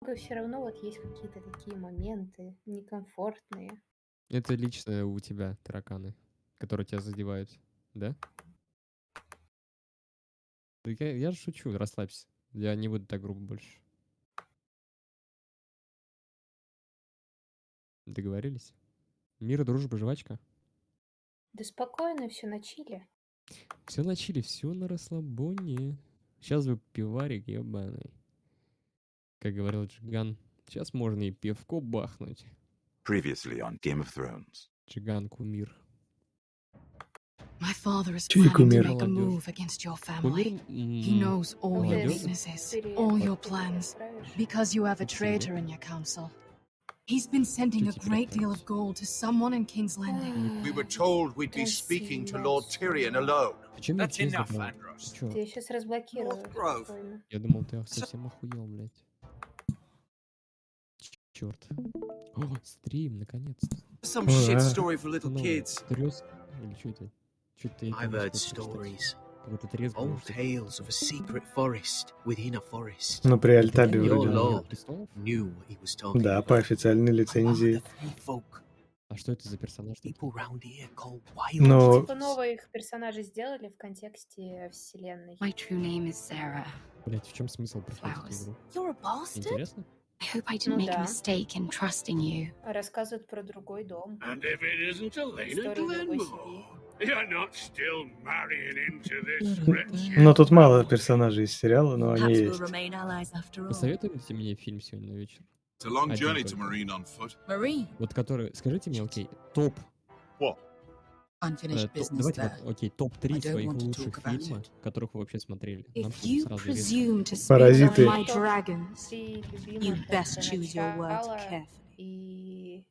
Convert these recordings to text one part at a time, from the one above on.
немного все равно вот есть какие-то такие моменты некомфортные. Это лично у тебя тараканы, которые тебя задевают, да? Да я же шучу, расслабься. Я не буду так грубо больше. Договорились? Мир, дружба, жвачка. Да спокойно, все на чиле. Все на чили, все на расслабоне. Сейчас бы пиварик ебаный. Как говорил Джиган, сейчас можно и пивко бахнуть. Previously on Game of Thrones. Джиган кумир. My father is Чей planning to кумир? make a Молодежь. move against your Кумир family. He knows all your молодежи. weaknesses, Ты all your ты plans, отправишь? because you have a Это серия. traitor in your council. He's been sending a Чё теперь great deal of отправить? gold to someone in King's Landing. We were told we'd be speaking to Lord Tyrion alone. Зачем мне That's честь enough, забрал? Ты Andros. чё? Ты сейчас разблокирую. Northgrove. Спокойно. Я думал, ты совсем охуел, блядь. Черт. О, стрим, наконец-то. Some Ура. shit story for little Ну, kids. трёс. Или что это? Что-то я I've не heard успел прочитать. stories, Какой-то трезв был, old что-то. tales of a secret forest within a forest. Ну, при Альтабе Your вроде Игра он. lord престолов? knew what he was talking Да, по about. официальной Among лицензии. the free folk, А что это за персонаж такой? people round here call wild Но Типа новых персонажей сделали в контексте вселенной. My true name is Sarah. Блять, в чем смысл проходить эту Flowers. игру? You're a bastard? Интересно? I hope I didn't Ну make a да. mistake in trusting you. Рассказывают про другой дом. And if it isn't Elena Историю другой семьи. Glenmore, you're not still marrying into this wretched... но тут мало персонажей из сериала, но они Perhaps we'll есть. remain allies after all. Посоветуете мне фильм сегодня на вечер? It's a long Один journey to только. Marine on foot. Marie, Вот который... Скажите мне, окей, топ... unfinished business Давайте there. вот, окей, топ-3 I don't своих want to лучших talk about фильма, it. которых вы вообще смотрели. Нам If чтобы you сразу резко. presume to speak Паразиты. of my dragons, Три любимых you best это choose your words начало carefully. и...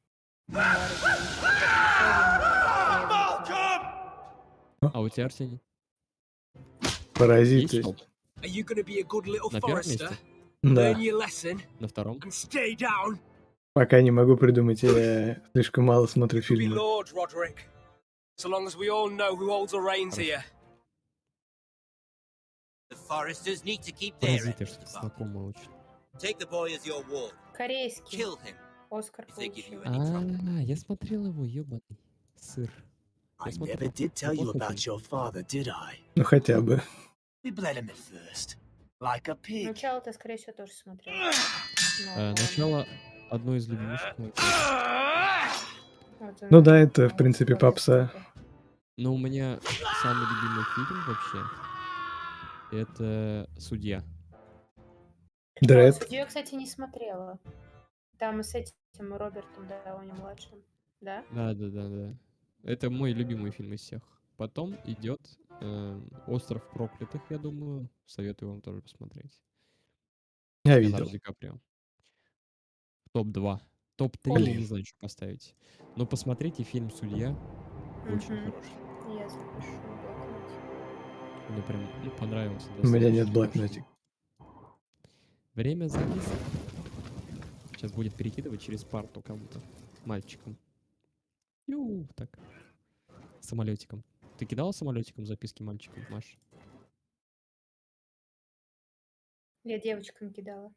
А у тебя, Арсений? Есть Паразиты. топ? Are you going to be a good little На первом forester? месте? Да. Learn your lesson На втором? and stay down. Пока не могу придумать, я слишком мало смотрю You could be фильмы. lords, Roderick. So long as we all know who holds the reins Хорошо. here. The foresters need to keep their Паразиты, end of что-то the bargain. знакомое очень. Take the boy as your ward. Корейский. Kill him Оскар if they give you получил. any trouble. Я смотрел его, ёбаный сыр. I Я смотрел. never did tell you Неплохой about фильм. your father, did I? Ну, хотя бы. We bled him at first, like a pig. Начало-то, скорее всего, тоже смотрел. Но ладно. Начало одно из любимейших моих фильмов. Вот Ну он, да, это, в принципе, попса. Но у меня самый любимый фильм вообще это «Судья». Дред. Судью я, кстати, не смотрела. Там с этим Робертом Дауни-младшим. Да? Да. Это мой любимый фильм из всех. Потом идет «Остров проклятых», я думаю. Советую вам тоже посмотреть. Я Леонардо видел. Ди Каприо. Топ-2. Топ-3 я Блин. не знаю, что поставить. Но посмотрите фильм «Судья». Очень Мгм. хороший. Я запишу в блокноте. Мне прям понравился. У меня нет достаточно блокнотика. хороший. Время записи. Сейчас будет перекидывать через парту кому-то. Мальчикам. Так. Самолетиком. Ты кидала самолетиком записки мальчикам, Маш? Я девочкам кидала.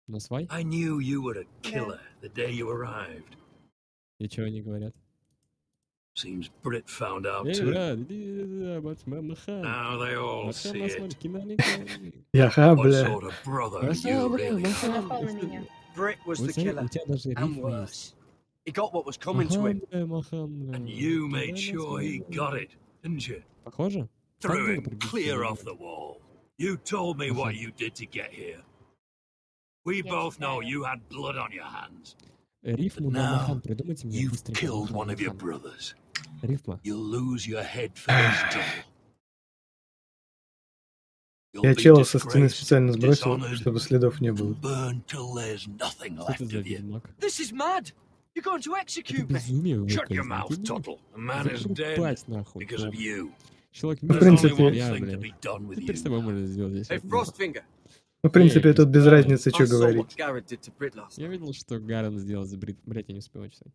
На свай? I knew you were a killer the day you arrived. И чего они говорят? Seems Brit found out Эй, брат, иди сюда, махан. Now they all Махан, see махан, it. киноли. Яха, What бля. sort of brother Махан, you бля, really махан. Он напал на меня. Brit was Вот the смотри, killer, у тебя даже and рифма есть. worse. He got what was coming to Махан, him, бля, махан, бля. and you Кидай made на sure he свой. got it, didn't you? Похоже? Так Threw было him приблизительно, clear да? off the wall. You told me what Махан. you did to get here. We Я both know читаю. you had blood on your hands. Рифму на Now махан придумайте мне You've быстренько. killed Махан, one of your махан. brothers. Рифма. You'll lose your head for this double. You'll Я be чела со стены disgraced, специально сбросил, dishonored, чтобы следов не было. and burned till there's nothing Что это left за of you. ведьмак? This is mad. You're going to Это execute me. безумие Shut какое-то. your mouth, Ты можешь Tuttle. The man is dead закрутать нахуй. because of you. Человек Ну, в There's мертвый, only принципе- one я, thing to блядь. be done with Теперь с you. тобой можно сделать здесь. Hey, Frostfinger. Ну, в принципе, Я тут без знаю. разницы, I что saw what говорить. Garrett did to Brit last Я night. видел, что Гарен сделал за брит. Блять, я не успел читать.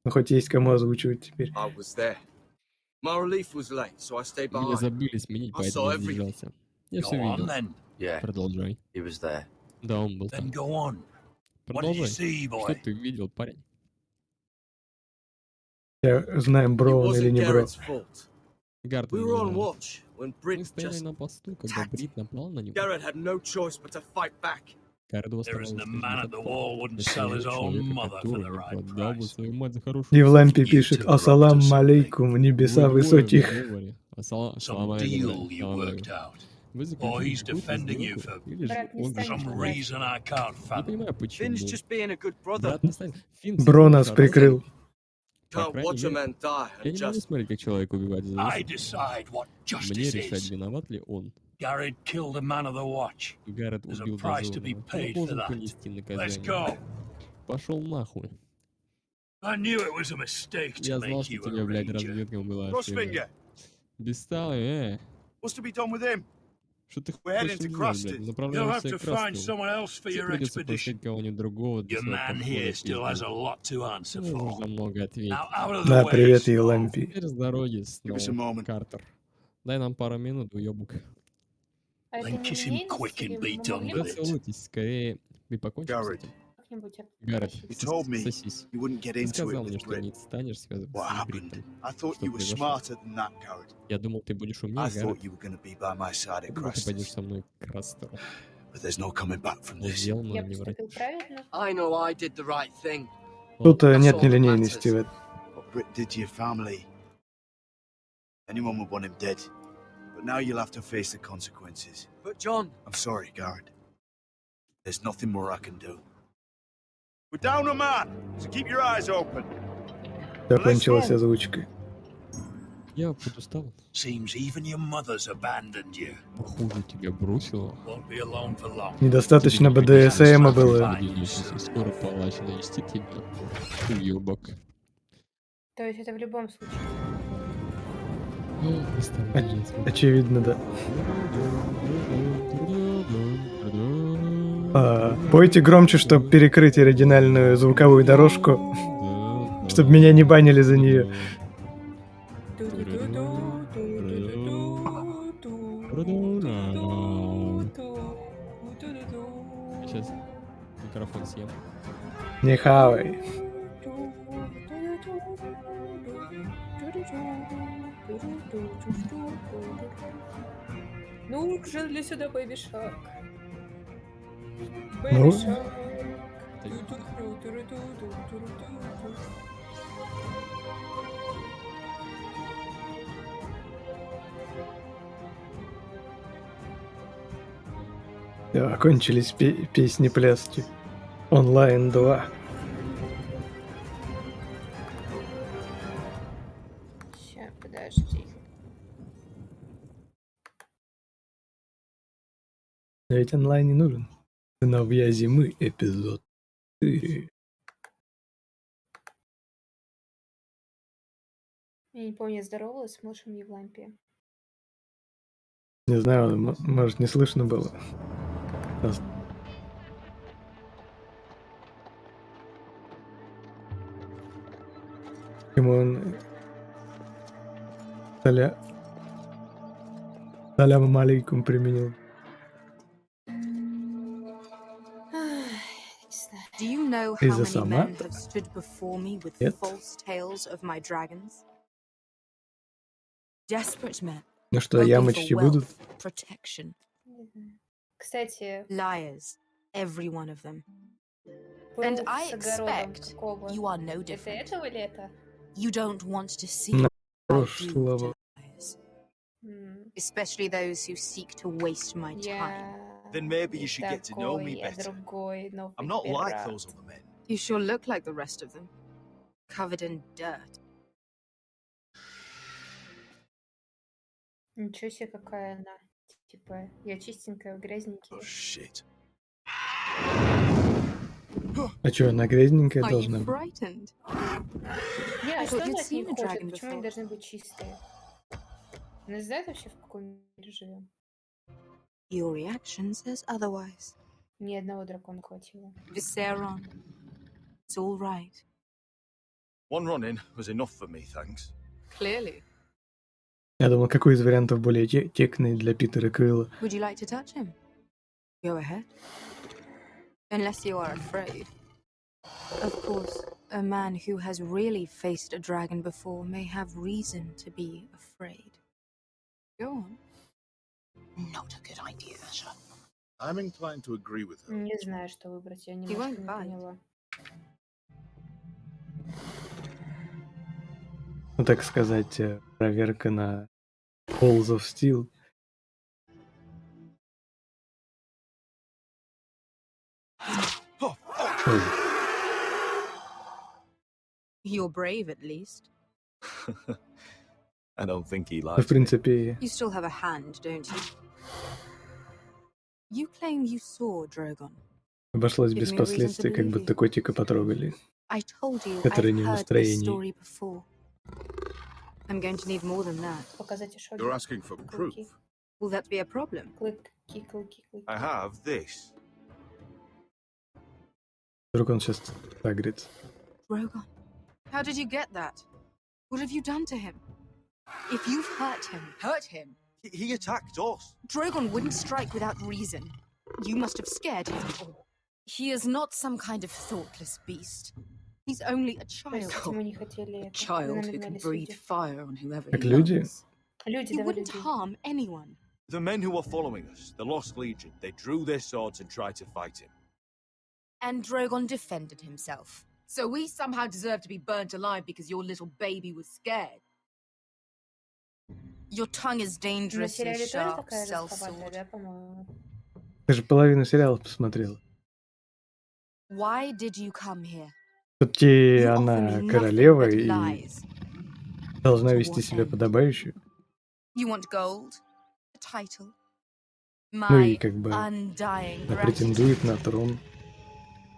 Ну, хоть есть кому озвучивать теперь. I was there. My relief was late, so I stayed Меня behind. забыли сменить, I поэтому saw я everything. задержался. Я Go все on видел. then. Yeah, Продолжай. he was there. Да, он был Then там. go on. What did you Продолжай. see, Что boy? ты видел, парень? Знаем, It бро он или wasn't не бро. Garrett's fault. Гард We не were on виноват. watch when Мы Brit стояли just на посту, когда attacked. Брит напал на него. Garrett had no choice but to fight back. Гарду There оставалось isn't a лишь man бить at the отпор. wall wouldn't Нет sell ни his own человека, mother for который the не right продал бы price. свою мать за хорошую И в цену. лампе You пишет two are up to «Ассалам something. алейкум, небеса Вы двое в высоких». сговоре. Салам Some алейкум, deal да, you салам worked алейкум. out. Вы Or заключили he's какую-то defending you сделку, for или же Брат не он станет some защищает. врать. reason I can't Не fathom. понимаю, Finn's почему. just being a good brother. Брат не станет. Финн Бро всего нас лишь прикрыл. По Can't крайней watch a мере, man die я and не могу just смотреть, как человек убивается за I защиту. decide what Мне justice решать, is. виноват ли он. Garrett killed a man of the watch. Гаррет There's a убил price to be дозорного. Он paid for должен that. понести Let's наказание. go. Пошел нахуй. I knew it was a mistake to Я знал, make что you a тебе, блядь, ranger. разведка была ошибкой. Crossfinger. Бесталый, What's to be done with him? Что ты We're хочешь heading to сделать, блядь? Crusted. You'll have Направляемся to к find Крастову. someone else for Тебе your придется expedition. поискать кого-нибудь другого для Your своего man похода here в still has a пизду. lot to answer Ты можешь for. за много ответить. Now out of the Да, way, привет, Snow. Елампий. Теперь с дороги, Give us a снова, moment. Картер. Дай нам пару минут, уёбок. А это Then не kiss him линейность, quick или and be мы done могли Да with бы it. целуйтесь скорее и покончим с Garrett. этим. как-нибудь Гаррет, попросить? You told me сосись. you wouldn't get Ты into it сказал with мне, что Brit. не станешь связываться What с happened? Бриттом. I thought Что you were произошло? smarter than that, Garrett. Я думал, ты будешь I умнее, thought Гаррет. you were going to be by my side Я at думал, ты пойдешь Crusted. со мной к Растеру. But there's no coming back from Но this. сделано Я не поступил воротишь. правильно? I know I did the right thing. Тут That's нет all that нелинейности в matters. этом. What Brit did to your family. Anyone would want him dead. But now you'll have to face the consequences. But John... I'm sorry, Garrett. There's nothing more I can do. We're down a man, so keep your eyes open. Закончилась озвучка. Я подустал. Seems even your mother's abandoned you. Похоже, тебя бросила. Won't be alone for long. Недостаточно Тебе не БДСМа придется было. объединиться, скоро палач навестит тебя. Уёбок. То есть это в любом случае. Очевидно, да. Пойте громче, чтобы перекрыть оригинальную звуковую дорожку, чтобы меня не банили за нее. Сейчас микрофон съем. Не хавай. Ну, жили сюда, Бэйби Шарк. Ну? Бэйби Шарк. Всё, окончились песни-пляски. Онлайн 2. Ща, подожди. Но ведь онлайн не нужен. Сыновья зимы, эпизод 4. Я не помню, я здоровалась с младшим Евлампием. Не знаю, может, не слышно было. Ему он... Салям алейкум применил. Do you know Ты how за many сама? men have stood before me with Нет. false tales of my dragons? Desperate men, Ну что, hoping ямочки for будут? wealth, protection. Кстати, Liars, every one of them. был And I с огородом expect какого? you are no Это different. этого лета? You don't want to see На what I do прошлого. to liars, М, especially those who seek to waste my time. Я Then maybe you не should get to know me такой, я better. другой, новый I'm not like пират. those other men. You sure look like the rest of them, covered in dirt. Ничего себе, какая она. Типа, я чистенькая, грязненькая. Oh, shit. А что, она грязненькая Are должна you быть? frightened? Не, а I что thought you'd она от них seen a хочет? dragon Почему они before. должны быть чистые? Она знает вообще, в каком мире живем? Your reaction says otherwise. Ни одного дракона хватило. Visceron. It's all right. One run-in was enough for me, thanks. Clearly. Я думал, какой из вариантов более текный для Питера Квилла. Would you like to touch him? Go ahead. Unless you are afraid. Of course, a man who has really faced a dragon before may have reason to be afraid. Go on. Not a good idea, Asher. I'm inclined to agree with her. Не знаю, что выбрать, я You немножко won't не bite. поняла. Ну, так сказать, проверка на Balls of Steel. Ой, You're brave, at least. I don't think he ну, в likes me. принципе, You still have a hand, don't you? You claim you saw Drogon. обошлось Give без me a reason to последствий, как believe будто you. котика потрогали. I told you Который I've не в heard this настроении. story before. I'm going to need more than that. Показать ошоги. You're asking for proof. Клыки. Will that be a problem? Клыки, клыки, клыки. I have this. Вдруг он сейчас загрится. Drogon, how did you get that? What have you done to him? If you've hurt him, He attacked us. Drogon wouldn't strike without reason. You must have scared him. He is not some kind of thoughtless beast. He's only a child. Простите, мы не хотели это. Вы Child нам who can гнались, breathe люди. fire on whoever Так he люди? loves. Люди, He давай wouldn't людей. harm anyone. The men who were following us, the Lost Legion, they drew their swords and tried to fight him. And Drogon defended himself. So we somehow deserve to be burnt alive because your little baby was scared. Your tongue is На dangerously сериале тоже sharp, такая жестковатая, sellsword. да, по-моему? Ты же половину сериала посмотрел. Why did you come here? Все-таки You offer она me nothing королева but и lies. должна To вести what себя end? подобающе. You want gold, a title, Ну и my как бы undying она gratitude. претендует на трон.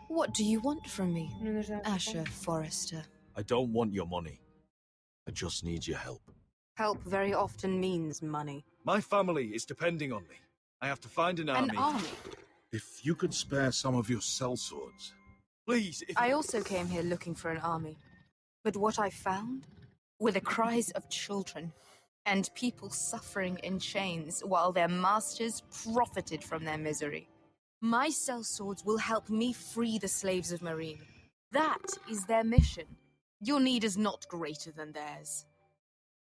What do you want from me, Мне нужна Asher помощь. Forrester? I don't want your money. I just need your help. Help very often means money. My family is depending on me. I have to find an An army. army. If you could spare some of your sellswords. Please, if I also came here looking for an army. But what I found were the cries of children and people suffering in chains while their masters profited from their misery. My sellswords will help me free the slaves of Marine. That is their mission. Your need is not greater than theirs.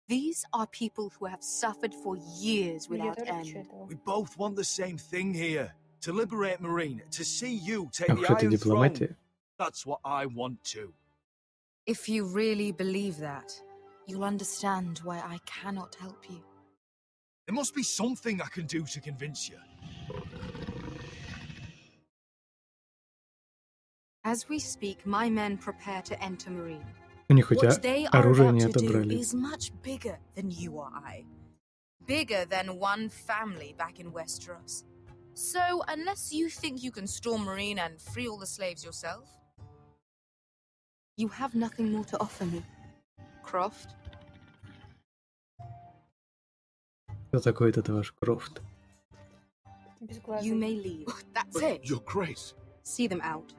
These are people who have suffered for years Я without тоже хочу end. этого. we both want the same thing here. To liberate Marine, to see you take А the уж это Iron Throne. дипломатия. That's what I want too. If you really believe that, you'll understand why I cannot help you. There must be something I can do to convince you. As we speak, my men prepare to enter Marine. У них хоть What they are оружие about не to do отобрали. is much bigger than you or I. Bigger than one family back in Westeros. So, unless you think you can storm Marine and free all the slaves yourself, you have nothing more to offer me. Croft? Кто такой этот ваш Крофт? Безглазый. You may leave. That's But, it. Your Grace. See them out.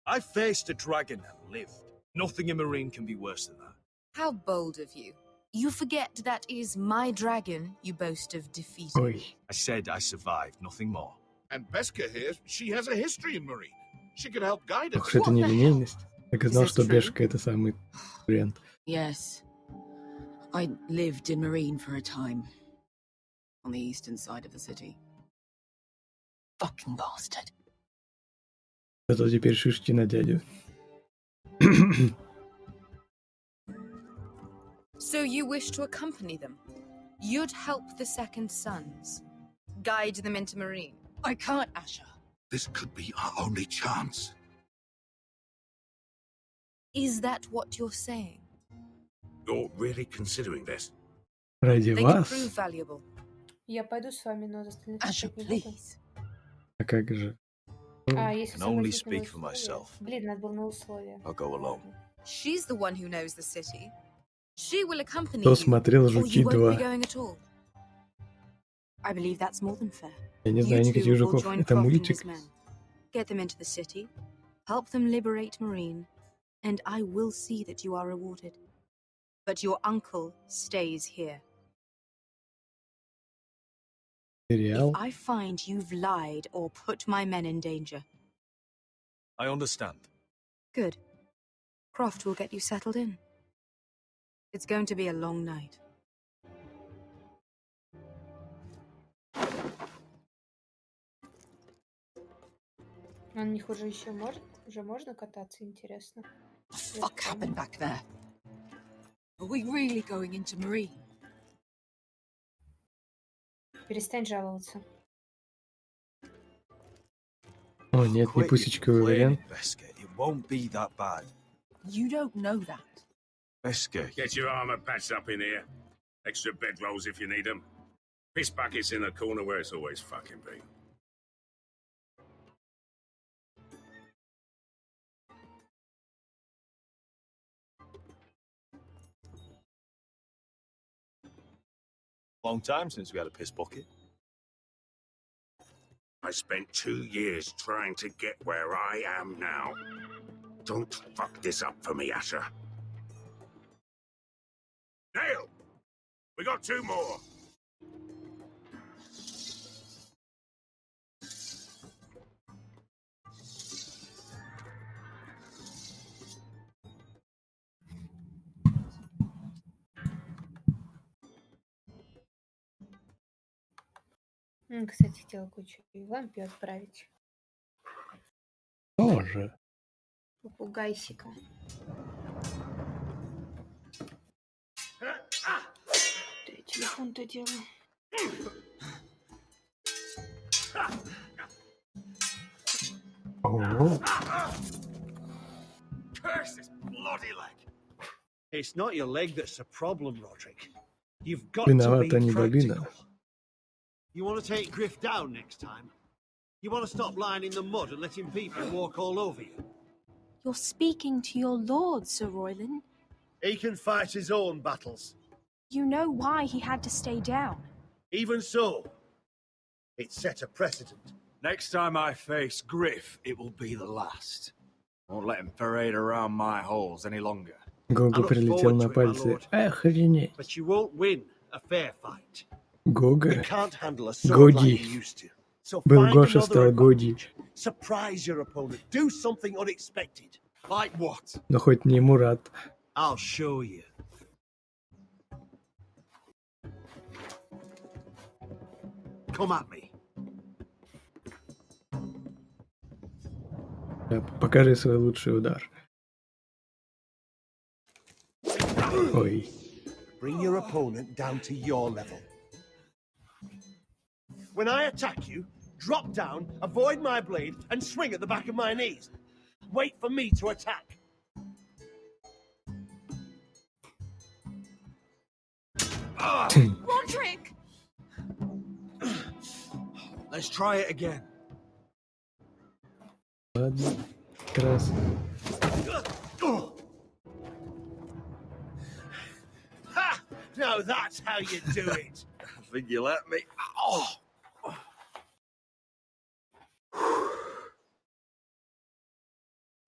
I faced a dragon and lived. Nothing in Marine can be worse than that. How bold of you. You forget that is my dragon you boast of defeating. Ой, I said I survived, nothing more. And Beska here, she has a history in Marine. She could help guide ох us. уж это What the нелинейность. Так и Is знал, this что true? Бешка это самый вариант. Yes. I lived in Marine for a time. On the eastern side of the city. Fucking bastard. Зато теперь шишки на дядю. So you wish to accompany them? You'd help the Second Sons? Guide them into Marine? I can't, Asher. This could be our only chance. Is that what you're saying? You're really considering this? Ради They could вас? prove valuable. Я пойду с вами, но за остальных Asher, слушать не буду. please. А как же? А, если Can only согласиться на speak for условия? myself. Блин, надо было на условия. I'll go alone. Ладно. She's the one who knows the city. She will accompany Кто you, смотрел or «Жуки you won't be 2»? going at all. I believe that's more than fair. Я не You знаю two никаких will жуков. join Это Croft and мультик. his men. Get them into the city, help them liberate Marine, and I will see that you are rewarded. But your uncle stays here. Сериал. I find you've lied or put my men in danger. I understand. Good. Croft will get you settled in. It's going to be a long night. На них уже еще уже можно кататься, интересно. What the fuck happened back there? Are we really going into Marine? Перестань жаловаться. О, нет, не Quit your пусечковый complaining, вариант. Beskar. It won't be that bad. You don't know that. Beskar, Get your armor patched up in here. Extra bedrolls if you need them. Piss buckets in the corner where it's always fucking been. long time since we had a piss bucket. I spent 2 years trying to get where I am now. Don't fuck this up for me, Asher. Nail! We got 2 more. Кстати, хотела кучу и лампи отправить. Тоже. Попугайсика. Да я телефон-то делаю. Ого. Curse this bloody leg. It's not your leg that's a problem, Roderick. You've got to Виновата be не бобина. practical. You want to take Griff down next time? You want to stop lying in the mud and letting people walk all over you? You're speaking to your lord, Sir Royland. He can fight his own battles. You know why he had to stay down. Even so, it set a precedent. Next time I face Griff, it will be the last. Won't let him parade around my halls any longer. Гога прилетел на пальцы. Охренеть. But you won't win a fair fight. Гога. You can't handle a sword like you Годи. used to. So Был find Гоша, another стал Годи. advantage. Surprise your opponent. Do something unexpected. Like what? Но хоть не Мурат. I'll show you. Come at me. Покажи свой лучший удар. Ой. Bring your opponent down to your level. When I attack you, drop down, avoid my blade, and swing at the back of my knees. Wait for me to attack. Roderick! Let's try it again. Ладно. Раз. Ha! Now that's how you do it. I think you let me. Oh.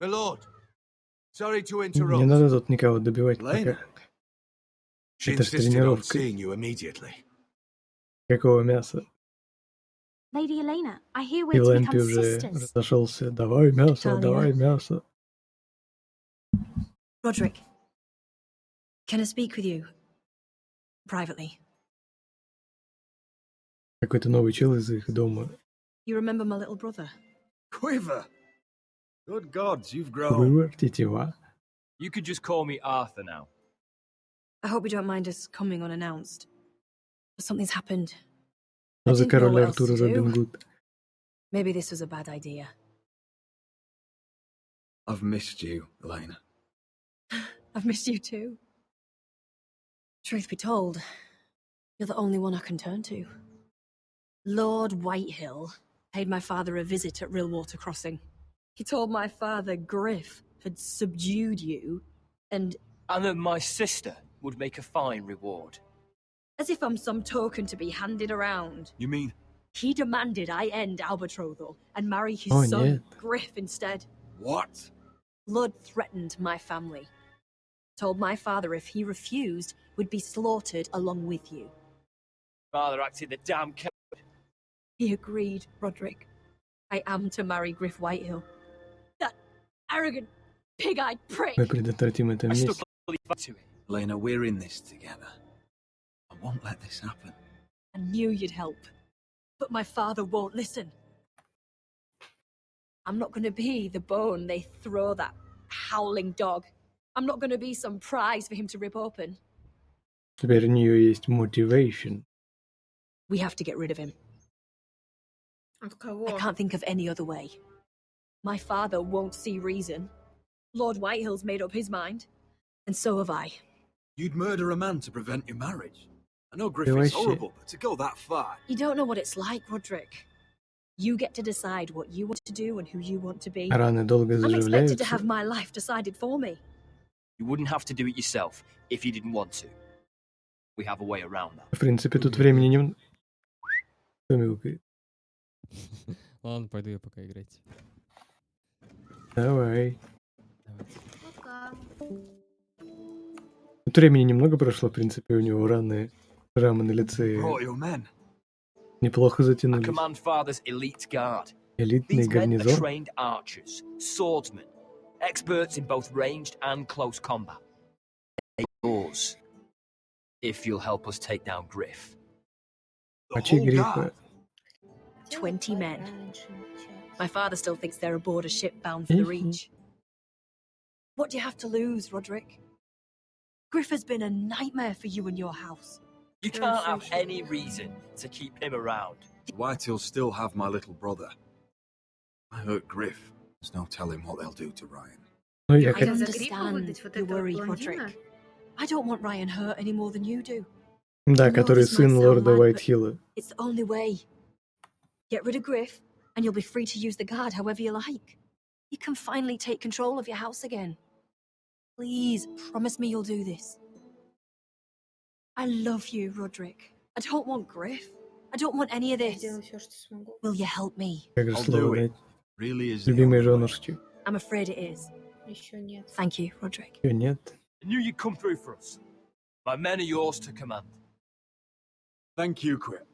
My lord, sorry to interrupt. Не надо тут никого добивать Lena. пока. She Это ж insisted on тренировка. seeing you immediately. Какого мяса? Lady Elena, I hear we're И to Лэмпи become уже sisters. разошелся. Давай мясо, Talia. давай мясо. Roderick, can I speak with you privately? Какой-то новый чел из их дома. You remember my little brother? Quiver. Good gods, you've grown. Вывар, тетива. You could just call me Arthur now. I hope you don't mind us coming unannounced. But something's happened. I Но за didn't know король what else Артура to do. Робин Гуд. Maybe this was a bad idea. I've missed you, Elena. I've missed you too. Truth be told, you're the only one I can turn to. Lord Whitehill paid my father a visit at Rillwater Crossing. He told my father Griff had subdued you, and that my sister would make a fine reward. as if I'm some token to be handed around. You mean? He demanded I end our betrothal and marry his Oh, son, нет. Griff, instead. What? Blood threatened my family. Told my father if he refused, would be slaughtered along with you. Father acted the damn coward. He agreed, Roderick. I am to marry Griff Whitehill. That arrogant, pig-eyed prick! Мы предотвратим это вместе. Elena, we're in this together. I won't let this happen. I knew you'd help. But my father won't listen. I'm not gonna be the bone they throw that howling dog. I'm not gonna be some prize for him to rip open. Теперь у нее есть motivation. We have to get rid of him. От кого? I can't think of any other way. My father won't see reason. Lord Whitehill's made up his mind. And so have I. You'd murder a man to prevent your marriage. I know Griff Давай is ще. horrible, but to go that far... You don't know what it's like, Roderick. You get to decide what you want to do and who you want to be. Раны долго I'm expected to заживляются. have my life decided for me. You wouldn't have to do it yourself if you didn't want to. We have a way around that. В принципе, тут времени не... Кто мяукает? Ладно, пойду я пока играть. Давай. Давайте. Пока. Тут времени немного прошло, в принципе, у него раны, шрамы на лице Brought your men. неплохо I затянулись. command Father's elite guard. Элитный These men are гарнизон. trained archers, swordsmen, experts in both ranged and close combat. They're yours, if you'll help us take down Griff. Мочи Грифа. 20 men. My father still thinks they're aboard a ship bound for the Reach. What do you have to lose, Roderick? Griff has been a nightmare for you and your house. You can't have any reason to keep him around. Whitehill'll still have my little brother. I hurt Griff. There's no telling what they'll do to Ryan. Ну, я I как... understand your worry, Roderick. I don't want Ryan hurt any more than you do. Да, который сын лорда Уайтхилла. It's the only way. Get rid of Griff, and you'll be free to use the guard however you like. You can finally take control of your house again. Please, promise me you'll do this. I love you, Roderick. I don't want Griff. I don't want any of this. Сделаю все, что смогу. Will you help me? Как же I'll слово do it. дать? Really is the Любимой only way. женушке. I'm afraid it is. Еще нет. Thank you, Roderick. Чё, нет? I knew you'd come through for us. My men are yours to command. Thank you, Quit.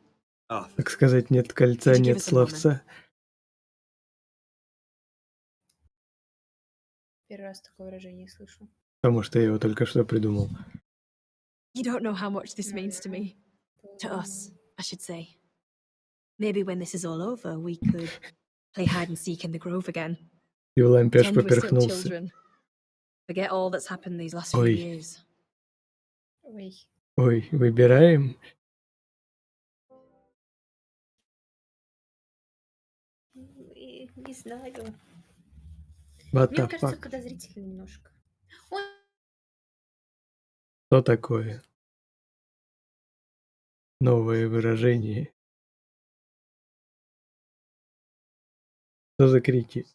Arthur. Так сказать, нет кольца, Could you give нет us a moment? словца. Первый раз такое выражение слышу. Потому что я его только что придумал. You don't know how much this means to me. To us, I should say. Maybe when this is all over, we could play hide and seek in the grove again. И в лампеш Pretend we're still поперхнулся. children. Forget all that's happened these last few Ой. years. Ой. Ой, выбираем. Не знаю. What Мне the кажется, fuck? подозрительно немножко. Ой, Что такое? Новое выражение. Что за крики?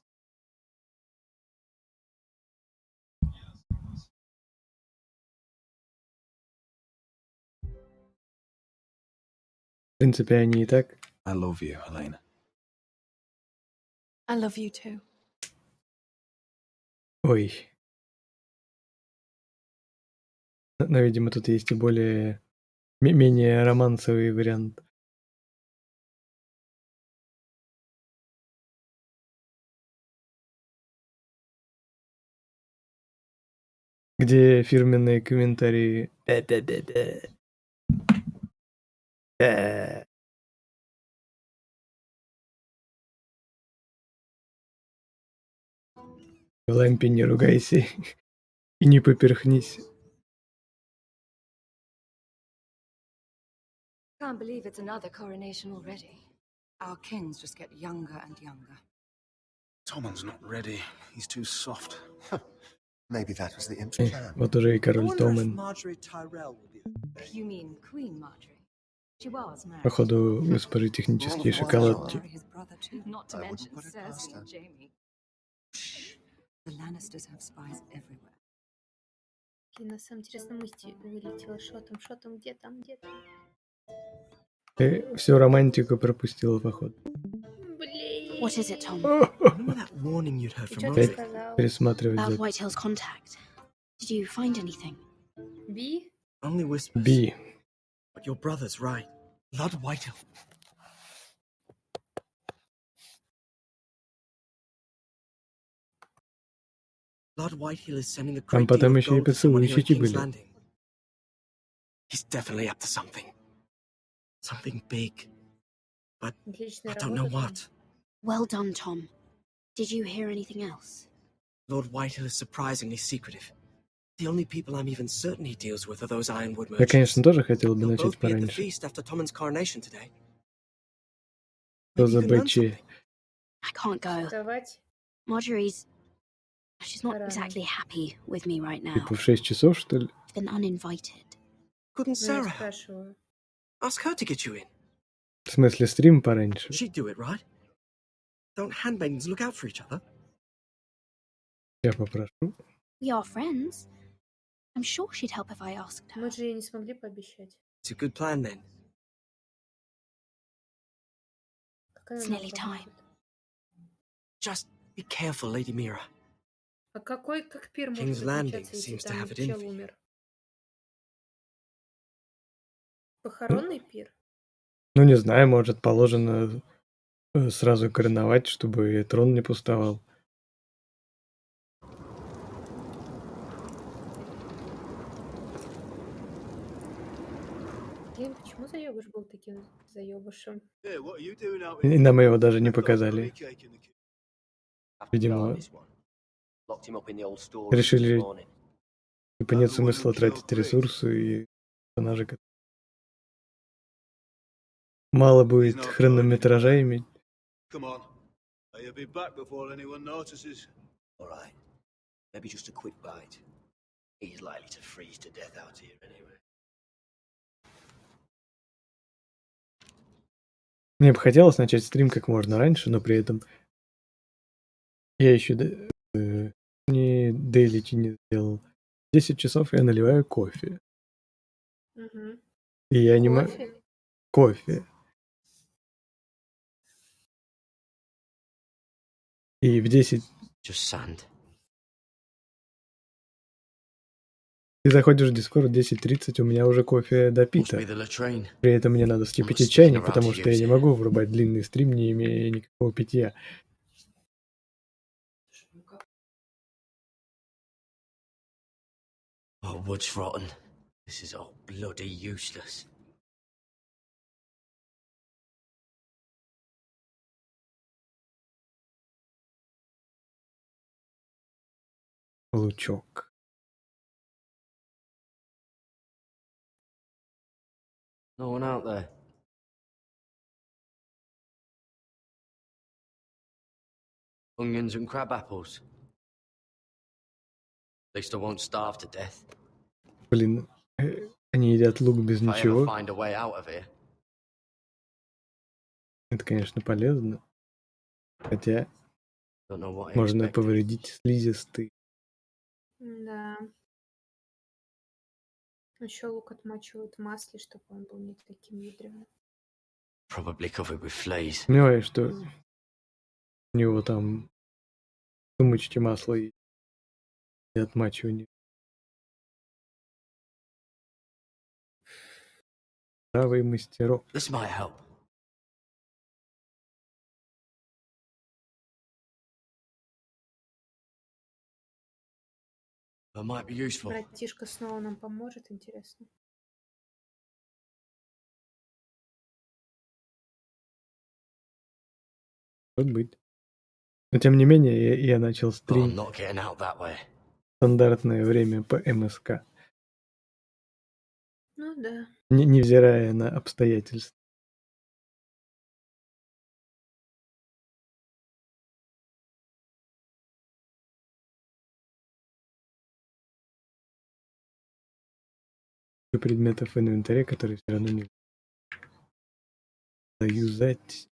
В принципе, они и так. I love you, Elena. I love you too. Ой. Но, видимо, тут есть и более... менее романсовый вариант. Где фирменные комментарии. В лампе не ругайся и не поперхнись. Can't believe it's another coronation already. Our kings just get younger and younger. Tommen's not ready. He's too soft. Maybe that was the imp's Эх, plan. вот уже и король Томен. Marjorie Tyrell will be. You mean Queen Marjorie? She was married. Походу, госпожи технические шоколадки. His brother too. Not to mention Cersei and Jaime. The Lannisters have spies everywhere. на самом интересном месте вылетела. Шо там, где там? Ты всю романтику пропустила, походу. Блин. What is it, Tom? Remember that warning you'd heard from Опять Roderick? пересматривать About запись. Whitehill's contact. Did you find anything? Би? Only whispers. Би. But your brother's right. Lord Whitehill. Lord Whitehill is sending a Там great deal потом of еще и gold to someone here at поцелуйчики King's были. Landing. He's definitely up to something. Something big. But Отличная I don't know работа там. what. Well done, Tom. Did you hear anything else? Lord Whitehill is surprisingly secretive. The only people I'm even certain he deals with are those ironwood Я, merchants. конечно, тоже хотел бы They'll начать both be at the пораньше. feast after Tommen's coronation today. Что Maybe за you can learn БЧ? something. I can't go. Вставать She's not рано. exactly happy with me right now. Типа в 6 часов, что ли? I've been uninvited. Couldn't Ну, я Sarah help? спрашиваю. Ask her to get you in. В смысле, стрим пораньше? She'd do it, right? Don't handmaidens look out for each other? Я попрошу. We are friends. I'm sure she'd help if I asked her. Мы же ей не смогли пообещать. It's a good plan then. Как она It's нам nearly time. поможет? Just be careful, Lady Mira. А как пир может King's Landing отмечаться, если seems to там have it in чел for you. умер? Похоронный пир? Ну, не знаю, может, положено сразу короновать, чтобы трон не пустовал. Блин, почему заебыш был таким заебышем? Hey, what are you doing out И here? нам его даже не I've got a показали. curry cake in the kitchen. Видимо, Locked him up in the old storeroom this решили, morning. типа, нет смысла тратить ресурсы и персонажи. Мало будет хронометража иметь. Come on. I'll be back before anyone notices. All right. Maybe just a quick bite. He's likely to freeze to death out here anyway. Мне бы хотелось начать стрим как можно раньше, но при этом я еще не дейлити не сделал. В 10 часов я наливаю кофе. Угу. И я не могу... Кофе? Кофе. И в 10... Just sand. Ты заходишь в Discord в 10:30, у меня уже кофе допито. При этом мне надо вскипятить чайник, потому что я не могу врубать длинный стрим, не имея никакого питья. Oh, wood's rotten. This is all bloody useless. Лучок. No one out there. Onions and crab apples. At least I won't starve to death. Блин, они едят лук без If I ever ничего. find a way out of here. Это, конечно, полезно. Хотя Don't know what I можно expected. повредить слизистый. Да. Еще лук отмачивают в масле, чтобы он был не таким ядреным. Probably covered with fleas. Понимаешь, что у него там в сумочке масло и отмачивание. Правый мастерок. This might help. That might be useful. Братишка снова нам поможет, интересно. Может быть. Но тем не менее, я начал Oh, I'm стрим not getting out that way. стандартное время по МСК. Ну да. Невзирая на обстоятельства. Предметов в инвентаре, которые все равно не юзать.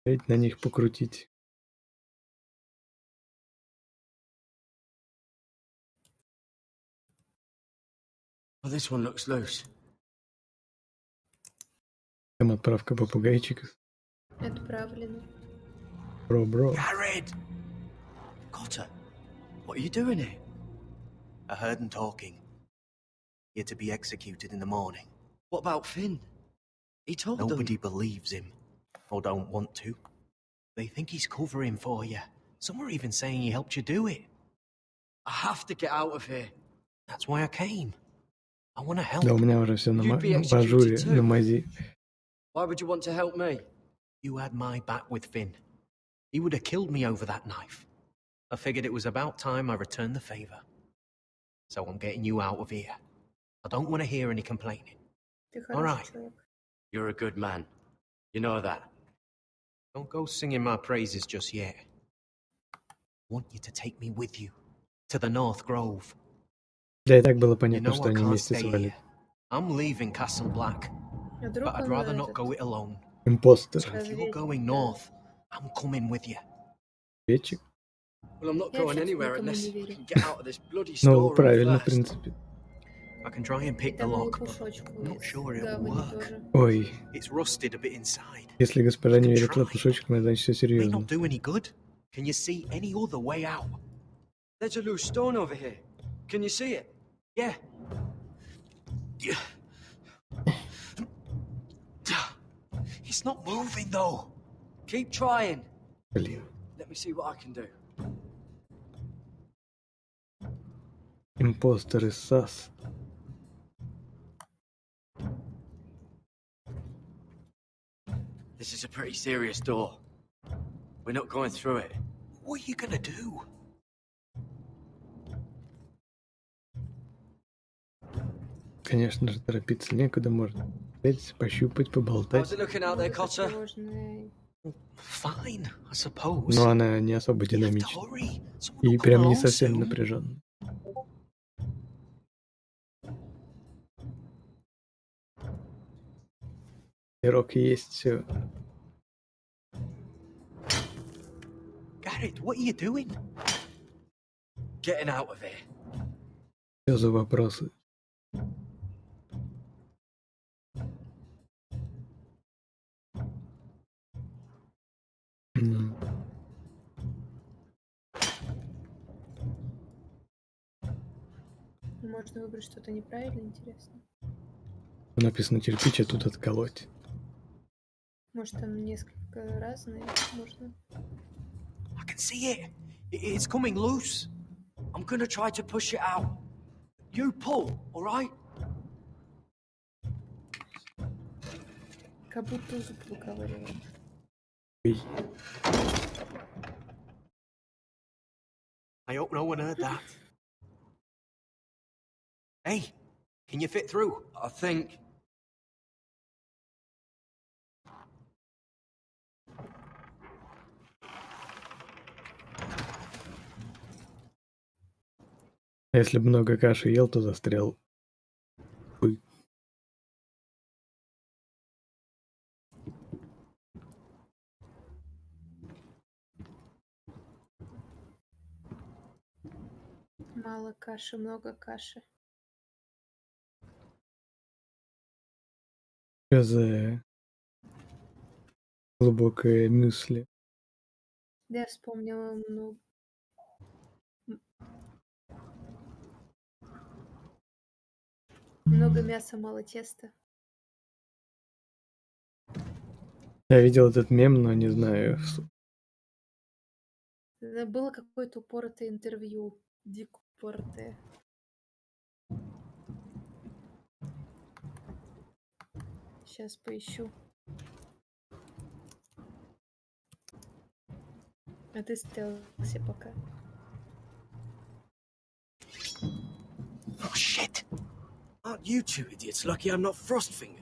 На них покрутить. Well, this one looks loose. Там отправка попугайчиков. Отправлено. Бро. Jared! Cotter, what are you doing here? I heard them talking. You're to be executed in the morning. What about Finn? He told them. Nobody believes him. Or don't want to. They think he's covering for you. Some are even saying he helped you do it. I have to get out of here. That's why I came. I want to help. Да, у меня уже все You'd be в ажуре, executed на too. мази. Why would you want to help me? You had my back with Finn. He would have killed me over that knife. I figured it was about time I returned the favor. So I'm getting you out of here. I don't want to hear any complaining. Ты All хороший right. человек. You're a good man. You know that. Don't go singing my praises just yet. I want you to take me with you. To the North Grove. Да, и так было You понятно, know что I они can't вместе stay свалят. here. I'm leaving Castle Black. А вдруг But I'd он rather not этот go it alone. Импостер. So if you're разведчик, going да. north, I'm coming with you. Разведчик? Well, I'm not Я going вообще-то anywhere никому unless не I верю. can get out of this bloody Ну, storeroom правильно, в first. принципе. I can try and И pick the тому lock, but пушочку I'm not из sure it'll гавани work. тоже. Ой, It's rusted a bit inside. если госпожа You не can верит try. лопушочкам, значит все May серьезно. not do any good. Can you see any other way out? There's a loose stone over here. Can you see it? Yeah. It's not moving though. Keep trying. Блин. Let me see what I can do. Импостер из САС. This is a pretty serious door. We're not going through it. What are you gonna do? Конечно же, торопиться некуда, можно взять, пощупать, поболтать. How's it looking out there, Cotter? Тревожный. Fine, I suppose. Но она не особо You have to динамична. hurry. Someone И will come прям не along совсем soon. напряженно. Пирог есть, все. Garrett, what are you doing? Getting out of here. Все за вопросы. М. Можно выбрать что-то неправильно, интересно. Написано кирпич, а тут отколоть. Может, там несколько разные можно. I can see it. It's coming loose. I'm gonna try to push it out. You pull, alright? Как будто зуб выковыривает. Ой. I hope no one heard that. Hey, can you fit through? I think. А если бы много каши ел, то застрял. Ой. Мало каши, много каши. Что за глубокое мюсли? Да, я вспомнила много мяса, мало теста. Я видел этот мем, но не знаю. Было какое-то упоротое интервью. Дико упоротое. Сейчас поищу. А ты стрелялся пока. Oh shit! Aren't you two idiots lucky I'm not Frostfinger?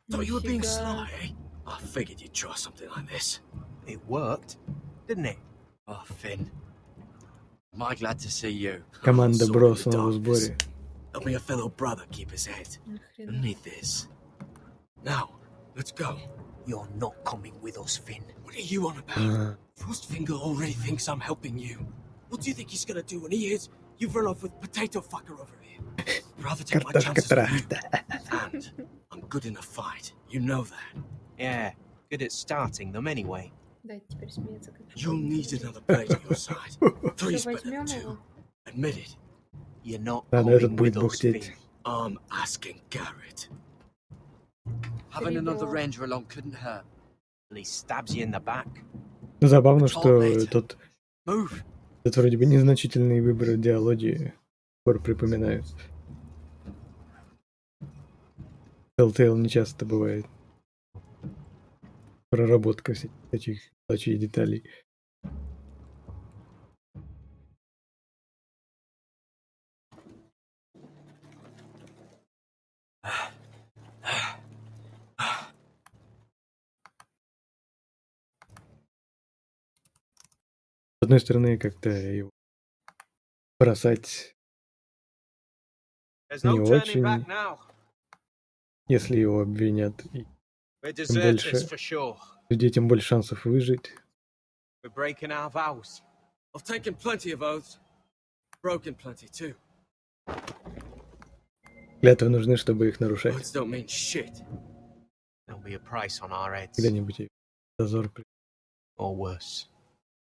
Thought you were being sly, eh? I figured you'd try something like this. It worked, didn't it? Oh, Finn. Am I glad to see you? Команда Sorry, Бро the снова в darkness. сборе. Help me a fellow brother keep his head. I need this. Now, let's go. You're not coming with us, Finn. What are you on about? Frostfinger already thinks I'm helping you. What do you think he's gonna do when he hears you've run off with Potato Fucker over here? I'd rather take my chances with you. And I'm good in a fight. You know that. Yeah, good at starting them anyway. Дайте теперь смеяться, как You'll need another blade on your side. Three's Что, better than возьмем two. его? Admit it. You're not Ладно, этот coming будет with us, бухтеть. Finn. I'm asking Garrett. Having another Riko. ranger along couldn't hurt. And he stabs you in the back. Забавно, что этот вроде бы незначительный выбор в диалоге пор припоминаю. Telltale не часто бывает. Проработка всяких таких мелочей деталей. С одной стороны, как-то его бросать не очень, если его обвинят, и тем больше людей, тем больше шансов выжить. I've taken plenty of oaths. Broken plenty too. Клятвы нужны, чтобы их нарушать. Words don't mean shit. There'll be a price on our heads. Когда-нибудь дозор. Or worse.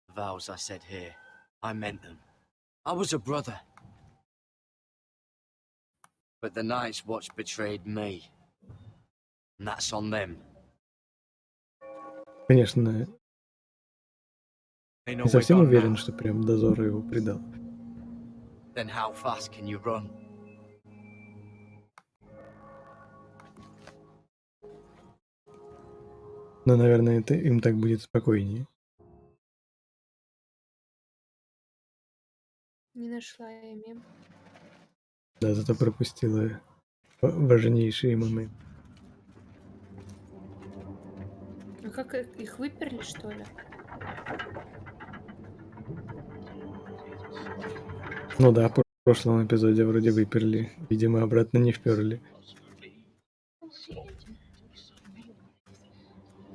The vows I said here, I meant them. I was a brother. But the Night's Watch betrayed me. And that's on them. Конечно, не совсем уверен, что прям дозор его предал. Then how fast can you run? Но, наверное, им так будет спокойнее. Не нашла я мем. Да, зато пропустила важнейшие моменты. А как их выперли, что ли? Ну да, в прошлом эпизоде вроде выперли. Видимо, обратно не вперли.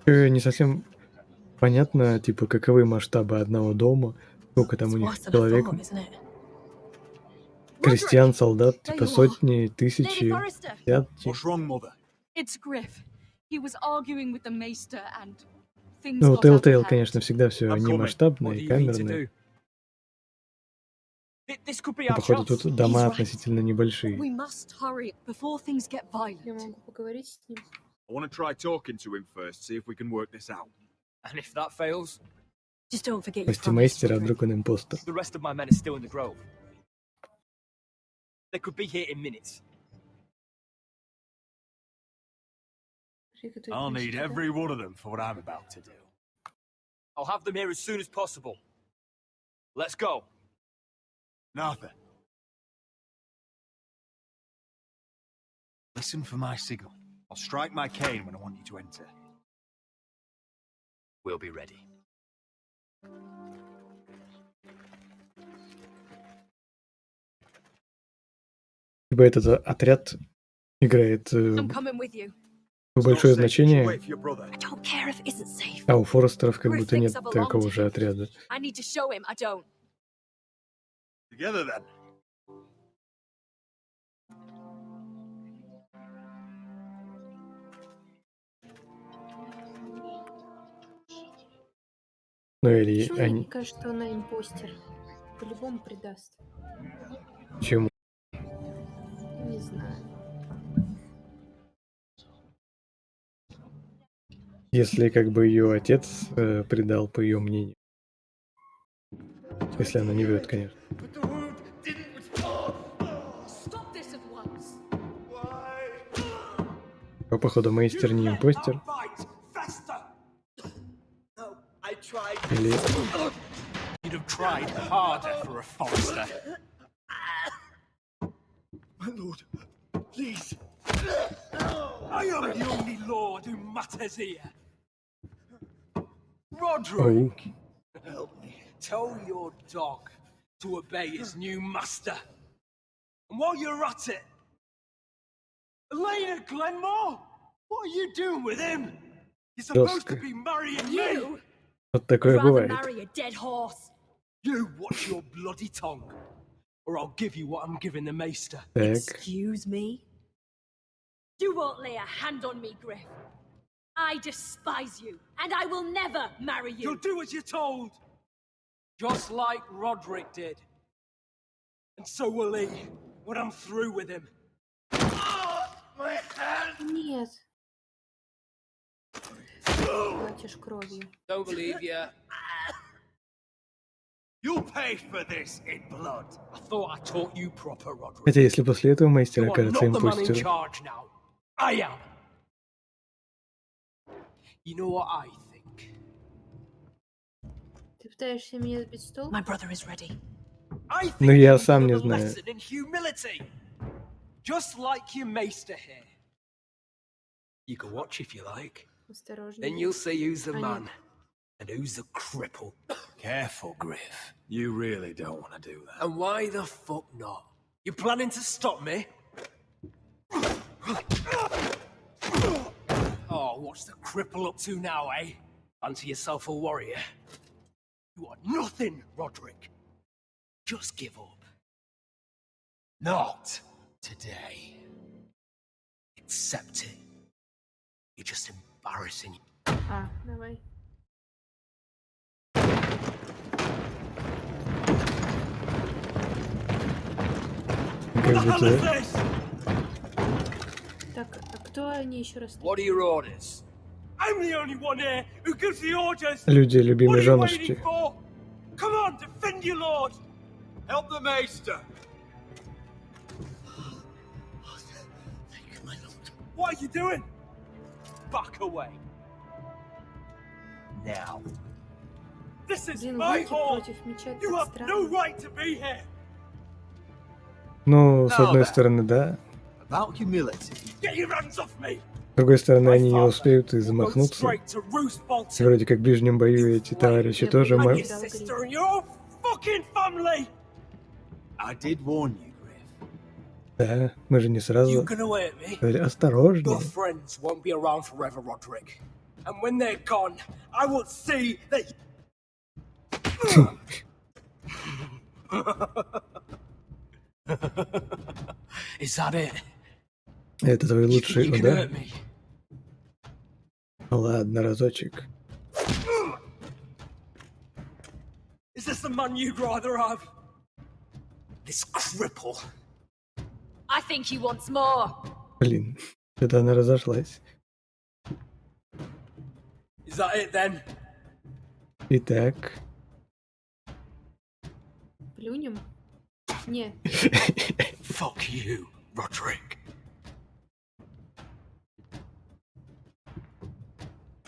Не совсем понятно, типа, каковы масштабы одного дома, сколько там у них человек. Крестьян, солдат, типа сотни, тысячи, десятки. Ну, Telltale, конечно, всегда все не масштабное и камерное. Но, походу, тут дома относительно небольшие. Я могу поговорить с ним. I want to try talking to him first, see if we can work this out. And if that fails, Спасти мастера, а вдруг он импостер. the rest of my men are still in the grove. They could be here in minutes. I'll need every one of them for what I'm about to do. I'll have them here as soon as possible. Let's go. Nartha. Listen for my signal. I'll strike my cane when I want you to enter. We'll be ready. Типа этот отряд играет большое значение, а у Форестеров как будто нет такого же отряда. Together then. Ну или Почему они... мне кажется, что она импостер? По-любому предаст. Почему? Не знаю. Если как бы ее отец предал, по ее мнению. Если она не врет, конечно. Но, походу, мейстер не импостер. Или... You'd have tried harder for a Forester. My lord, please. I am the only lord who matters here. Roderick, help me. Tell your dog to obey his new master. And while you're at it, Elena Glenmore, what are you doing with him? You're supposed to be marrying me. Вот такое бывает. You watch your bloody tongue, or I'll give you what I'm giving the maester. Так. Excuse me? You won't lay a hand on me, Griff. I despise you, and I will never marry you. You'll do as you're told, just like Roderick did. And so will he, when I'm through with him. Нет. Хватит аж кровью. Don't believe you. You paid for this in blood. I thought I taught you proper, Roderick. Хотя если после этого мастер You are окажется not the man in импостером. charge now. I am. You know what I think? Ты пытаешься меня сбить с толку? My brother is ready. I Ну think я you сам should не have a знаю. lesson in humility. Just like your maester here. You can watch if you like. Осторожнее. Then you'll see who's the А, man нет. and who's the cripple. Careful, Griff. You really don't want to do that. And why the fuck not? You planning to stop me? Oh, what's the cripple up to now, eh? Fancy yourself a warrior? You are nothing, Roderick. Just give up. Not today. Accept it. You're just embarrassing. А, давай. Как будто... Так, а кто они еще раз? What are your orders? I'm the only one here who gives the orders. Люди, любимые What are you waiting женушки. for? Come on, defend your lord. Help the maester. What are you doing? Back away. Now. This is Блин, my луки hall. против меча, это You так have no странно. right to be here. Ну, с Now одной then. стороны, да. About humility. Get your hands off me. С другой стороны, они не успеют и Go замахнуться. straight to Roose И Bolton. вроде как в ближнем бою эти товарищи Я тоже... поняла. And your sister and your whole fucking family. I did warn you, Griff. Да, мы же не You сразу... can away me. Сказали, Your осторожнее. friends won't be around forever, Roderick. And when they're gone, I will see that. Is that it? Это твой лучший You can удар? hurt me. Ладно, разочек. Is this the man you'd rather have? This cripple. I think he wants more. Блин, что-то она разошлась. Is that it then? Итак, Плюнем? Не. Fuck you, Roderick.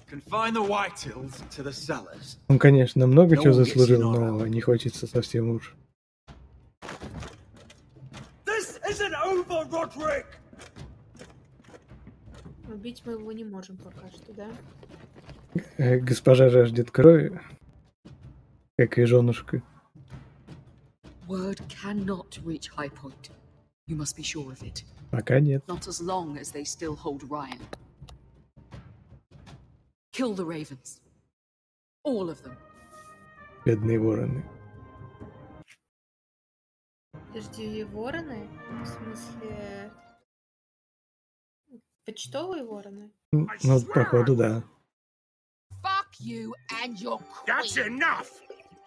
Confine the Whitehills to the cellars. он, конечно, много No чего one gets заслужил, in or но не хочется совсем уж. This isn't over, Roderick! Убить мы его не можем пока что, да? Госпожа жаждет крови, как и женушка. Word cannot reach High Point. You must be sure of it. Пока нет. Not as long as they still hold Ryan. Kill the ravens. All of them. Бедные вороны. Подожди, вороны? В смысле... Почтовые вороны? Ну, походу, да. Fuck you and your queen. That's enough!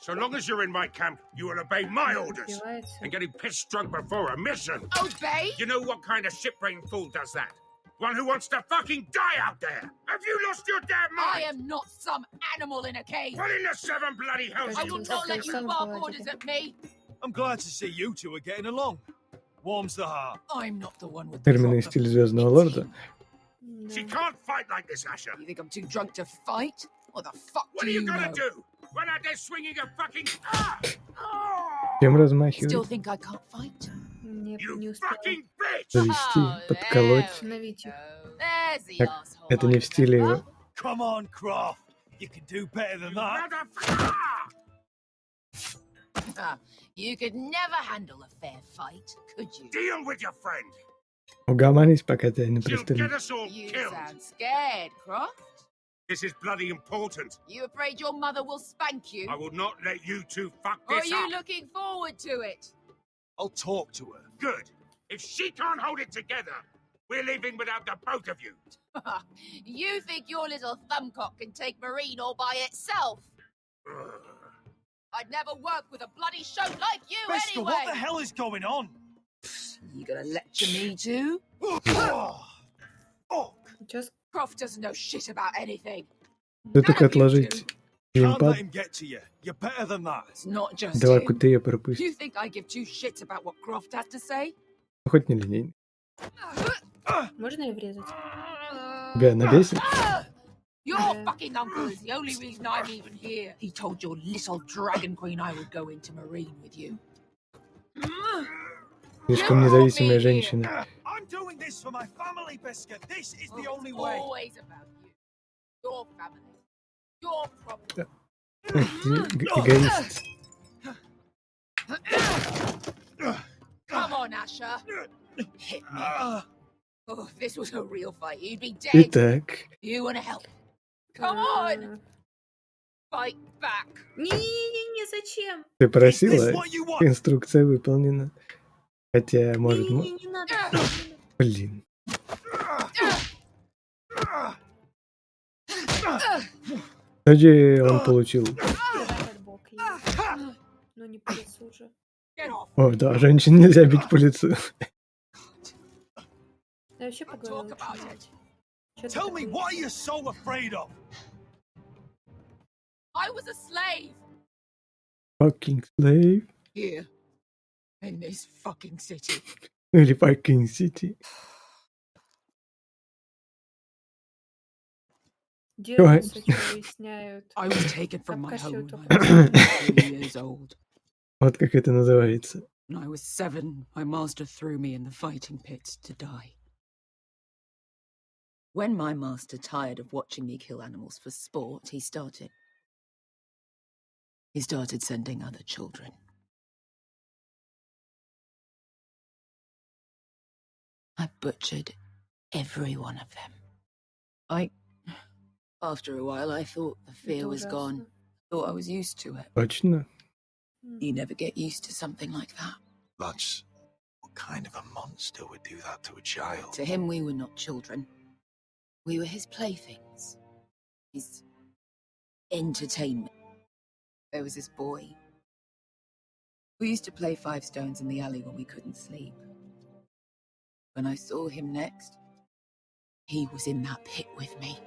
So long as you're in my camp, you will obey my orders. And getting pissed drunk before a mission. Obey? You know what kind of ship-brained fool does that? One who wants to fucking die out there! Have you lost your damn mind? I am not some animal in a cage. What in the seven bloody hells I are you will not let talking you about? bark orders at me. I'm glad to see you two are getting along. Warms the heart. I'm not the one with the Фирменный стиль Звездного Лорда. She can't fight like this, Asher. You think I'm too drunk to fight? What the fuck What do are you you gonna know? do? Run out there swinging a fucking... Чем Still размахивать? think I can't fight? Не успела. Fucking bitch! Завести, подколоть. Остановить их. There's the Так, asshole. это не в стиле... Come on, Croft. You can do better than that. You could never handle a fair fight, could you? Deal with your friend. Угомонись, пока тебя не She'll get пристрелят. us all You killed. sound scared, Croft. This is bloody important. You afraid your mother will spank you? I will not let you two fuck Or are this you up. looking forward to it? I'll talk to her. Good. If she can't hold it together, we're leaving without the both of you. You think your little thumbcock can take Marine all by itself? I'd never work with a bloody show like you Bester, anyway! what the hell is going on? You gonna lecture me too? Oh, Just... Croft doesn't know shit about anything. Ты только отложить Can't геймпад. let him get to you. You're better than that. It's not just Два him. кутея You пропустить. think I give two shits about what Croft has to say? Хоть не линейный. Можно и врезать? Тебя набесит? Your fucking uncle is the only reason I'm even here. He told your little dragon queen I would go into Marine with you. Слишком независимая женщина. I'm doing this for my family, Biscuit. This is the only It's way. always about you. Your family. Your problem. Эгоист. Come on, Asher. Hit me. Oh, if this was a real fight, you'd be dead. Итак, You wanna help? Come on. Fight back. Не-не-не, зачем? ты просила, инструкция выполнена. Хотя, может, Не надо. блин. Вроде он получил. Ну не по лицу же. О, да, женщин нельзя бить по лицу. Да вообще поговорила. Tell me, what are you so afraid of? I was a slave. Fucking slave. Here. In this fucking city. Или fucking city. Дерутся, что выясняют. I was taken from my home Обкашивают when I was 3 years old. Вот как это называется. When I was 7, my master threw me in the fighting pits to die. When my master tired of watching me kill animals for sport, he started sending other children. I butchered every one of them. After a while, I thought the fear was gone. Thought I was used to it. Точно? You never get used to something like that. Lads, what kind of a monster would do that to a child? To him, we were not children. We were his playthings. His entertainment. There was this boy. We used to play 5 stones in the alley when we couldn't sleep. When I saw him next, he was in that pit with me.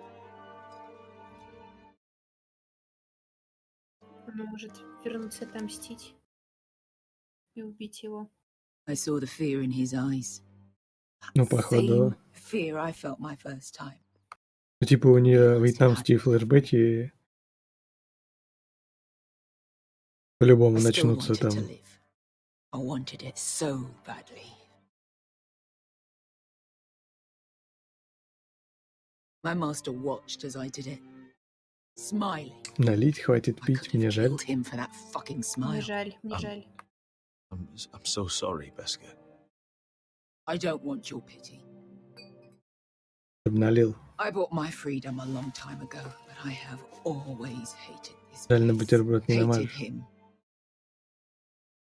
Она может вернуться отомстить и убить его. I saw the fear in his eyes. Ну, походу. Same fear I felt my first time. Ну, типа у нее вьетнамские флешбеки по-любому I still начнутся wanted там. to live. I wanted it so badly. My master watched as I did it, smiling. Налить, хватит пить, мне жаль. Killed him for that fucking smile. Мне жаль, мне жаль. I'm so sorry, Biscuit. I don't want your pity. Чтоб налил. I bought my freedom a long time ago, but I have always hated this Жаль, на place. бутерброд не Hated намажешь. him.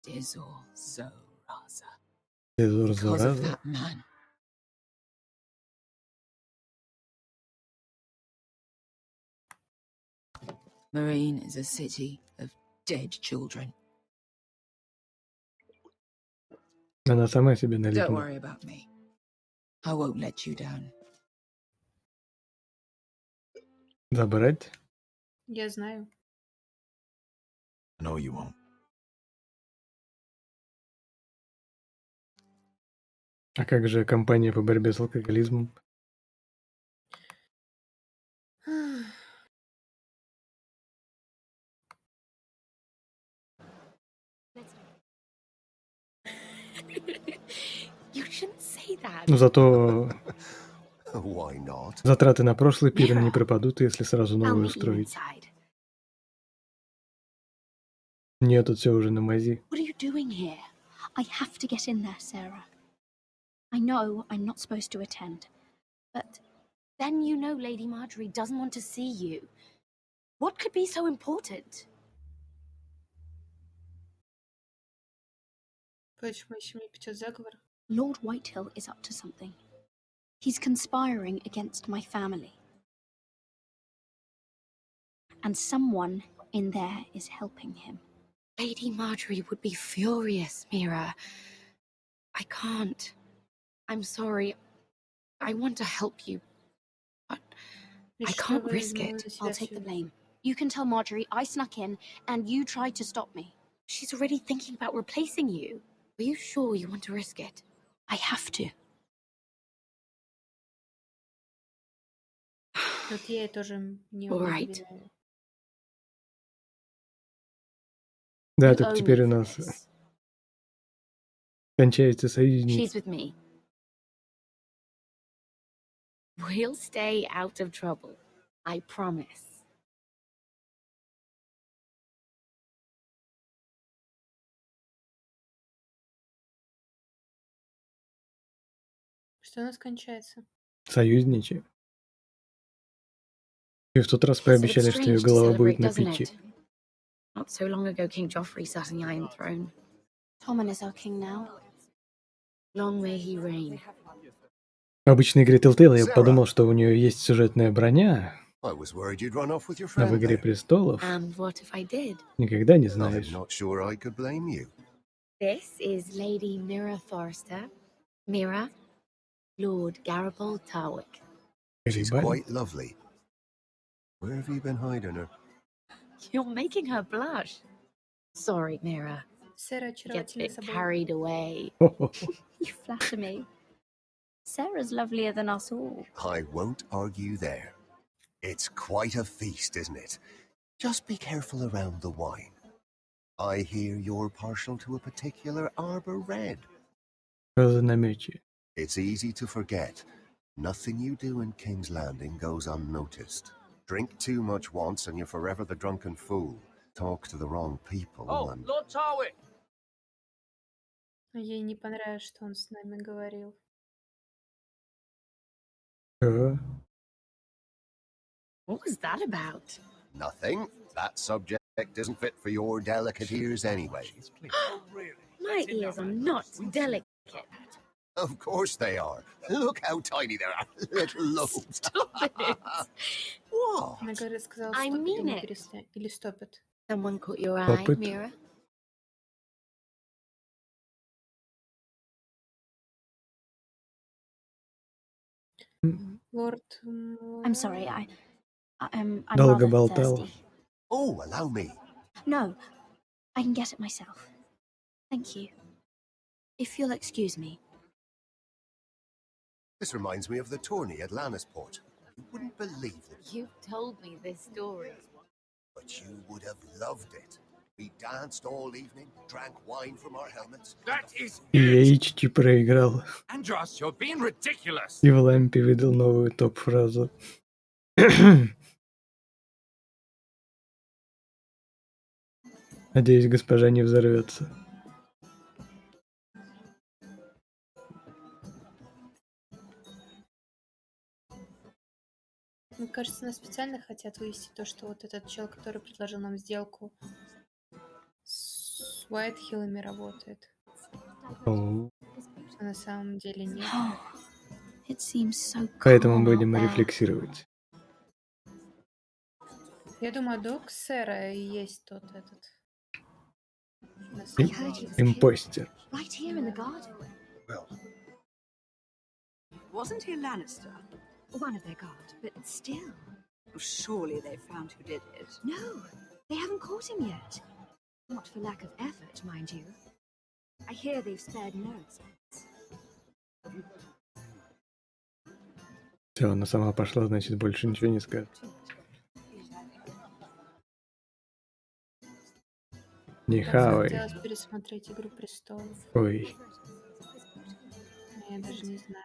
Dizor Zoraza. Дезор Because of зараза. that man. Marine is a city of dead children. Она сама себе налить Don't может. worry about me. I won't let you down. Забрать? Я знаю. No, you won't. А как же кампания по борьбе с алкоголизмом? You shouldn't say that. Ну зато Why not? затраты на прошлый пир не пропадут, если сразу I'll новую meet you устроить. inside. Нет, тут все уже на мази. What are you doing here? I have to get in there, Sarah. I know I'm not supposed to attend, but then you know Lady Marjorie doesn't want to see you. What could be so important? Почему еще мне печет заговор? Lord Whitehill is up to something. He's conspiring against my family. And someone in there is helping him. Lady Marjorie would be furious, Mira. I can't. I'm sorry. I want to help you. But I can't risk it. I'll take the blame. You can tell Marjorie I snuck in and you tried to stop me. She's already thinking about replacing you. Are you sure you want to risk it? I have to. Вот я ей тоже не All right. доверяю. Да, You так owe теперь me у for нас this. кончается союзник. She's with me. We'll stay out of trouble. I promise. Что у нас кончается? Союзничаем. И в тот раз It's a bit пообещали, что ее strange to голова будет celebrate, на doesn't пике. it? Not so long ago, King Joffrey sat on the Iron Throne. Tommen is our king now. Long may he reign. В обычной игре Telltale я Sarah. подумал, что у нее есть сюжетная броня, I was worried you'd run off with your а в friend Игре there. престолов And what if I did? никогда не I'm знаешь. not sure I could blame you. This is Lady Mira Forrester. Mira, Lord Garibald Tarwick. She's Гарибальд. quite lovely. Where have you been hiding her? You're making her blush. Sorry, Mira. Сэра Gets a очаровательный bit собой. carried away. Хо-хо-хо. You flatter me. Sarah's lovelier than us all. I won't argue there. It's quite a feast, isn't it? Just be careful around the wine. I hear you're partial to a particular arbor red. Что за намеки? It's easy to forget. Nothing you do in King's Landing goes unnoticed. Drink too much once and you're forever the drunken fool. Talk to the wrong people and... Lord Tarwick! Ей не понравилось, что он с нами говорил. Что? What was that about? Nothing. That subject isn't fit for your delicate ears anyway. My ears are not delicate. Of course they are. Look how tiny they are. Little lobes. Stop it. What? Она говорит, сказала, I стопит mean или it. перестань. Или стопит. Someone caught your eye, Stop it. Mira? Лорд... I'm sorry, I'm Долго rather болтал. thirsty. Oh, allow me. No, I can get it myself. Thank you. If you'll excuse me. This reminds me of the tourney at Lannisport. You wouldn't believe it, You've told me this story. but you would have loved it. We danced all evening, drank wine from our helmets. That is И it! яички проиграл. Andros, you're being ridiculous! И в лампе выдал новую топ-фразу. Надеюсь, госпожа не взорвется. Мне кажется, нас специально хотят вывести то, что вот этот чел, который предложил нам сделку с Уайтхиллами, работает. О, А на самом деле нет. It seems so Поэтому calm будем out there. рефлексировать. Я думаю, док Сэра и есть тот этот. На I самом heard he деле. was killed. Импостер. Right here in the garden. Well, Wasn't he a Lannister? One of their guard, but still. Surely they found who did it. No, they haven't caught him yet. Not for lack of effort, mind you. I hear they've spared no expense. Все, она сама пошла, значит, больше ничего не скажет. Не Так хавай. захотелось пересмотреть «Игру престолов». Ой. Я даже не знаю.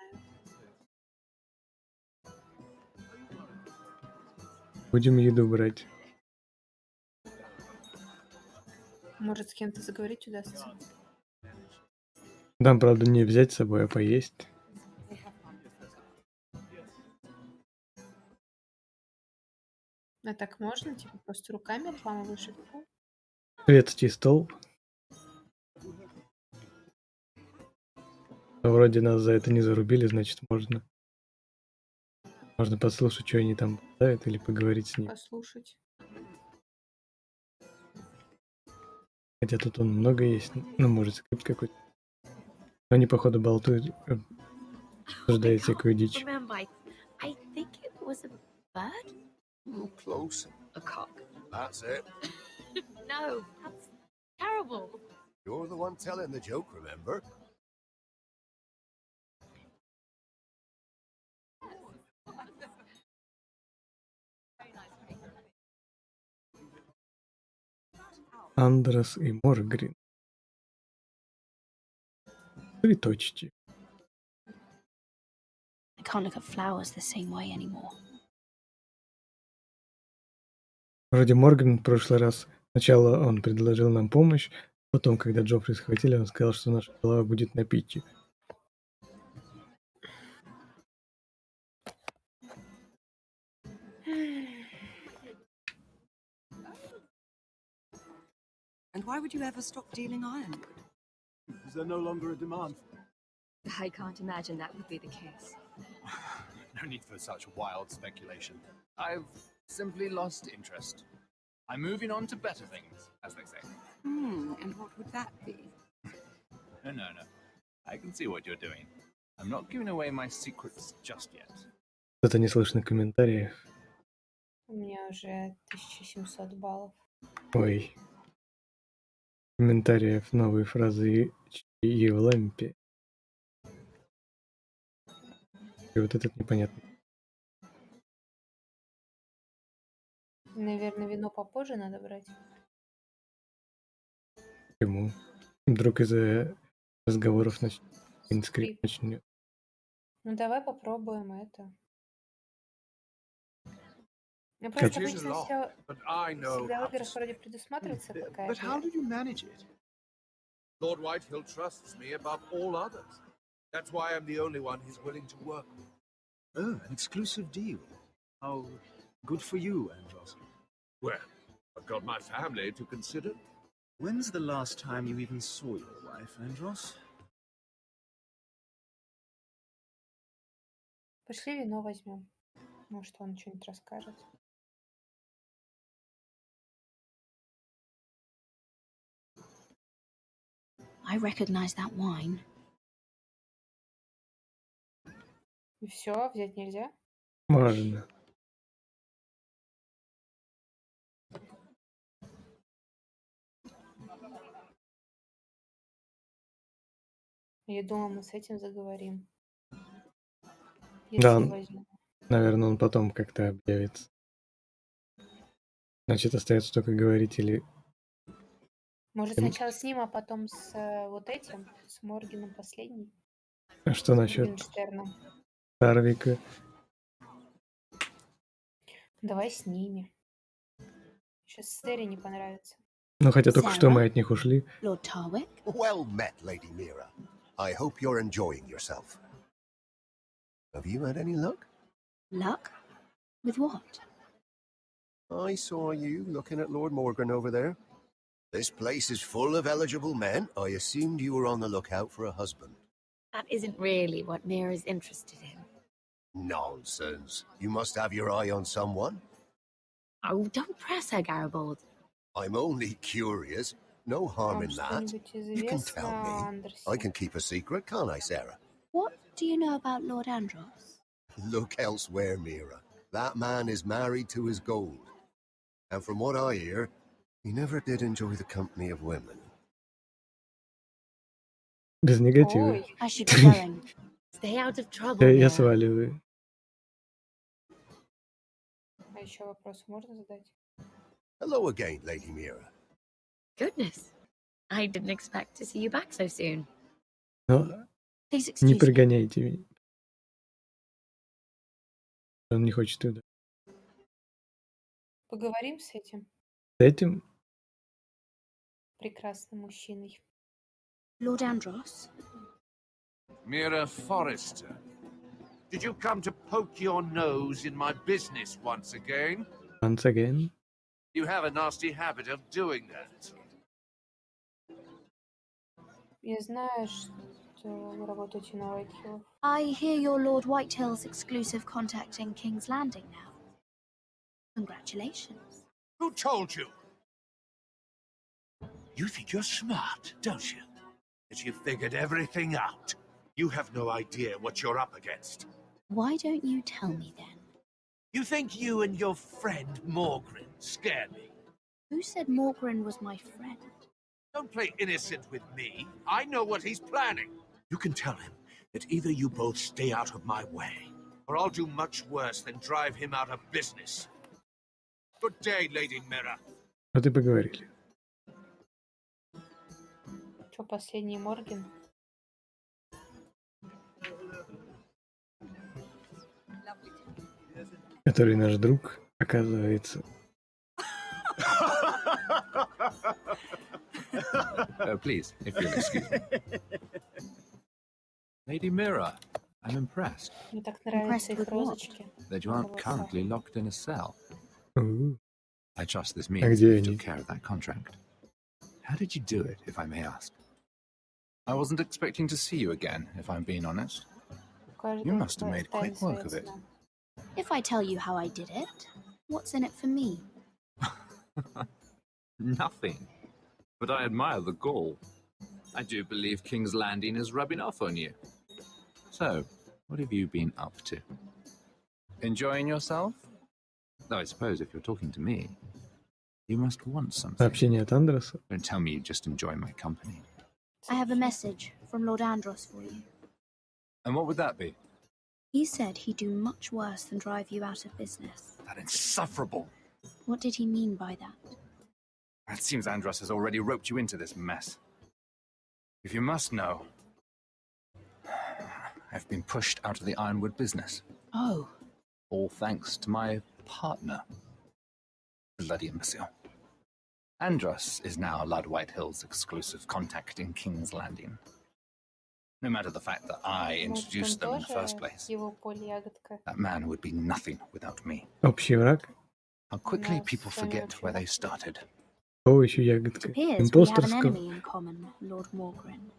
Будем еду брать. Может, с кем-то заговорить удастся. Там, правда, не взять с собой, а поесть. А так можно? Типа просто руками отламываешь и всё? Шведский стол. Вроде нас за это не зарубили, значит, можно. Можно послушать, что они там ставят, или поговорить с ним. Послушать. Хотя тут он много есть. Ну, может, скрипт какой-то. Но они, походу, болтают, обсуждают всякую дичь. Remember, I think it was a Bird? Close. A cock. That's it. No, that's terrible. You're the one telling the joke, remember? Андрес и Моргрин. Цветочки. I can't look at flowers the same way anymore. Вроде Морган в прошлый раз, сначала он предложил нам помощь, потом, когда Джоффри схватили, он сказал, что наша голова будет на пике. And why would you ever stop dealing ironwood? Is there no longer a demand? I can't imagine that would be the case. No need for such wild speculation. I've simply lost interest. I'm moving on to better things, as they say. And what would that be? No. I can see what you're doing. I'm not giving away my secrets just yet. Что-то не слышно комментариев. У меня уже 1700 баллов. Ой. Комментариев, новые фразы и Евлампи. И вот этот непонятно. Наверное, вино попозже надо брать. Почему? Вдруг из-за разговоров скрип начнет. Ну, давай попробуем это. Ну, просто обычно всегда в играх вроде предусматривается какая-то... But how did you manage it? Lord Whitehill trusts me above all others. That's why I'm the only one he's willing to work with. Oh, an exclusive deal. How good for you, Andros. Well, I've got my family to consider. When's the last time you even saw your wife, Andros? Пошли вино возьмем. Может, он что-нибудь расскажет. I recognize that wine. И все, взять нельзя? Можно. Я думала, мы с этим заговорим. Да, Если возьмем. наверное, он потом как-то объявится. Значит, остается только говорить или... Может, сначала с ним, а потом с вот этим, с Морганом последний? А что насчет Тарвика? Давай с ними. Сейчас Сэри не понравится. Ну, хотя только что мы от них ушли. Lord Tarwick? Well met, Lady Mira. I hope you're enjoying yourself. Have you had any luck? Luck? With what? I saw you looking at Lord Morgan over there. This place is full of eligible men. I assumed you were on the lookout for a husband. That isn't really what Mira's interested in. Nonsense. You must have your eye on someone. Oh, don't press her, Garibaldi. I'm only curious. No harm in that. You can tell me. I can keep a secret, can't I, Sarah? What do you know about Lord Andros? Look elsewhere, Mira. That man is married to his gold. And from what I hear, he never did enjoy the company of women. Без негатива. I should be going. Stay out of trouble. Я сваливаю. А еще вопрос можно задать? Hello again, Lady Mira. Goodness. I didn't expect to see you back so soon. Но Please excuse не me. прогоняйте меня. Он не хочет туда. Поговорим с этим С этим? прекрасным мужчиной. Lord Andros? Mira Forrester, did you come to poke your nose in my business once again? Once again? You have a nasty habit of doing that. Я знаю, что вы работаете на Whitehill. I hear you're Lord Whitehill's exclusive contact in King's Landing now. Congratulations. Who told you? You think you're smart, don't you? That you've figured everything out. You have no idea what you're up against. Why don't you tell me then? You think you and your friend Morgren scare me? Who said Morgren was my friend? Don't play innocent with me. I know what he's planning. You can tell him that either you both stay out of my way, Or I'll do much worse than drive him out of business. Good day, Lady Mira. Вот и поговорили. Что, последний Морген? Который наш друг, оказывается. Please, if you'll excuse me. Lady Mira, I'm impressed Мне так нравятся их розочки. that you aren't currently locked in a cell. I trust this А means где you они? took care of that contract. How did you do it, if I may ask? I wasn't expecting to see you again, if I'm being honest. You must have made quick work of it. If I tell you how I did it, what's in it for me? Nothing. But I admire the gall. I do believe King's Landing is rubbing off on you. So, what have you been up to? Enjoying yourself? Though I suppose if you're talking to me, you must want something. Сообщение от Андреса. Don't tell me you just enjoy my company. I have a message from Lord Andros for you. And what would that be? He said he'd do much worse than drive you out of business. That insufferable. What did he mean by that? It seems Andros has already roped you into this mess. If you must know, I've been pushed out of the ironwood business. Oh. All thanks to my partner. Bloody imbecile. Andros is now Lord Whitehill's exclusive contact in King's Landing. No matter the fact that I introduced them in the first place, that man would be nothing without me. Общий враг. How quickly people forget where they started. О, еще ягодка. Appears we have an Импостерского. enemy in common, Lord Morgren.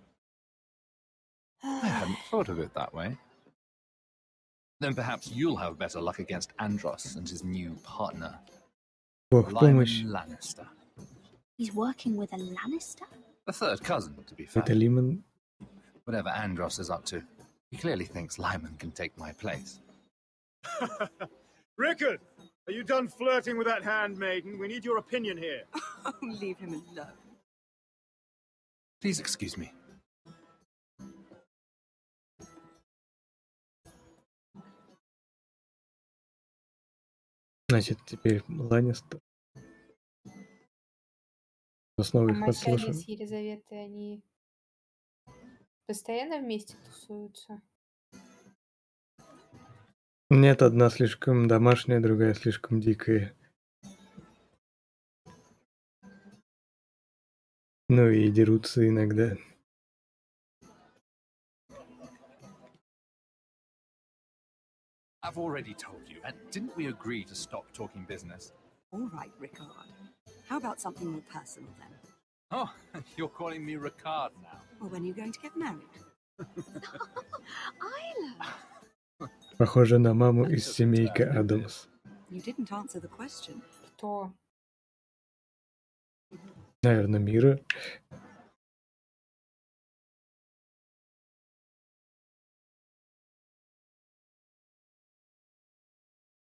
I hadn't thought of it that way. Then perhaps you'll have better luck against Andros and his new partner, Бог в помощь. Lyman Lannister. He's working with a Lannister? A third cousin, to be fair. Это Лимон. Whatever Andros is up to, he clearly thinks Lyman can take my place. Rickard, are you done flirting with that handmaiden? We need your opinion here. Leave him alone. Please excuse me. Значит, теперь Ланнистер. Снова их Масяня подслушал. с Елизаветой, они постоянно вместе тусуются? Нет, одна слишком домашняя, другая слишком дикая. Ну и дерутся иногда. I've already told you, and didn't we agree to stop talking business? All right, Ricard. How about something more personal then? Oh, you're calling me Ricard now. Or when are you going to get married? Isla! Похоже на маму из семейки Адамс. You didn't answer the question. Кто? Наверное, Мира.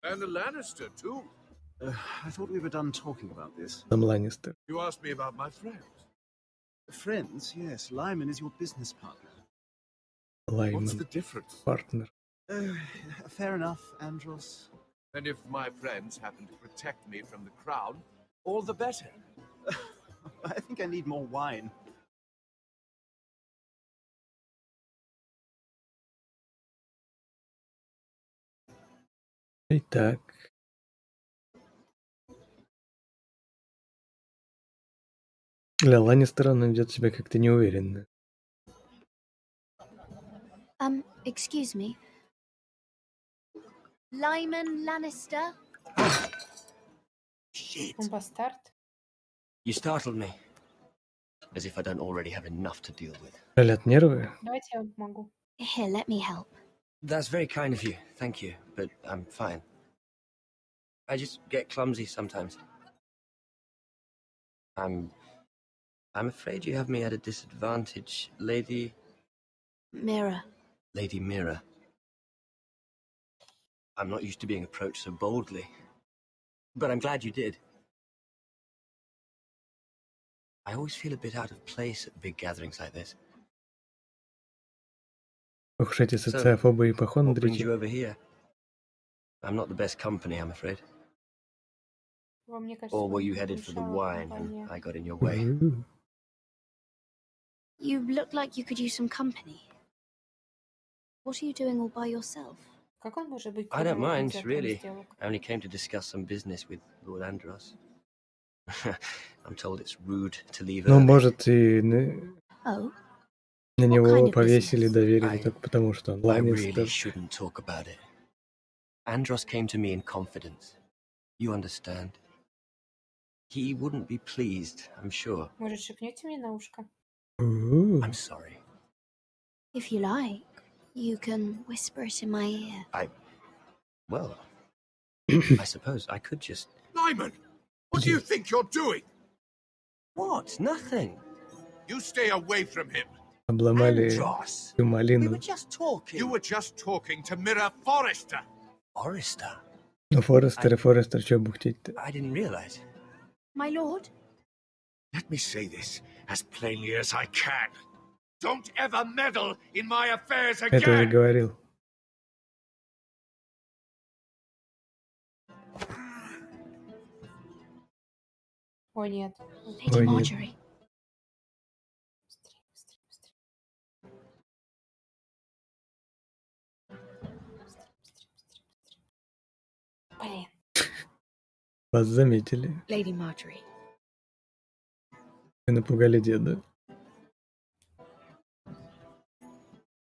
And a Lannister, too. I thought we were done talking about this. Там Ланнистер. You asked me about my friends. Friends, yes. Lyman is your business partner. Лайман. What's the difference? Партнер. Fair enough, Andros. And if my friends happen to protect me from the crown, all the better. I think I need more wine. Итак. Для Ланнистера он ведет себя как-то неуверенно. Excuse me. Lyman Lannister? Shit. Он бастард? You startled me. As if I don't already have enough to deal with. Шалят нервы. Давайте я вам помогу. Here, let me help. That's very kind of you. Thank you. But I'm fine. I just get clumsy sometimes. I'm afraid you have me at a disadvantage, Lady Mira. Mira. I'm not used to being approached so boldly. But I'm glad you did. I always feel a bit out of place at big gatherings like this. Ох уж эти So, социофобы и what brings ипохондрики. you over here? I'm not the best company, I'm afraid. Мне кажется, Or were вам you не headed for the помешала wine and компания. I got in your way? You look like you could use some company. What are you doing all by yourself? Как он может быть I don't первым mind, инициатором really. сделок? I only came to discuss some business with Lord Andros. I'm told it's rude to leave Ну, early. может, и Oh, на kind него of повесили, business? доверили только потому, что он I really Ланнистер. shouldn't talk about it. Andros came to me in confidence. You understand? He wouldn't be pleased, I'm sure. Может, шепнете мне на ушко? I'm sorry. If you like, you can whisper it in my ear. Well, I suppose I could just... Lyman! What do you think you're doing? What? Nothing. You stay away from him. Обломали Andros! всю малину. You were just talking to Mirror Forrester. Forrester? Ну, Форестер, чё бухтеть-то? I didn't realize. My lord? Let me say this as plainly as I can. Don't ever meddle in my affairs Это уже again! говорил. О, нет. Lady Ой, нет. Marjorie. Блин. Вас заметили. Lady Marjorie. Вы напугали деда.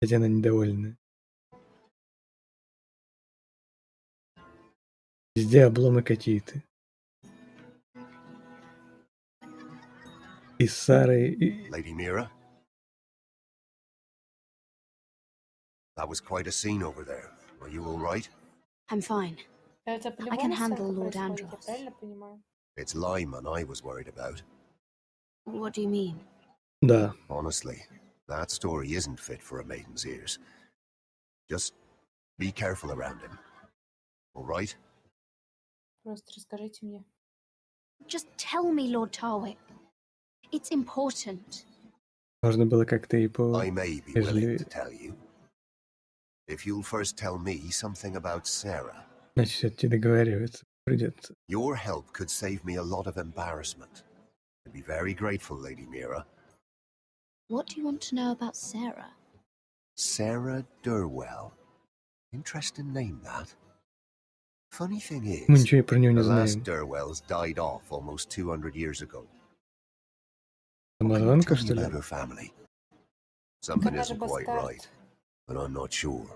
Хотя она недовольна. Везде обломы какие-то. И с Сарой, и... Lady Mira? That was quite a scene over there. Are you all right? I'm fine. Это I can по-любому handle сценка Lord происходит, я Andros. правильно понимаю? It's Lyman I was worried about. What do you mean? Да. Honestly, that story isn't fit for a maiden's ears. Just be careful around him. All right? Просто расскажите мне. Just tell me, Lord Tarwick. It's important. Можно было как-то и I may be willing to повежливее. tell you. If you'll first tell me something about Sarah. Значит, все-таки договариваться придется. Your help could save me a lot of embarrassment. I'd be very grateful, Lady Mira. What do you want to know about Sarah? Sarah Durwell. Interesting name, that. Funny thing Мы is, ничего и про нее не the last знаем. Durwells died off almost 200 years ago. Амазонка, Tell me что ли? about her family. Something Она же isn't quite бастард. right, but I'm not sure.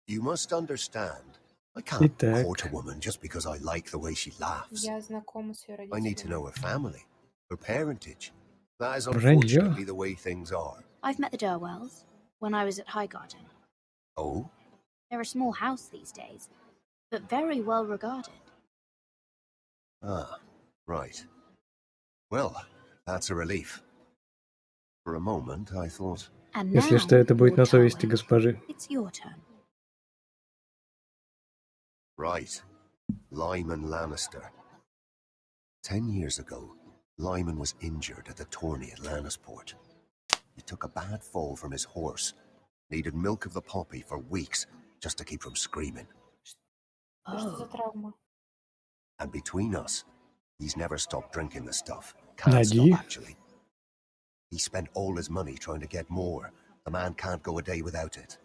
You must understand, I can't Итак. court a woman just because I like the way she laughs. Я знакома с ее I need to родителями. know her family, her parentage. That is Вранье. unfortunately the way things are. I've met the Durwells when I was at Highgarden. Oh? They're a small house these days, but very well regarded. Ah, right. Well, that's a relief. For a moment, I thought... And Если now, что, это будет Lord на совести Tarwick, госпожи. it's your turn. Right. Lyman Lannister. 10 years ago, Lyman was injured at the tourney at Lannisport. He took a bad fall from his horse. Needed milk of the poppy for weeks just to keep from screaming. Что за травма? And between us, he's never stopped drinking the stuff. Can't Нади. stop, actually. He spent all his money trying to get more. The man can't go a day without it.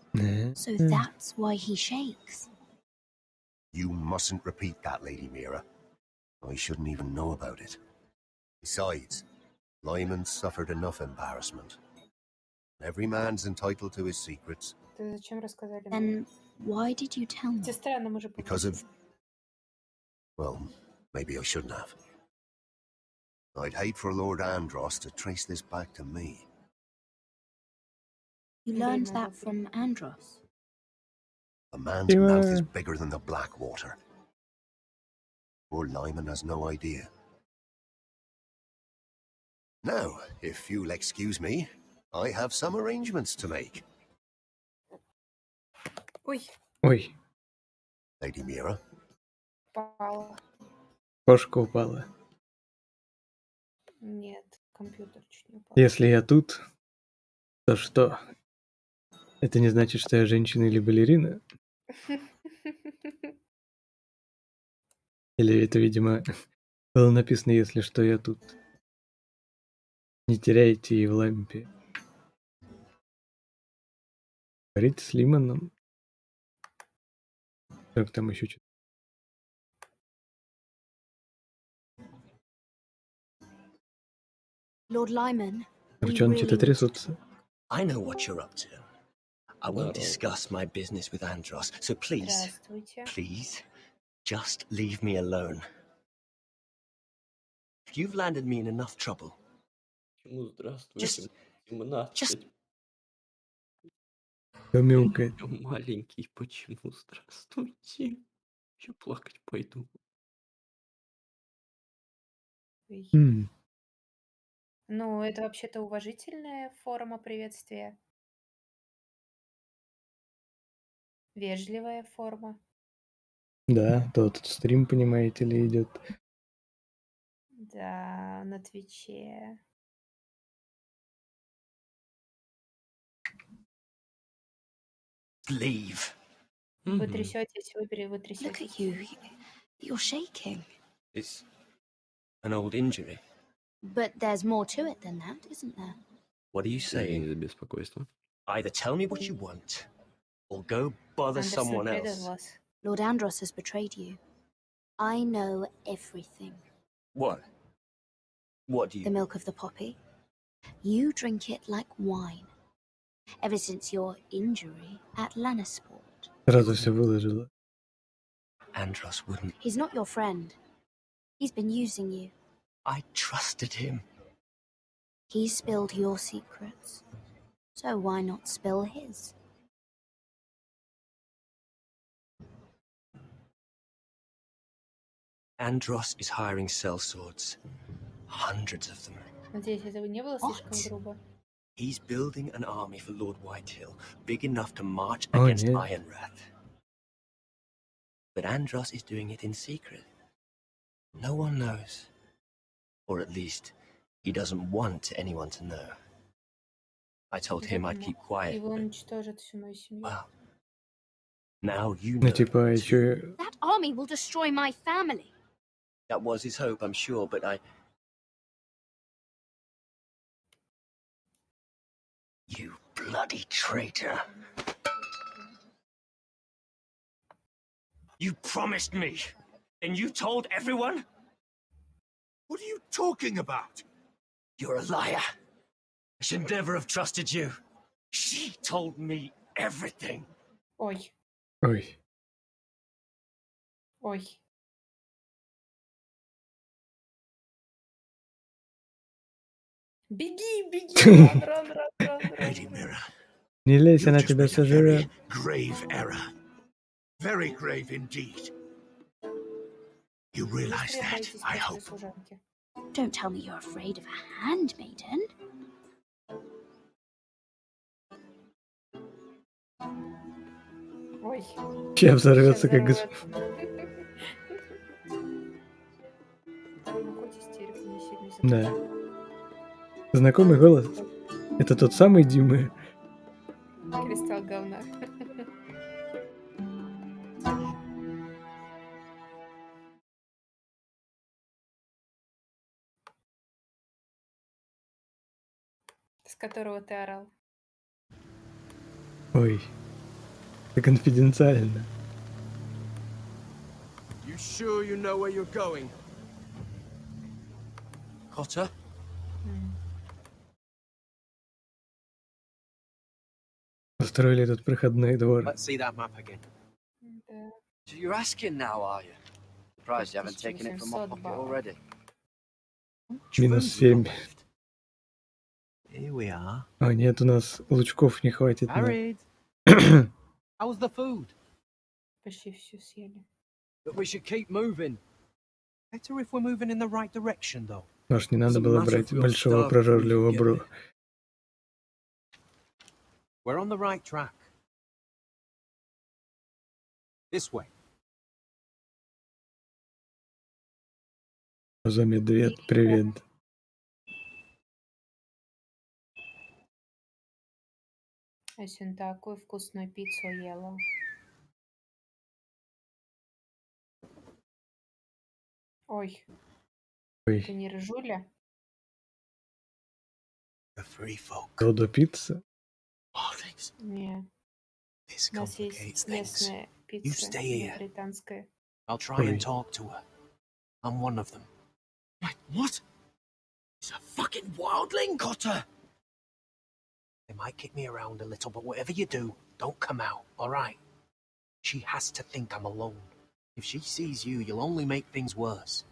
So that's why he shakes. You mustn't repeat that, Lady Mira. I shouldn't even know about it. Besides, Lyman suffered enough embarrassment. Every man's entitled to his secrets. Ты зачем рассказали мне? Then why did you tell me? Это странно, мы же Because of... Well, maybe I shouldn't have. I'd hate for Lord Andros to trace this back to me. You learned that from Andros. A man's mouth is bigger than the Blackwater. Poor Lyman has no idea. Now, if you'll excuse me, I have some arrangements to make. Ой. Ой. Lady Mira? Упала. Кошка упала. Нет, компьютер чуть не упал. Если я тут, то что? Это не значит, что я женщина или балерина? Или это, видимо, было написано, если что, я тут. Не теряйте и в лампе. Говорите с Лимоном. Как там еще что-то? Lord Lyman, we Девчонки-то really need to трясутся. I know what you're up to. I won't discuss my business with Andros, so please, Здравствуйте. please, just leave me alone. You've landed me in enough trouble. Почему здравствуйте? 17. Мяукает. Я маленький, почему здравствуйте? Еще плакать пойду. М. Ну, это вообще-то уважительная форма приветствия. Вежливая форма. Да, то тут стрим, понимаете ли, идет. Да, на Твиче. Leave. Вы трясетесь, вы Look at трясетесь. you. You're shaking. It's an old injury. But there's more to it than that, isn't there? What are you Извини saying? за беспокойство. Either tell me what you want, or go bother Андерсон someone предал else. вас. Lord Andros has betrayed you. I know everything. What? What do The you... milk of the poppy. You drink it like wine. Ever since your injury at Lannisport. Сразу все выложила. Andros wouldn't... He's not your friend. He's been using you. I trusted him. He spilled your secrets. So why not spill his? Andros is hiring sellswords. Hundreds of them. Надеюсь, это не было слишком What? грубо. He's building an army for Lord Whitehill, big enough to march Oh, against yeah. Ironrath. But Andros is doing it in secret. No one knows. Or at least, he doesn't want anyone to know. I told him I'd keep quiet. И вы уничтожите всю мою семью. Well, now you Ну, know. типа, еще... That army will destroy my family. That was his hope, I'm sure, but I... You bloody traitor. You promised me. And you told everyone? What are you talking about? You're a liar. I should never have trusted you. She told me everything. Ой, Ой. ой. Беги, беги, ран. Lady Mira, Не лезь, you've она just тебя made a сожрет. very grave error. Very grave indeed. You realize Быстрее that, боитесь I бывшей hope. служанки. Don't tell me you're afraid of a handmaiden. Ой. Сейчас взорвется, Щас как взорвёт. Ну, хоть истерику не сильно Да. закрывай. Знакомый голос? Это тот самый Дима? Кристалл говна. С которого ты орал. Ой. Это конфиденциально. You sure you know where you're going? Cotter? Устроили тут проходной двор. Let's see that map again. Да. So you're asking now, are you? Surprised you haven't taken it from my pocket already. Минус 7. Here we are. А, нет, у нас лучков не хватит. на- Married. How's the food? Почти всю съели. But we should keep moving. Better if we're moving in the right direction, though. Может, не надо Doesn't было matter брать if we'll большого starve прожорливого before we get бро. We're on the right track. This way. За медведь, привет. Я сегодня такую вкусную пиццу ела. Ой, это Ой, не рыжуля? The free folk. Додо пицца? Wildlings. Не. This У нас есть complicates things. местная You пицца, stay не here. британская. I'll try and Ой. talk to her. I'm one of them. Wait, what? He's a fucking wildling, Cotter! They might kick me around a little, but whatever you do, don't come out, alright? She has to think I'm alone. If she sees you, you'll only make things worse.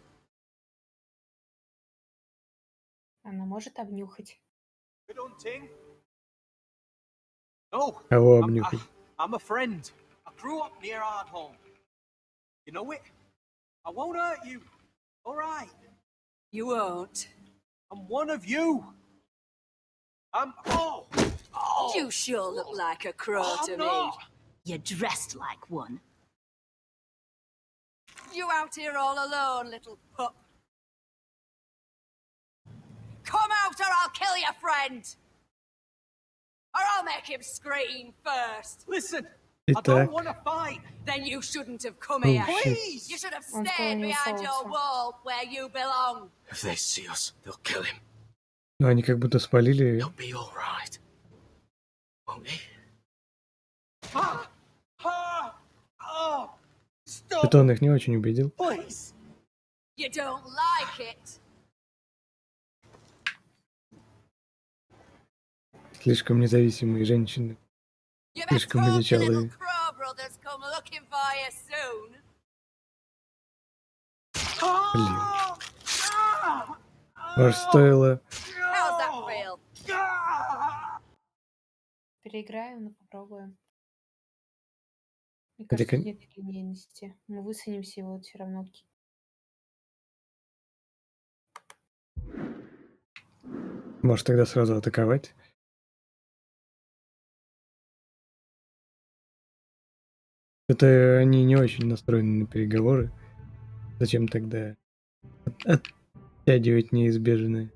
Она может обнюхать. Good hunting. No, Кого обнюхать? I'm a friend. I grew up near Ardholm. You know it? I won't hurt you. Alright. You won't. I'm one of you. I'm... Oh! Oh! You sure look like a crow I'm to not. me. You're dressed like one. You out here all alone, little pup. Come out or I'll kill your friend. Or I'll make him scream first. Listen, I Итак, don't want to fight. Then you shouldn't have come Oh, here. shit. Please! You should have Он сказал stayed не behind your высовываться. wall where you belong. If they see us, they'll kill him. Ну, они как будто спалили. He'll be alright. Won't he? Ah! Ah! Oh! Stop! Что-то он их не очень убедил. Please! You don't like it. Слишком независимые женщины. You Слишком better hope the little одичалые. crow brothers come looking for you soon. Блин. Может, стоило... How's that feel? Переиграем, но попробуем. Мне Хотя, кажется, нет линейности. Мы высунемся, его все равно Может, тогда сразу атаковать? Это они не очень настроены на переговоры. Зачем тогда оттягивать неизбежное?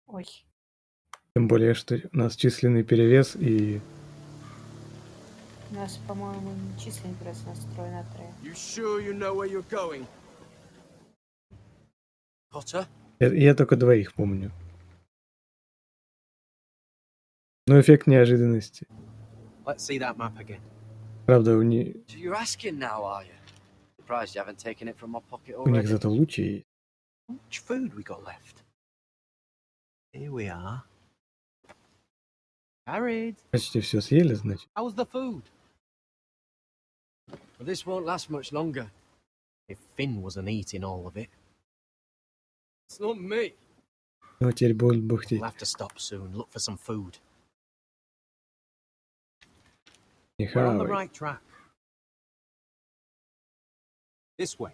Ой. Тем более, что у нас численный перевес и... У нас, по-моему, не численный перевес настроен на 3. You sure you know where you're going? Potter? Я только двоих помню. Но эффект неожиданности. Let's see that map again. Правда, у них So you're asking now, are you? Surprised you haven't taken it from my pocket у них already. зато лучи есть. How much food we got left? Here we are. Carried. Почти все съели, значит. How's the food? Well, this won't last much longer. If Finn wasn't eating all of it, It's not me. Но теперь будут бухтеть. we'll have to stop soon. Look for some food. Не We're on the хавай. right track. This way.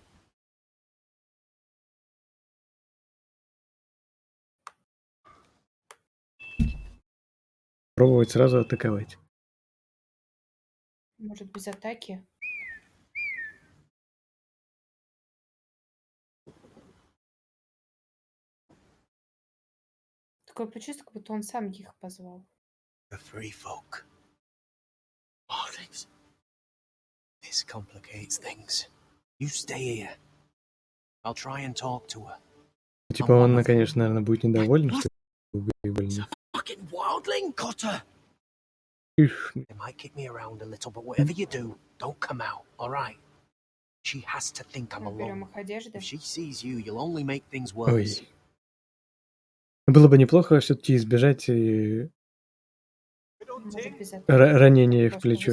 Пробовать сразу атаковать. Может, без атаки? Такое почувствие, как будто он сам их позвал. The free folk. Wildlings. This complicates things. You stay here. I'll try and talk to her. Типа он, конечно, наверное, будет недоволен, что убили больных. Fucking wildling, Cotter! Их, They might kick me around a little, but whatever you do, don't come out, alright? She has to think I'm Берем alone. их одежды. If she sees you, you'll only make things Ой. worse. Было бы неплохо все-таки избежать Может, без атаки. ранения в Просто плечо.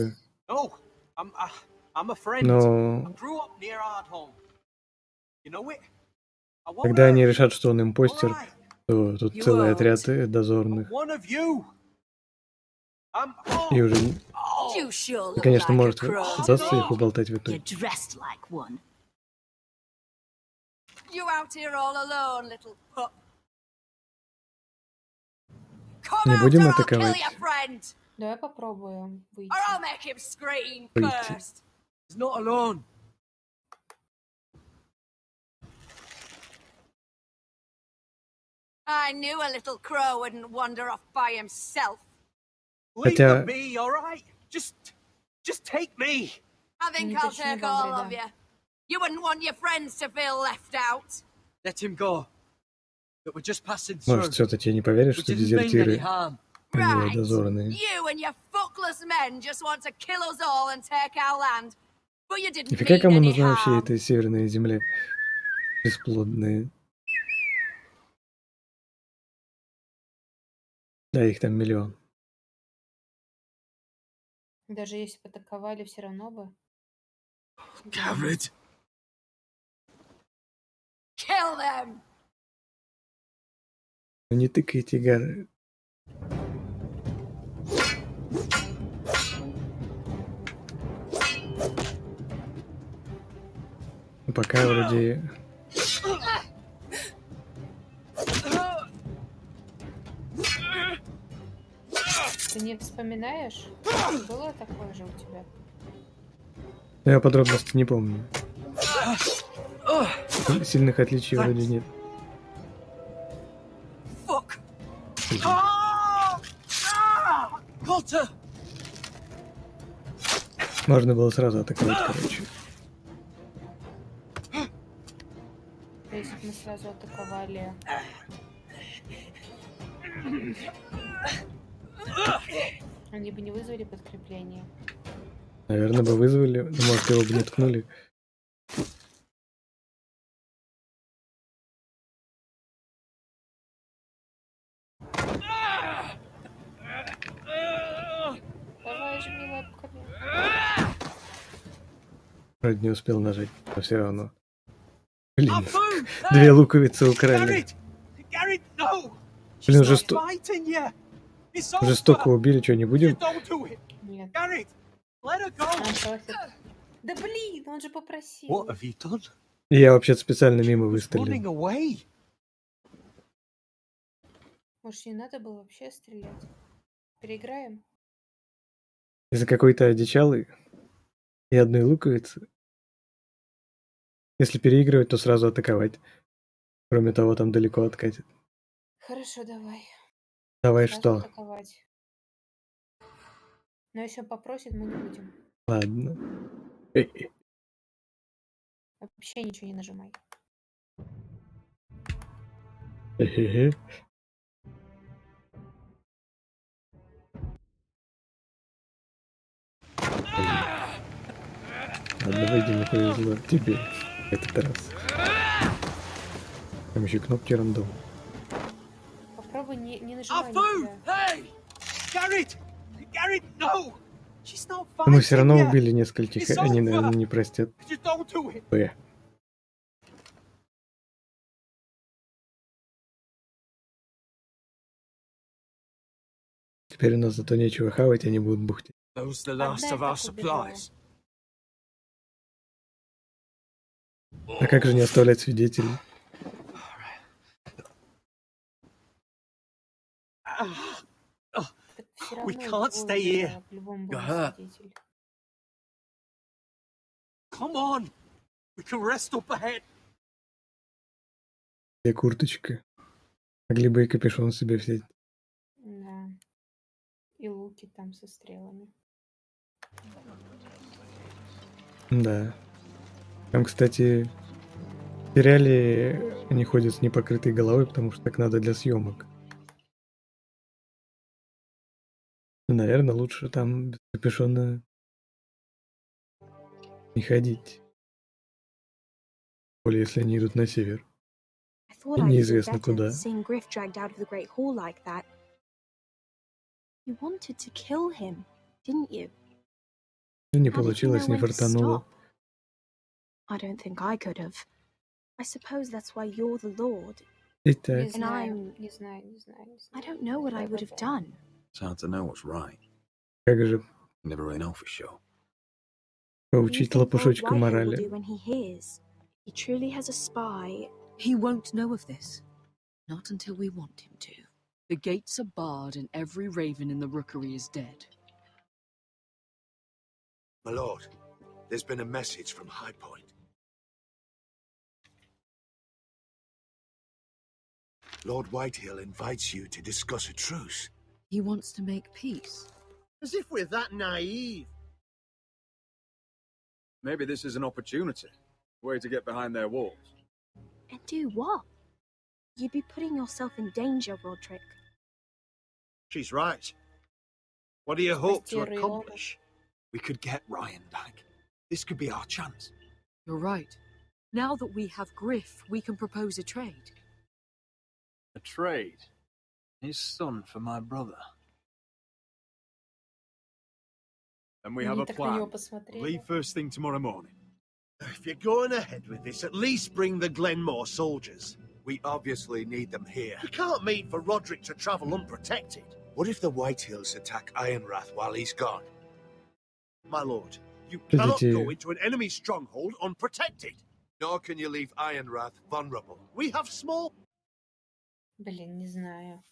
No, I'm a friend. I Но grew up near Ardholm. You know it? I won't когда они hurt you. решат, что он импостер, Alright. то тут You целый won't. отряд I'm дозорных. one of you. I'm... И уже, You sure look конечно, like a может crow to удастся их me. уболтать в You're итоге. dressed like one. You out here all alone, little pup. Come Не out будем or I'll kill атаковать. your friend. Давай попробуем выйти. Or I'll make him scream Выйти. first. He's not alone. I knew a little crow wouldn't wander off by himself. Leave Хотя, me, all right? Just take me. I think I'll take all of you. You wouldn't want your friends to feel left out. Let him go. But we're just passing может, through. все-таки не поверишь, We что didn't mean any дезертиры, harm. а не Right. дозорные. You and your fuckless men just want to kill us all and take our land. But you didn't Нифига mean кому any нужна вообще harm. эта северная земля бесплодная. Да, их там миллион. Даже если бы атаковали, все равно бы. Garrett! Kill them! Ну не тыкайте, Гаррет. Ну, пока вроде... Ты не вспоминаешь? Было такое же у тебя? Ну, я подробности не помню. Сильных отличий вроде нет. Fuck! Cotter! Можно было сразу атаковать, короче. То есть мы сразу атаковали... Они бы не вызвали подкрепление. Наверное, бы вызвали, но, может, его бы не ткнули. Давай, жми лапками. Вроде не успел нажать, но все равно. Блин, две луковицы украли. Блин, жестоко убили, что, не будем? Нет. Да блин, он же попросил. What have you done? Я вообще специально мимо выстрелил. Может, не надо было вообще стрелять? Переиграем? Из-за какой-то одичалой и одной луковицы. Если переигрывать, то сразу атаковать. Кроме того, там далеко откатит. Хорошо, давай. Давай Сразу что? атаковать. Но если он попросит, мы не будем. Ладно. Вообще ничего не нажимай. Хе-хе-хе. Ладно, видимо, повезло тебе этот раз. Там еще кнопки рандом. Попробуй не нажимай Но мы все равно убили нескольких, они, наверное, не простят. Б. Теперь у нас зато нечего хавать, они будут бухтеть. Those the last of our supplies. А как же не оставлять свидетелей? We can't stay here. You're hurt. Come on. We can rest up ahead. Где курточка? Могли бы и капюшон себе взять. Да. И луки там со стрелами. Да. Там, кстати, в сериале они ходят с непокрытой головой, потому что так надо для съемок. Наверное, лучше там без капюшона не ходить. Более если они идут на север. И неизвестно куда. Seeing Griff dragged out of the Great Hall like that. You wanted to kill him, didn't you? Не получилось, не фартануло. I don't think I could have. I suppose that's why you're the Lord. Итак. And I'm... Не знаю. I don't know what I would have done. It's hard to know what's right. Как же You never really know for sure. поучить лопушочка морали? When he hears he truly has a spy. He won't know of this. Not until we want him to. The gates are barred and every raven in the rookery is dead. My lord, there's been a message from High Point. Lord Whitehill invites you to discuss a truce. He wants to make peace. As if we're that naive. Maybe this is an opportunity. Way to get behind their walls. And do what? You'd be putting yourself in danger, Roderick. She's right. What do you hope to accomplish? We could get Ryan back. This could be our chance. You're right. Now that we have Griff, we can propose a trade. A trade? His son for my brother. Then we have a plan. Leave first thing tomorrow morning. If you're going ahead with this, at least bring the Glenmore soldiers. We obviously need them here. You can't mean for Roderick to travel unprotected. What if the Whitehills attack Ironrath while he's gone? My lord, you cannot go into an enemy stronghold unprotected. Nor can you leave Ironrath vulnerable. We have small... Блин, не знаю.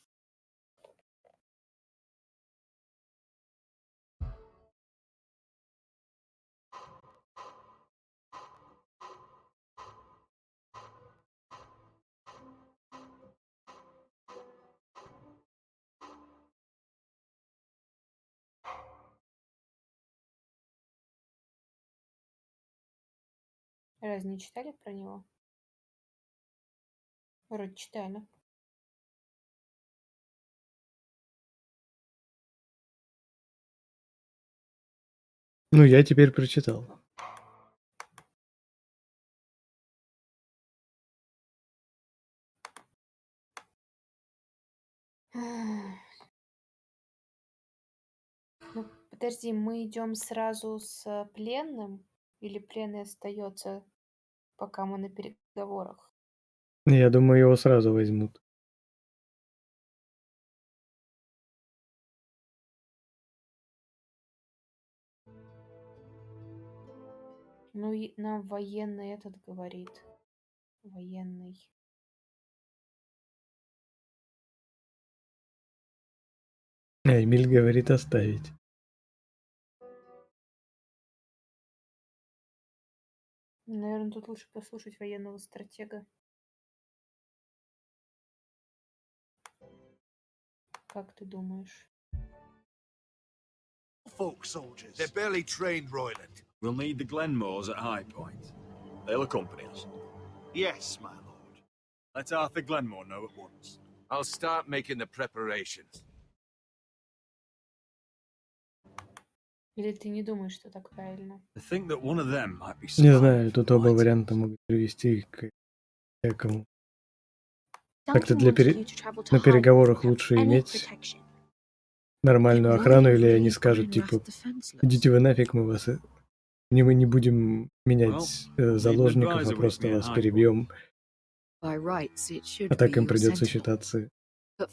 Разве не читали про него? Вроде читали. Ну, я теперь прочитал. Ну, подожди, мы идем сразу с пленным? Или пленный остается, пока мы на переговорах? Я думаю, его сразу возьмут. Ну, и нам военный этот говорит. Военный. А Эмиль говорит оставить. Наверное, тут лучше послушать военного стратега. Как ты думаешь? Folk soldiers. They're barely trained, Royland. We'll need the Glenmores at High Point. They'll accompany us. Yes, my lord. Let Arthur Glenmore know at once. I'll start making the preparations. Или ты не думаешь, что так правильно? To think that one of them might be Не smart. знаю, тут оба варианта могут привести к всякому. Как-то на переговорах лучше иметь нормальную охрану, или они скажут, типа, идите вы нафиг, мы вас... Мы не будем менять заложников, а просто вас перебьем. А так им придется считаться. Ну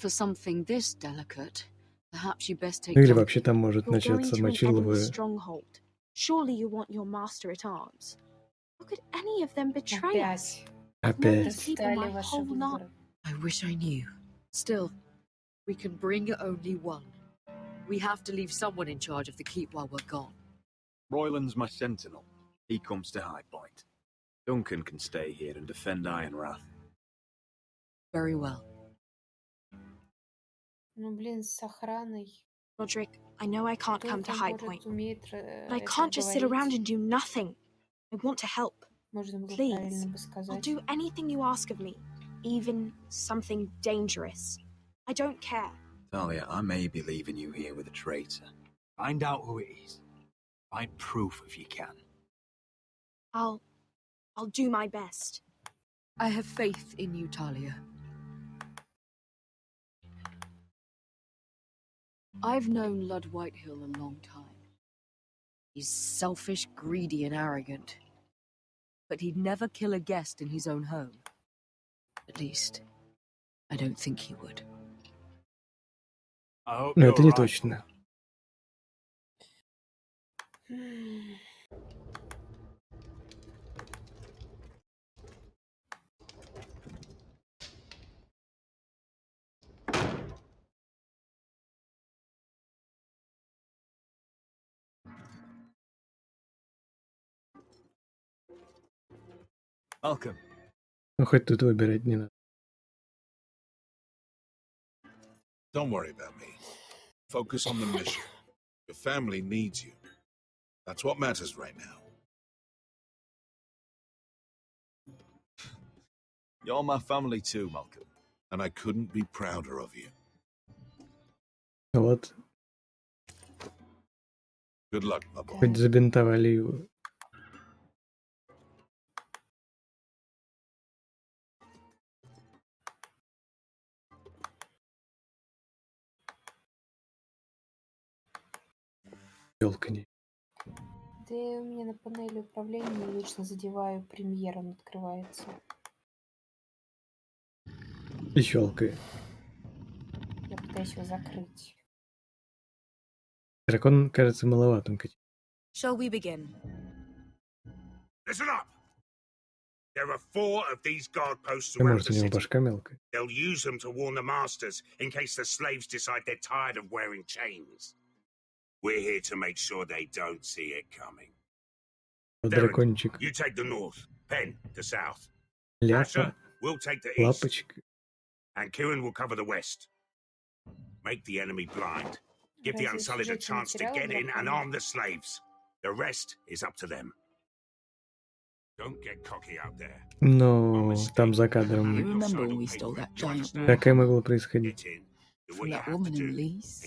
или вообще там может начаться мочиловое. Опять. I wish I knew. Still, we can bring only one. We have to leave someone in charge of the keep while we're gone. Royland's my sentinel. He comes to High Point. Duncan can stay here and defend Ironrath. Very well. Ну, блин, с охраной. Roderick, I know I can't come to High Point, but I can't just sit around and do nothing. I want to help. Please, I'll do anything you ask of me, even something dangerous. I don't care. Talia, I may be leaving you here with a traitor. Find out who it is. Find proof if you can. I'll do my best. I have faith in you, Talia. I've known Lud Whitehill a long time. He's selfish, greedy, and arrogant. But he'd never kill a guest in his own home. At least, I don't think he would. Но это не точно. Welcome. Ну хоть тут выбирать не надо. Don't worry about me. Focus on the mission. Your family needs you. That's what matters right now. You're my family too, Malcolm. And I couldn't be prouder of you. Вот. Good luck, my boy. Хоть забинтовали его. Ёлканье. Да у меня на панели управления я вечно задеваю премьер, он открывается. И щелкает. Я пытаюсь его закрыть. Дракон кажется маловатым. Shall we begin? Listen up! There are 4 of these guard posts Да, around может, the у него city. башка мелкая. They'll use them to warn the masters in case the slaves decide they're tired of wearing chains. We're here to make sure they don't see it coming. Дракончик. You take the north, Penn the south. Ляпа. Asher will take the east, Лапочка. and Kieran will cover the west. Make the enemy blind. Give the Разве Unsullied a сюжете chance to материал get in and дракона? arm the slaves. The rest is up to them. Don't get cocky out there. Но там за кадром You remember when we stole that giant такое warhammer могло происходить. from that woman in Lee's?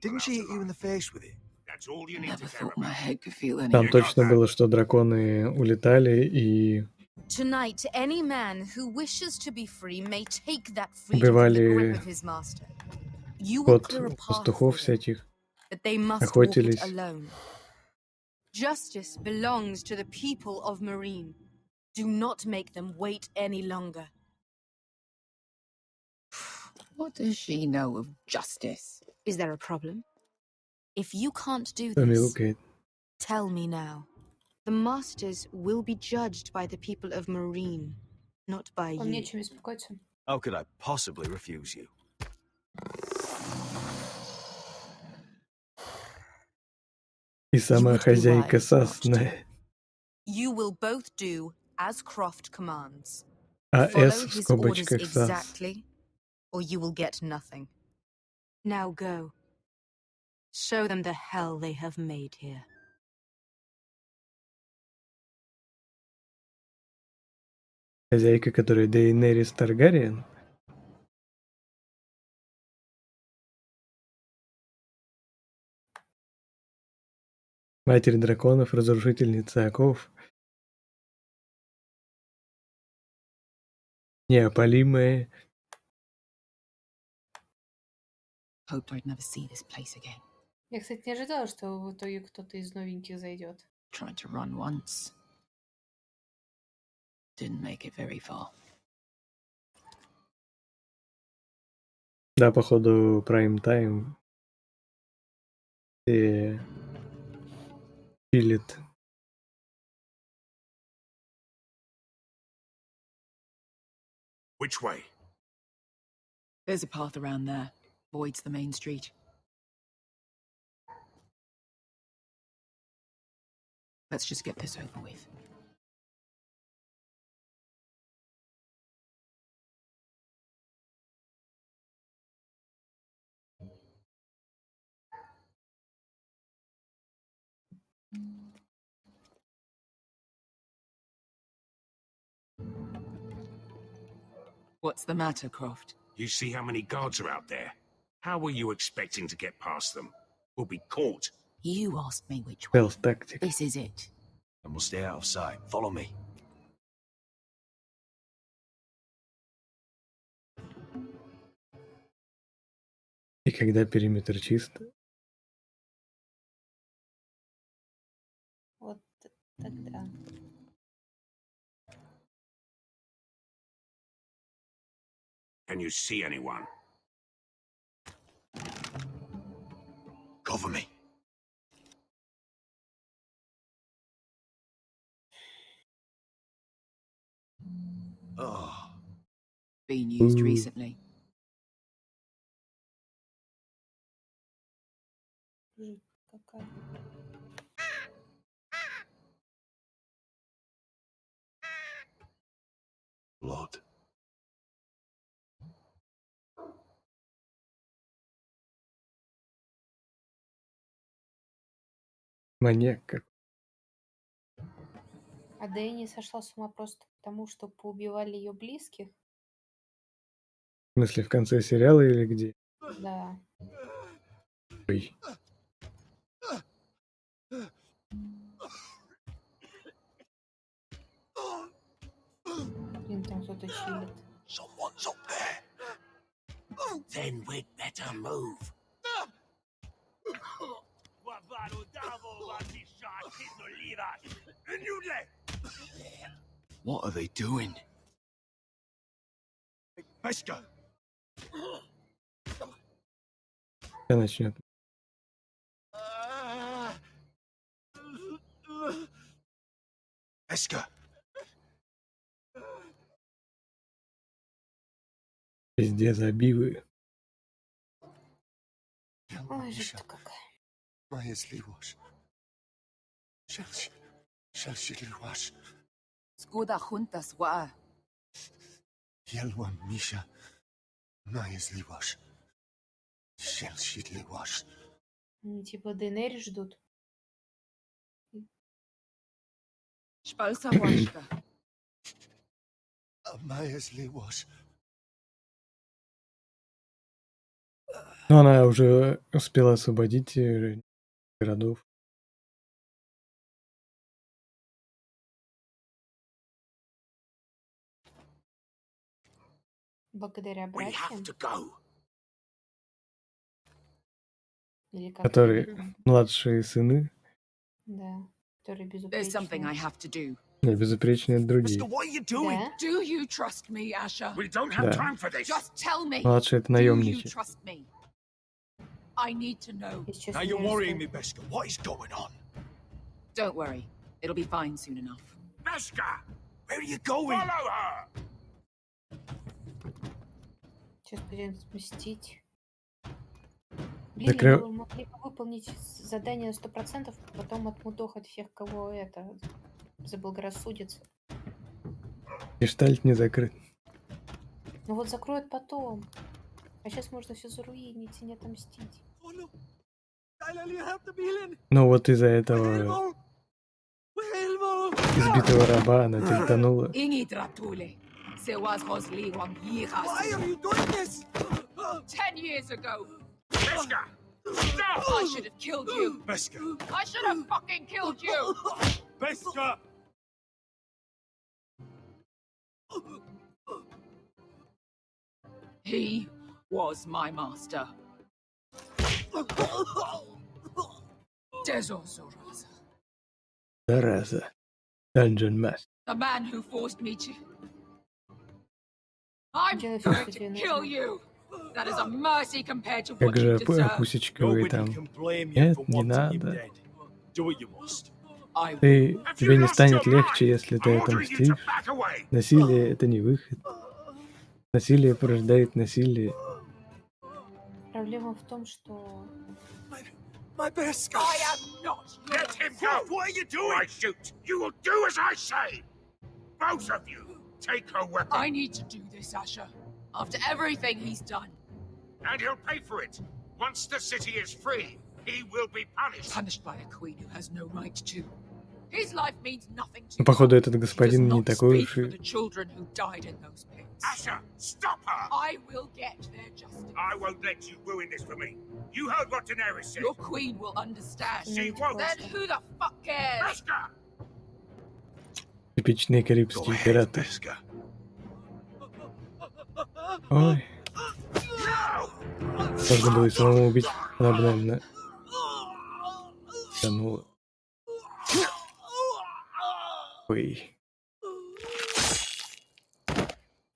Didn't she hit you in the face with it? That's all you I need never to care thought my about. head could feel any. Там точно было, что драконы улетали и Tonight, any man who wishes to be free may take that freedom from the grip убивали of his master. You will clear a под path for пастухов them, всяких, but they must walk it охотились. alone. Justice belongs to the people of Marine. Do not make them wait any longer. What does she know of justice? Is there a problem? If you can't do Кто this, мяукает? tell me now. The masters will be judged by the people of Marine, not by Вам you. нечем беспокоиться. How could I possibly refuse you? И сама would be хозяйка wise not сасная. You will both do as Croft commands. А Follow С в his orders скобочках сас. exactly, or you will get nothing. Now go. Show them the hell they have made here. Хозяйка, которая Дейенерис Таргариен. Матерь драконов, разрушительница оков. Неопалимая. Hoped I'd never see this place again. Я, кстати, не ожидала, что в итоге кто-то из новеньких зайдет. Tried to run once. Didn't make it very far. Да, походу, прайм-тайм. И пилит. Which way? There's a path around there. Voids the main street. Let's just get this over with. What's the matter, Croft? You see how many guards are out there? How were you expecting to get past them? We'll be caught. You asked me which way. Stealth tactic. This is it. And we'll stay out of sight. Follow me. И когда периметр чист, Вот тогда. Can you see anyone? Cover me. Oh. Been used Ooh. recently. Жуть какая. Blood. Маньяк как. А Дэнни сошла с ума просто потому, что поубивали ее близких? В смысле, в конце сериала или где? Да. Ой. Блин, там кто-то чилит. Someone's up there. Then we'd better move. What are they doing? Pesca! Сейчас начнет. Pesca! Везде забивы. Ой, жуть-то какая. Моя зливость. Шелшиливаш. Скуда хунтас ва. Елва Миша. Моя зливость. Шелшиливаш. Они типа Дейенерис ждут. Шпальса вашка. Моя зливость. Но она уже успела освободить городов. Благодаря братьям. Или как Которые они там? младшие сыны, Да, которые There's something I безупречные. have to do. а безупречные другие. What are you doing? Да? Do you trust me, Asher? We don't have Да. time for this. Just tell me. Младшие это Do you наемники. trust me? I need to know. Если честно, Now не you're worrying me, арестуют. Pesca. What is going on? Don't worry. It'll be fine soon enough. Pesca! Where are you going? Follow her! Сейчас придется мстить. Блин, Закры- они могли бы выполнить задание на 100%, потом отмудохать всех, кого это заблагорассудится. Гештальт не закрыт. Ну вот закроют потом. А сейчас можно все заруинить и не отомстить. Но вот из-за этого избитого раба она тильтанула. Ingi dratule. Se was hosli wang yiras. Why are you doing this? 10 years ago. Pesca! Stop! I should have killed you. Pesca! I should have fucking killed you. Pesca! He was my master. Dezozoraza. Зараза. Dungeon Master. The man who forced me to... I'm Делай going всё, что to тебе kill нужно. you. That is a mercy compared to Как what you же deserve. пусечковый там. Nobody can blame you Нет, for не wanting him надо. dead. Do what you must. I Тебе не станет легче, если ты отомстишь. Насилие — это не выход. Насилие порождает насилие. Проблема в том, что... My Pesca! I am not your Let him go! What are you Or doing? I shoot! You will do as I say! Both of you! Take her weapon! I need to do this, Asher. After everything he's done. And he'll pay for it! Once the city is free, he will be punished! Punished by a queen who has no right to. His life means nothing to Но, походу, этот He does господин не not такой speak уж for и... the children who died in those pits. Asher, stop her! I will get their justice. I won't let you ruin this for me. You heard what Daenerys said. Your queen will understand. She won't. Then who the fuck cares? Pesca! Типичные карибские пираты. Pesca. Ой. Можно было и самому убить. Она бы, наверное, тонула. Ой.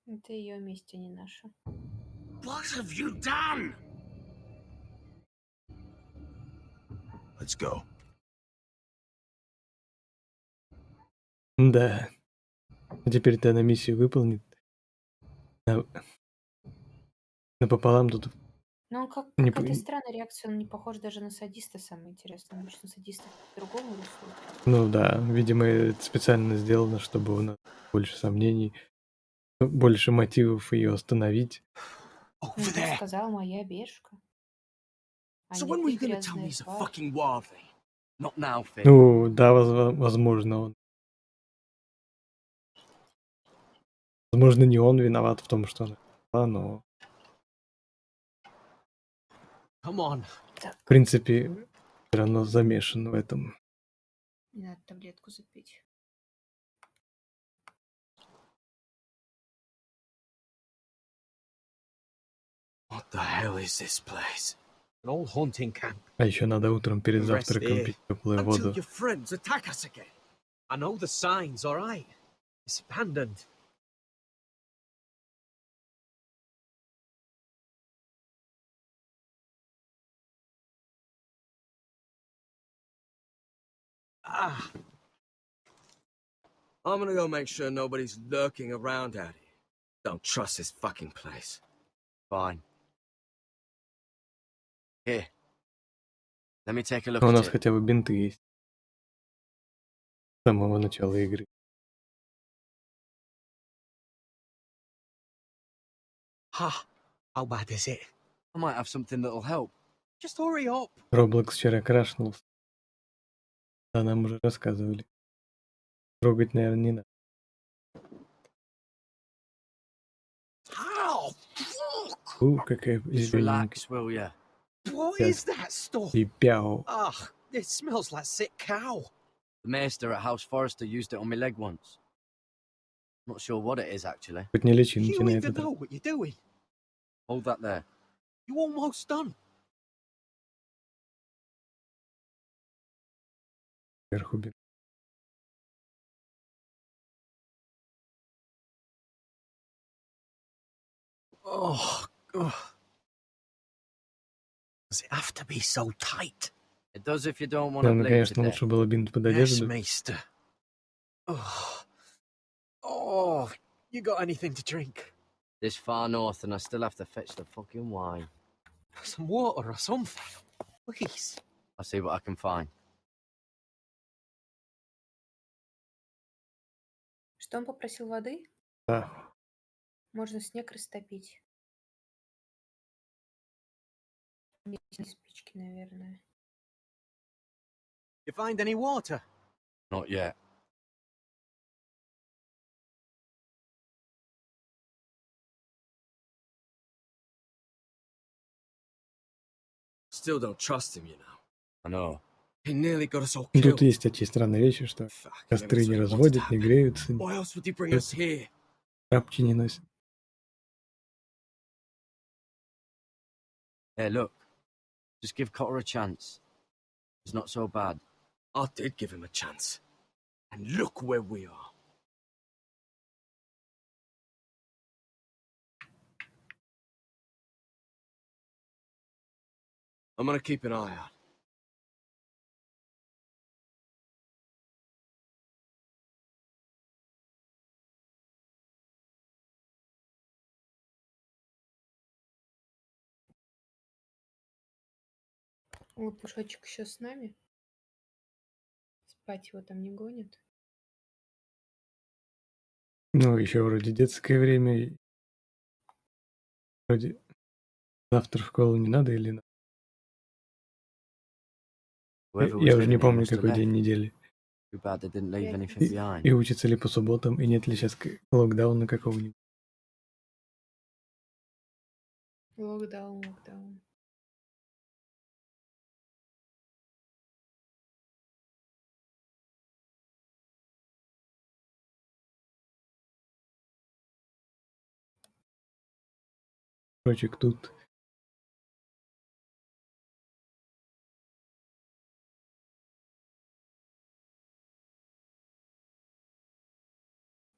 Это ее месть, а не наша. What have you done? Let's go. Да. А теперь-то она миссию выполнит. Напополам тут... Ну, он как Не какая-то по- странная реакция, он не похож даже на садиста, самое интересное. Обычно садисты по-другому рисуют. Ну да, видимо, это специально сделано, чтобы у нас больше сомнений, больше мотивов ее остановить. Ну, ты сказал, моя бешка. А So не when were ты you gonna tell me грязная he's a тварь. fucking wildling? Not now, Finn. Ну, да, возможно, он. Возможно, не он виноват в том, что она, но... Come on. В принципе, все равно замешан в этом. Не надо таблетку запить. What the hell is this place? An old hunting camp. А еще надо утром перед And rest завтраком here пить теплую until воду. your friends attack us again. I know the signs, all right? It's abandoned. Ah. I'm gonna go make sure nobody's lurking around out here. Don't trust this fucking place. Fine. Here. Let me take a look У at нас it. хотя бы бинты есть. С самого начала игры. Ha! How bad is it? I might have something that'll help. Just hurry up. Роблокс вчера крашнулся. Да, нам уже рассказывали. Трогать, наверное, не надо. How? Какая Just зелененькая. relax, will ya? What Yes. is that stuff? И пяу. Ugh, it smells like sick cow. The maester at House Forrester used it on my leg once. Not sure what it is, actually. Хоть не личинки You на even этот раз. know what you're doing. Hold that there. You almost done. Вверху бинт. Oh, ugh. Does it have to be so tight? It does if you don't want to Наверное, bleed to конечно, death. лучше было бинт под Yes, одежду. maester. Ugh. Oh, you got anything to drink? This far north and I still have to fetch the fucking wine. Some water or something? Please. I'll see what I can find. Что он попросил воды? Да. Можно снег растопить. Есть спички, наверное. You find any water? Not yet. Still don't trust him, you know. I know. He nearly got us all Тут killed. есть такие странные вещи, что костры не разводят, не греются, Why else would he bring us here? тряпки не носят. Hey, look. Just give Cotter a chance. It's not so bad. I did give him a chance. And look where we are. I'm gonna keep an eye out. Лопушочек еще с нами? Спать его там не гонит? Ну, еще вроде детское время. И вроде завтра в школу не надо или надо? Я уже не помню, какой день недели. Too bad they didn't leave anything behind. И учатся ли по субботам, и нет ли сейчас локдауна какого-нибудь. Локдаун. Короче, тут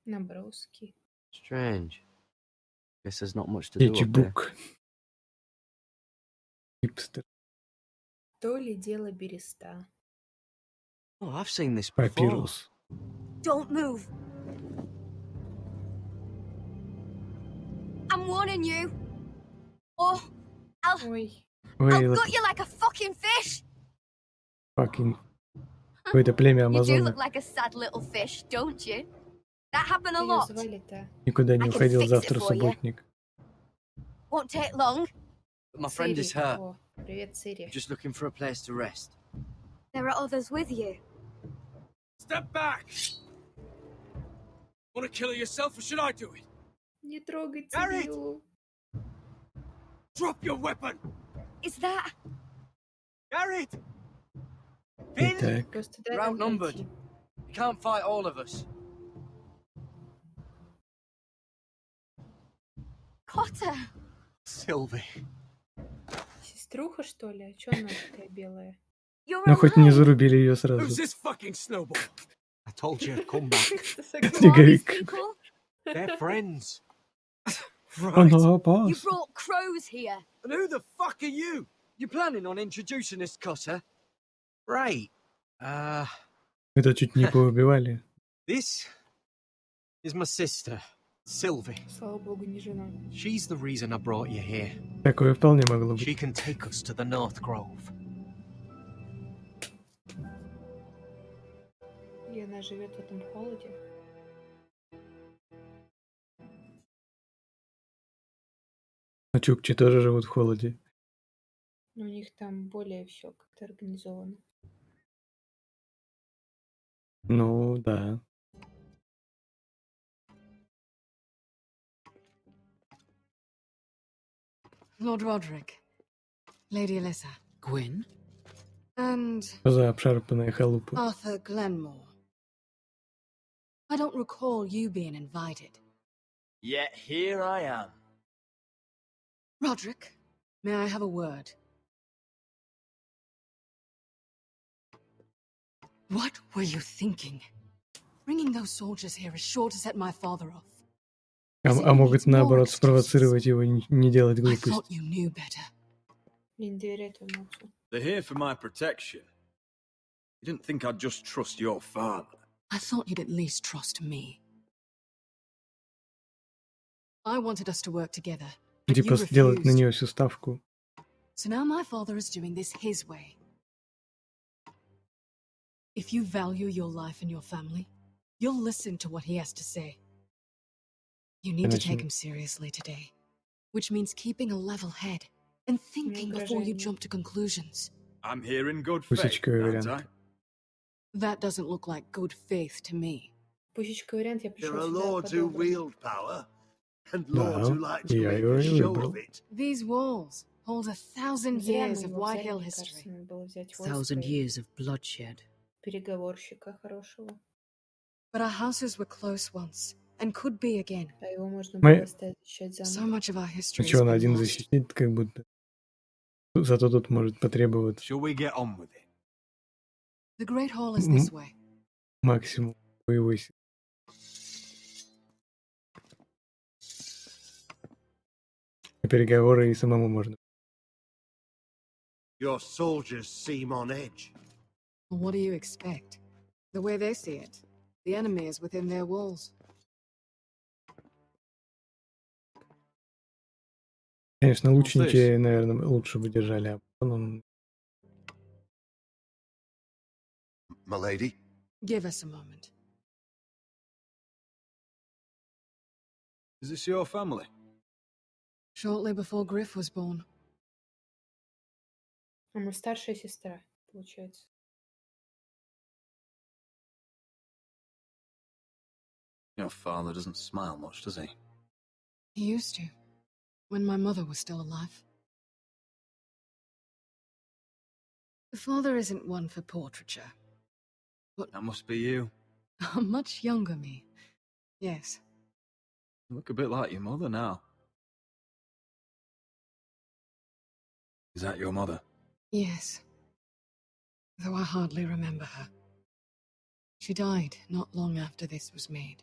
Наброски. Strange. Guess there's not much to do up here. скетчбук. Хипстер. То ли дело береста. Oh, I've seen this before. Папирус. Don't move. I'm warning you. Or I'll gut you like a fucking fish. Fucking. Какое-то племя You do амазонок. look like a sad little fish, don't you? That happened a lot. Никуда не I can уходил fix it завтра for you. субботник. Won't take long. My friend is hurt. Привет, Серия. Just looking for a place to rest. There are others with you. Step back! Want to kill her yourself, or should I do it? Не трогайте Garrett! ее. Drop your weapon! Is that... Garrett! Итак, Просто дай We're нам outnumbered. пройти. You can't fight all of us. Cotter! Sylvie. Сеструха, что ли? А чё она такая белая? You're ну хоть не alive! зарубили ее Who's сразу. this fucking snowball? I told you I'd come back. You are these Снеговик. people? They're friends. Right. Она You опасна. brought crows here. And who the fuck are you? You planning on introducing this cutter? Right. Это чуть не поубивали. This is my sister, Sylvie. Слава богу, не жена. She's the reason I brought you here. Такое вполне могло быть. She can take us to the North Grove. И она живет в этом холоде. Но чукчи тоже живут в холоде. Но у них там более все как-то организовано. Ну, да. Lord Roderick, Lady Alyssa, Gwyn? and Что за обшарпанная халупа? Arthur Glenmore. I don't recall you being invited. Yet here I am. Roderick, may I have a word? What were you thinking? Bringing those soldiers here is sure to set my father off. А могут, наоборот, спровоцировать его не делать I глупости. thought you knew better. Я не доверяю твоему отцу. They're here for my protection. You didn't think I'd just trust your father. I thought you'd at least trust me. I wanted us to work together, but you Типа сделать на refused. нее всю ставку. So now my father is doing this his way. If you value your life and your family, you'll listen to what he has to say. You need to take him seriously today, which means keeping a level head and thinking before you jump to conclusions. I'm here in good faith, Пусечковый aren't I? вариант. That doesn't look like good faith to me. Пусечка вариант, я There пришел are сюда lords who по-доброму. wield power, and Да, lords who like и to я make его a и show выбрал. of it. These walls hold 1,000 Зря мы years of его White взяли, Hill мне кажется, history. надо было взять 1,000 войско и years of bloodshed. переговорщика хорошего. But our houses were close once, and could be again. А его можно Мы- было оставить защищать So замок. much of our Ну history что, has он been один lost. защитит, как будто. Зато тут может потребоваться Shall we get on with it? The Great Hall is this way. максимум боевой силы. На переговоры и самому можно. Your soldiers seem on edge. Well, what do you expect? The way they see it, the enemy is within their walls. Конечно, лучники, наверное, лучше бы держали оборону. My lady? Give us a moment. Is this your family? Shortly before Griff was born. А мы старшая сестра, получается. Your father doesn't smile much, does he? He used to, when my mother was still alive. The father isn't one for portraiture. That must be you. A much younger me. Yes. You look a bit like your mother now. Is that your mother? Yes. Though I hardly remember her. She died not long after this was made.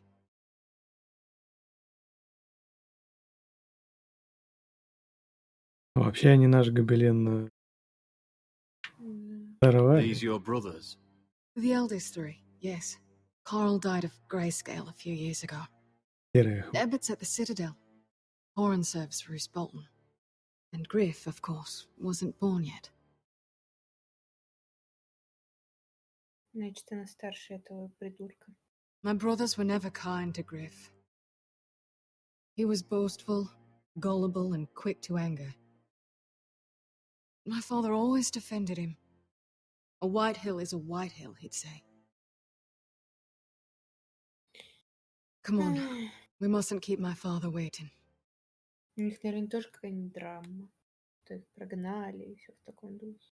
Вообще они наш гобелен взорвали. These your brothers? The eldest three, yes. Carl died of grayscale a few years ago. Серая. Ebbett's at the Citadel. Horan serves Roose Bolton. And Griff, of course, wasn't born yet. Значит, она старше этого придурка. My brothers were never kind to Griff. He was boastful, gullible, and quick to anger. My father always defended him. A white hill is a white hill, he'd say. Come on, we mustn't keep my father waiting. У них, наверное, тоже какая-нибудь драма. То их прогнали и все в таком духе.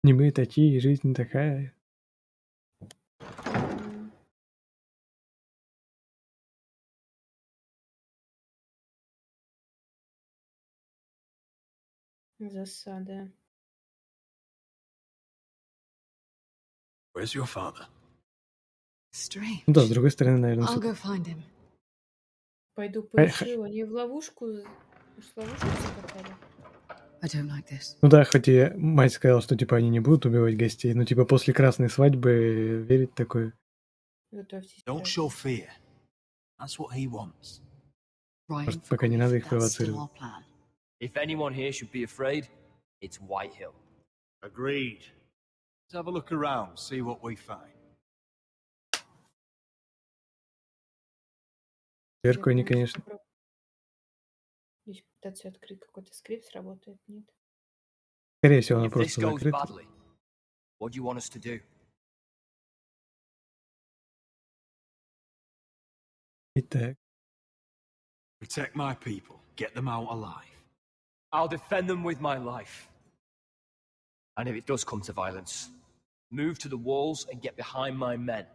Не мы такие, жизнь такая. Засада. Where's your father? Strange. Ну да, с другой стороны, наверное, I'll go всё-таки. find him. Пойду поищу. Они в ловушку... Может, в ловушку закопали? I don't like this. Ну да, хоть и мать сказала, что типа они не будут убивать гостей, но типа после красной свадьбы верить такое. Готовьтесь. Don't show fear. That's what he wants. Может, пока не надо их That's still провоцировать. our plan. If anyone here should be afraid, it's White Hill. Agreed. Let's have a look around, see what we find. Сверху они, конечно. Здесь пытаться открыть какой-то скрипт, сработает, нет? Скорее всего, она If this просто goes закрыта. badly, what do you want us to do? Итак. Protect my people. Get them out alive. I'll defend them with my life. And if it does come to violence, move to the walls and get behind my men.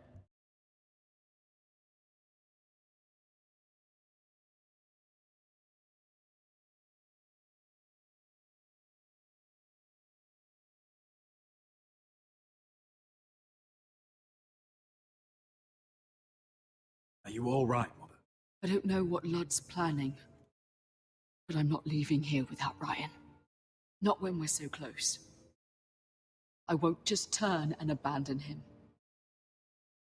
Are you all right, Mother? I don't know what Ludd's planning, but I'm not leaving here without Ryan. Not when we're so close. I won't just turn and abandon him.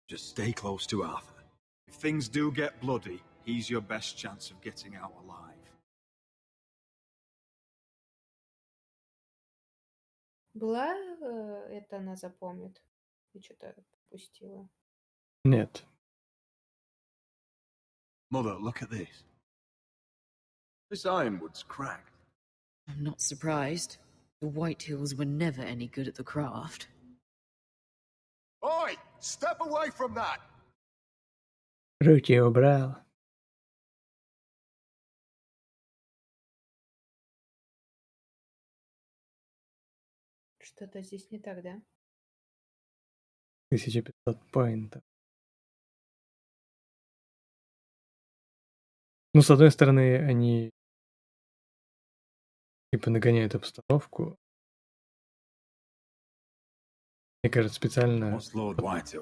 Just stay close to Arthur. If things do get bloody, he's your best chance of getting out alive. Была это она запомнит? Я что-то пропустила. Нет. Mother, look at this. This ironwood's cracked. I'm not surprised. The White Hills were never any good at the craft. Oi! Step away from that! Руки убрал. Что-то здесь не так, да? 1500 поинтов. Ну, с одной стороны, они типа нагоняют обстановку. Мне кажется, специально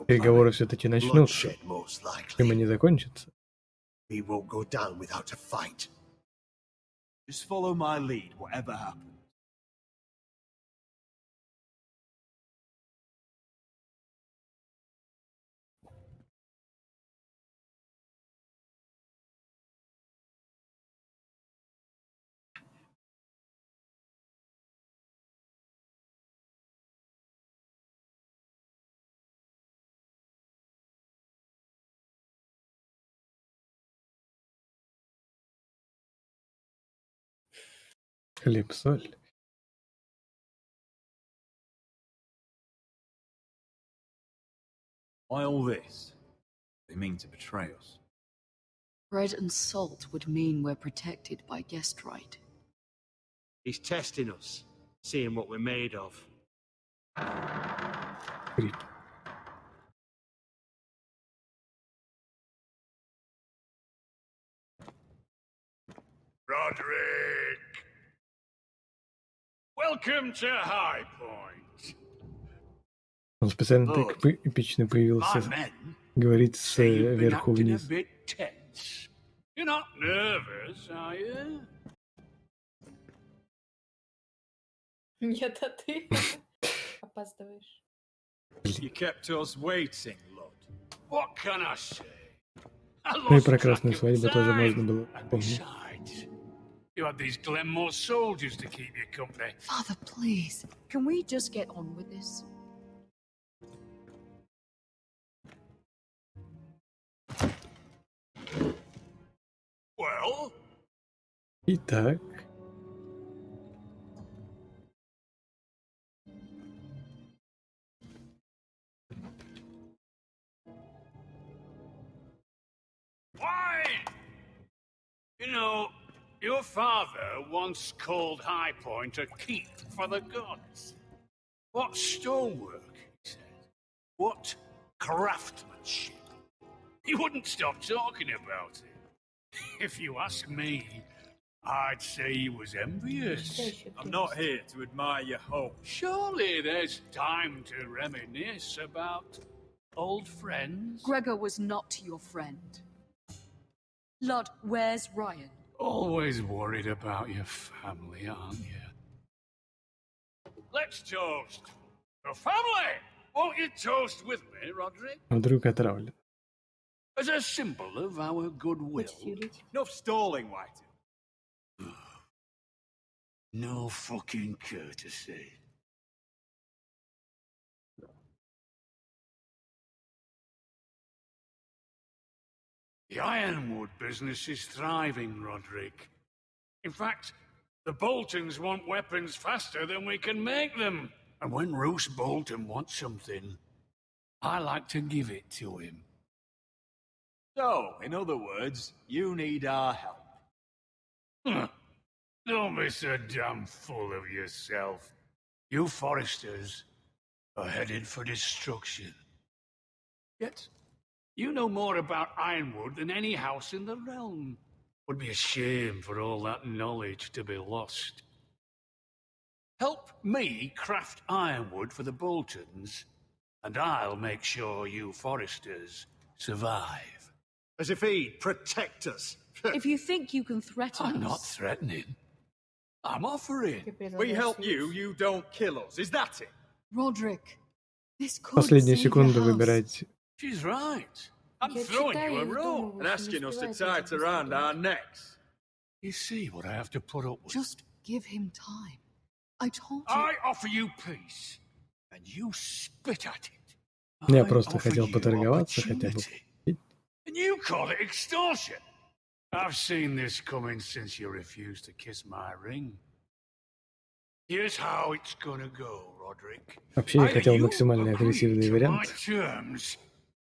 переговоры все-таки начнутся. Чем они закончатся? We won't go down without a fight. Just follow my lead, whatever happens. Хлеб, соль. Why all this? They mean to betray us. Bread and salt would mean we're protected by guest right. He's testing us, seeing what we're made of. Roderick! Welcome to High Point. Он специально так эпично появился, говорит сверху вниз. You're not nervous, are you? Нет, а ты опаздываешь. You kept us waiting, Lord. What can I say? Ну и про красную свадьбу тоже можно было помнить. You had these Glenmore soldiers to keep you company. Father, please, can we just get on with this? Well? Итак. You know, your father once called High Point a keep for the gods. What stonework, he said. What craftsmanship. He wouldn't stop talking about it. If you ask me, I'd say he was envious. I'm not here to admire your home. Surely there's time to reminisce about old friends. Gregor was not your friend. Lord, where's Ryan? Always worried about your family, aren't you? Let's toast. The family! Won't you toast with me, Roderick? Вдруг отравлен. As a symbol of our goodwill. Enough stalling, White. No fucking courtesy. The ironwood business is thriving, Roderick. In fact, the Boltons want weapons faster than we can make them. And when Roose Bolton wants something, I like to give it to him. So, in other words, you need our help. Don't be so damn full of yourself. You Foresters are headed for destruction. Yet, you know more about Ironwood than any house in the realm. Would be a shame for all that knowledge to be lost. Help me craft ironwood for the Boltons, and I'll make sure you Foresters survive. As if he'd protect us. If you think you can threaten us... I'm not threatening. I'm offering. We help you, you don't kill us. Is that it? Roderick, this could Последнюю save your секунду house. выбирайте. She's right. I'm Я throwing читаю you a и rope. вдумываюсь, And asking us to успеваю tie это it around our быстро. necks. You see what I have to put up with. Just give him time. I told you... I offer you peace, and you spit at it. Я I просто offer хотел you поторговаться, хотя бы. opportunity, and you call it extortion. I've seen this coming since you refused to kiss my ring. Here's how it's gonna go, Roderick. Вообще я Either хотел you максимально agree агрессивный to my вариант. terms,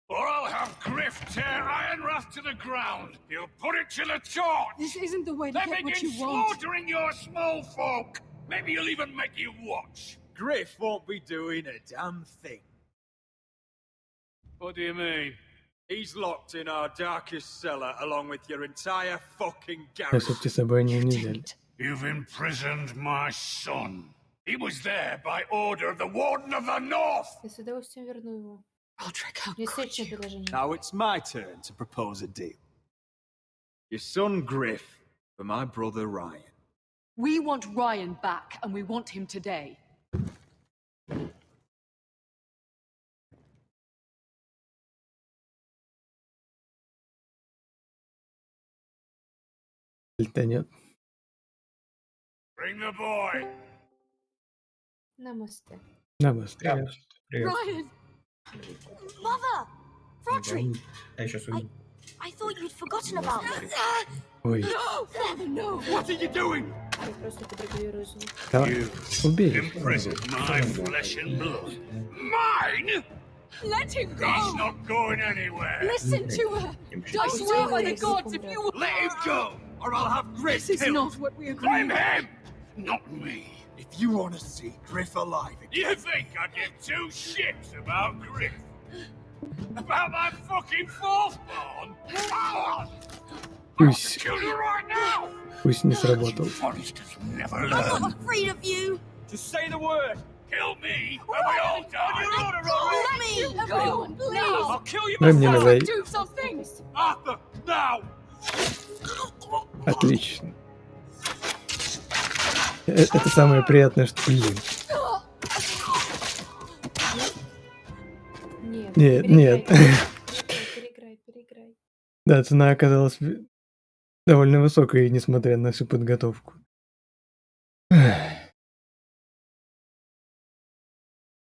or I'll have Griff tear Ironwrath to the ground. He'll put it to the torch. This isn't the way to Then get what begin you want. slaughtering your small folk. Maybe he'll even make you watch. Griff won't be doing a damn thing. What do you mean? He's locked in our darkest cellar along with your entire fucking Если garrison. бы с собой не взяли. You've imprisoned my son. He was there by order of the Warden of the North. Я с удовольствием верну его. Roderick, how Есть could следующее you? предложение. Now it's my turn to propose a deal. Your son Griff for my brother Ryan. We want Ryan back, and we want him today. Или-то нет. Bring the boy. Намасте. Намасте. Ryan! Mother! Roderick! Я сейчас уйду. I thought you'd forgotten about me. Ой. No! Father, no! What are you doing? Я просто подрегулирую звук. Давай. Убей. Imprisoned my flesh and blood. Mine? Let him He's go! not going anywhere. Listen to her! I swear by the gods, if you... Let him go, or I'll have Griff This is killed. not what we Blame agreed. him, not me. If you want to see Griff alive again, You think I'd give two shits about Griff? About my fucking fourthborn? Пусть, Kill you right now! пусть не сработал. Foresters never I'm learn. not afraid of you. just say the word. Kill me, and we all die. Let me Everyone, please! I'll kill you Дай мне myself. навай. Do something! Arthur, now! Отлично. Это самое приятное, что... Блин. Нет, Нет, нет. переиграй. Да, цена оказалась довольно высокой, несмотря на всю подготовку.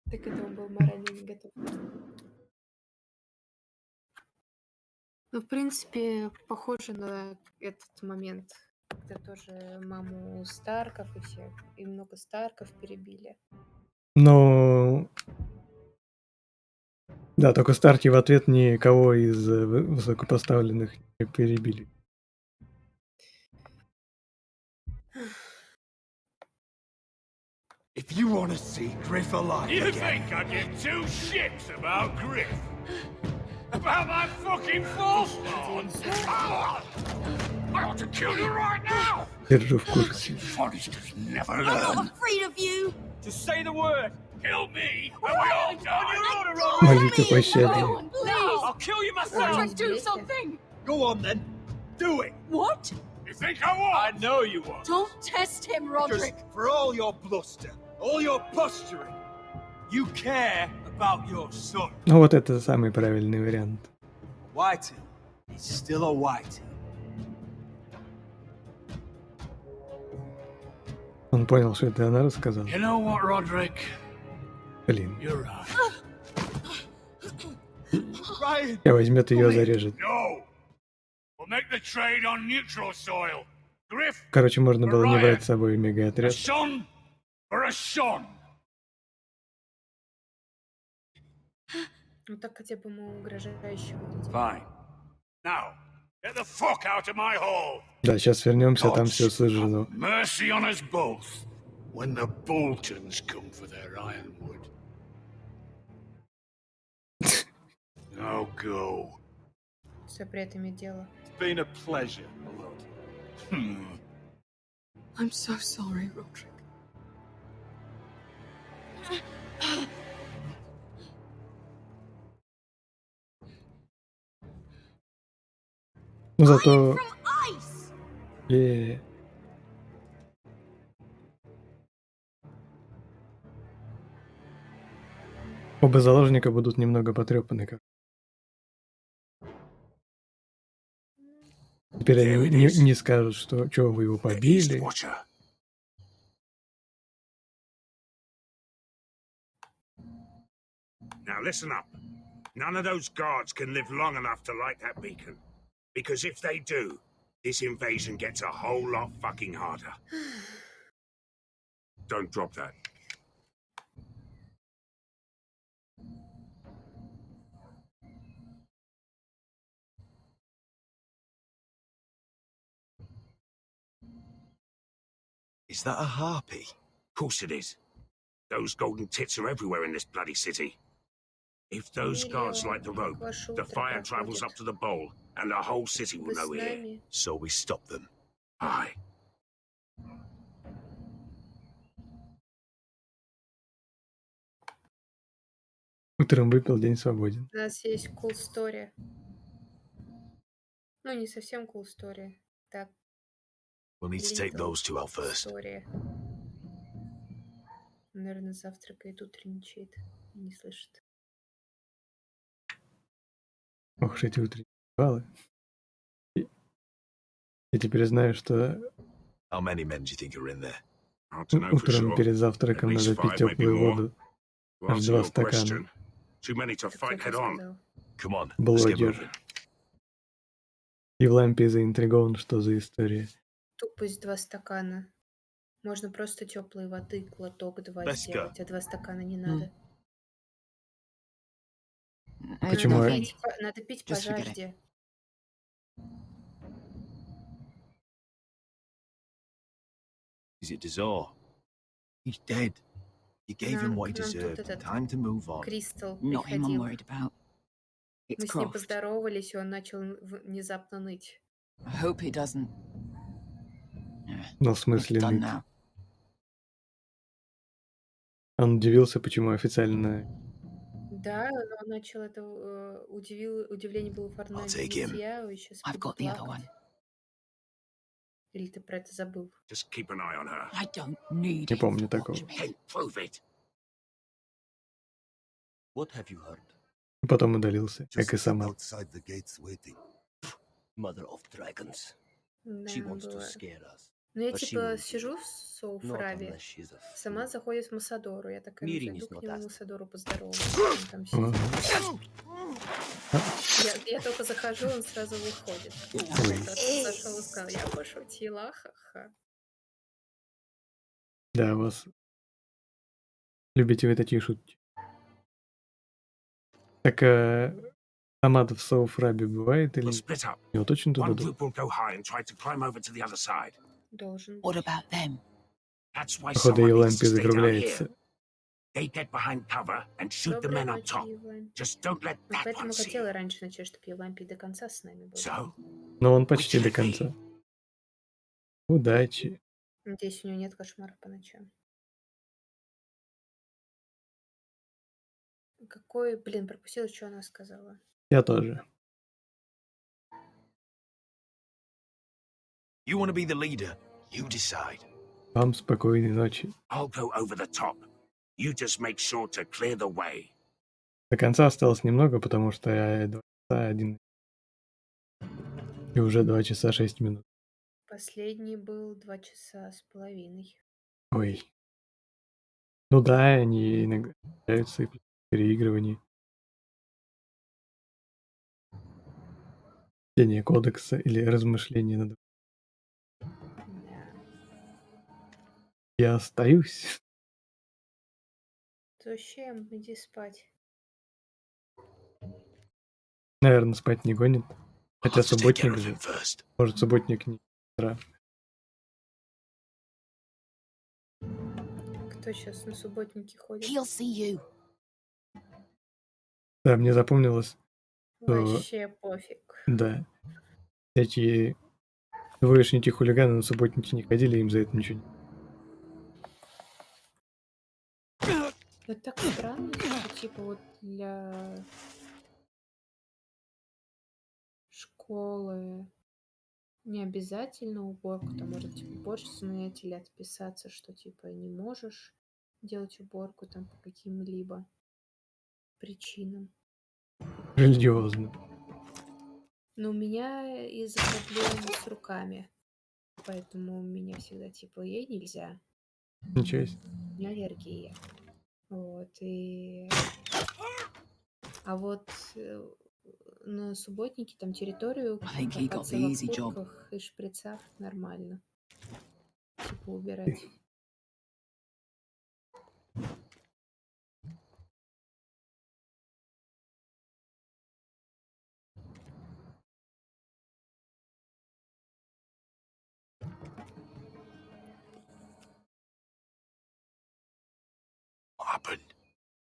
Так это он был морально не готов. Ну, в принципе, похоже на этот момент, когда тоже маму Старков и всех, и много Старков перебили. Но... Да, только Старки в ответ никого из высокопоставленных не перебили. If you want to see Griff alive you think I give two shits about Griff? About my fucking false-born? I ought to kill you right now! Держу в курсе. Foresters never I'm learn. not afraid of you. Just say the word. Kill me, and we all die. Молите пощаде. I'll kill you myself. Roderick, do something. Go on then. Do it. What? You think I won't? I know you won't. Don't test him, Roderick. Because for all your bluster, all your posturing, you care about your son. Ну вот это самый правильный вариант. Whitehill is still a Whitehill. Он понял, что это она рассказала. You know what, Roderick? Блин. You're right. Ryan. Я возьмет ее зарежет. No. We'll make the trade on neutral soil. Griff. Короче, можно было не брать с собой мега-отряд. A son for a son. Ну так хотя бы мы угрожающе выглядим. Fine. Now, get the fuck out of my hall. Да, сейчас вернемся, там все сожжено. Mercy on us both when the Boltons come for their ironwood. Now go. С запретами дело. It's been a pleasure, Lord. I'm so sorry, Roderick. Ну зато... Оба заложника будут немного потрепаны. Теперь они не скажут, что вы его побили. Now listen up. None of those guards can live long enough to light that beacon. Because if they do, this invasion gets a whole lot fucking harder. Don't drop that. Is that a harpy? Of course it is. Those golden tits are everywhere in this bloody city. If those guards light the rope, the fire travels up to the bowl, and the whole city will know we're here. So we stop them. Aye. Утром выпил, день свободен. У нас есть cool story. Ну, не совсем cool story. Так. We'll need to take those two out first. История. Наверное, завтракает, утренничает. Не слышит. Ох уж эти утренние ритуалы. И теперь знаю, что How many men do you think are in there? утром перед завтраком надо пить теплую воду. Аж 2 стакана. Too many to fight head on. Come on, let's get Блогер. moving. И в лампе заинтригован, что за история. Тупость 2 стакана. Можно просто теплой воды, глоток 2 Let's сделать, а 2 стакана не надо. Почему? Надо пить по жажде. Is it Dazor? He's dead. You gave him what he deserved. Time to move on. Кристал Not him I'm приходил. worried about. It's Мы с ним Croft. поздоровались, и он начал внезапно ныть. I hope he doesn't. Ну, в смысле, It's done ныть. now. Он удивился, почему официально... Да, но он начал это... Удивление было оформлено take him. нытья, и сейчас I've got the other one. Или ты про это забыл? Just keep an eye on her. I don't need Не him помню to такого. watch me. Hey, prove it. What have you heard? Потом удалился, как и Just сама. outside the gates waiting. Mother of dragons. Да, She wants to было. scare us. Ну, я but she типа won't сижу в Not Соуфраве, unless she's a сама fool. заходит в Масадору, я такая, ну, Мирин зайду is к not нему в asked. Масадору поздороваться, он там сидит. Я только захожу, он сразу выходит. Он просто зашел и сказал, я пошутила, ха-ха. Да, вас... Любите вы такие шутки. Так, Самат в Соуфрабе бывает или... We'll split up. Его точно туда One дадут? group will go high and try to climb over to the other side. Должен What быть. about them? That's why Походу, someone needs Елампи to stay down here. закругляется. They get behind cover and shoot the Доброй men up ночи, top. Евлампи. Just don't let Вот that поэтому one see хотела you. раньше начать, чтобы Евлампи до конца с нами был. So, Но он почти до конца. Удачи. Надеюсь, у него нет кошмаров по ночам. Какой, блин, пропустила, что она сказала. Я тоже. You want to be the leader? You decide. Вам спокойной ночи. I'll go over the top. You just make sure to clear the way. До конца осталось немного, потому что я 2 часа 1. И уже 2 часа 6 минут. Последний был 2 часа с половиной. Ой. Ну да, они иногда являются в переигрывании. Чтение кодекса или размышления над... Да. Я остаюсь. Зачем? Иди спать. Наверное, спать не гонит. Хотя субботник же. Может, субботник не утро. Кто сейчас на субботнике ходит? He'll see you. Да, мне запомнилось, что... Вообще пофиг. Да. Эти двоечники хулиганы на субботники не ходили, им за это ничего не... Это так странно, что типа вот для школы не обязательно уборку, там можно типа уборщицу нанять или отписаться, что типа не можешь делать уборку там по каким-либо причинам. Религиозно. Но у меня из-за проблем с руками, поэтому у меня всегда типа ей нельзя. Ничего себе. У меня аллергия. Вот, и... А вот на субботнике там территорию копаться в окурках и шприцах нормально. Типа убирать.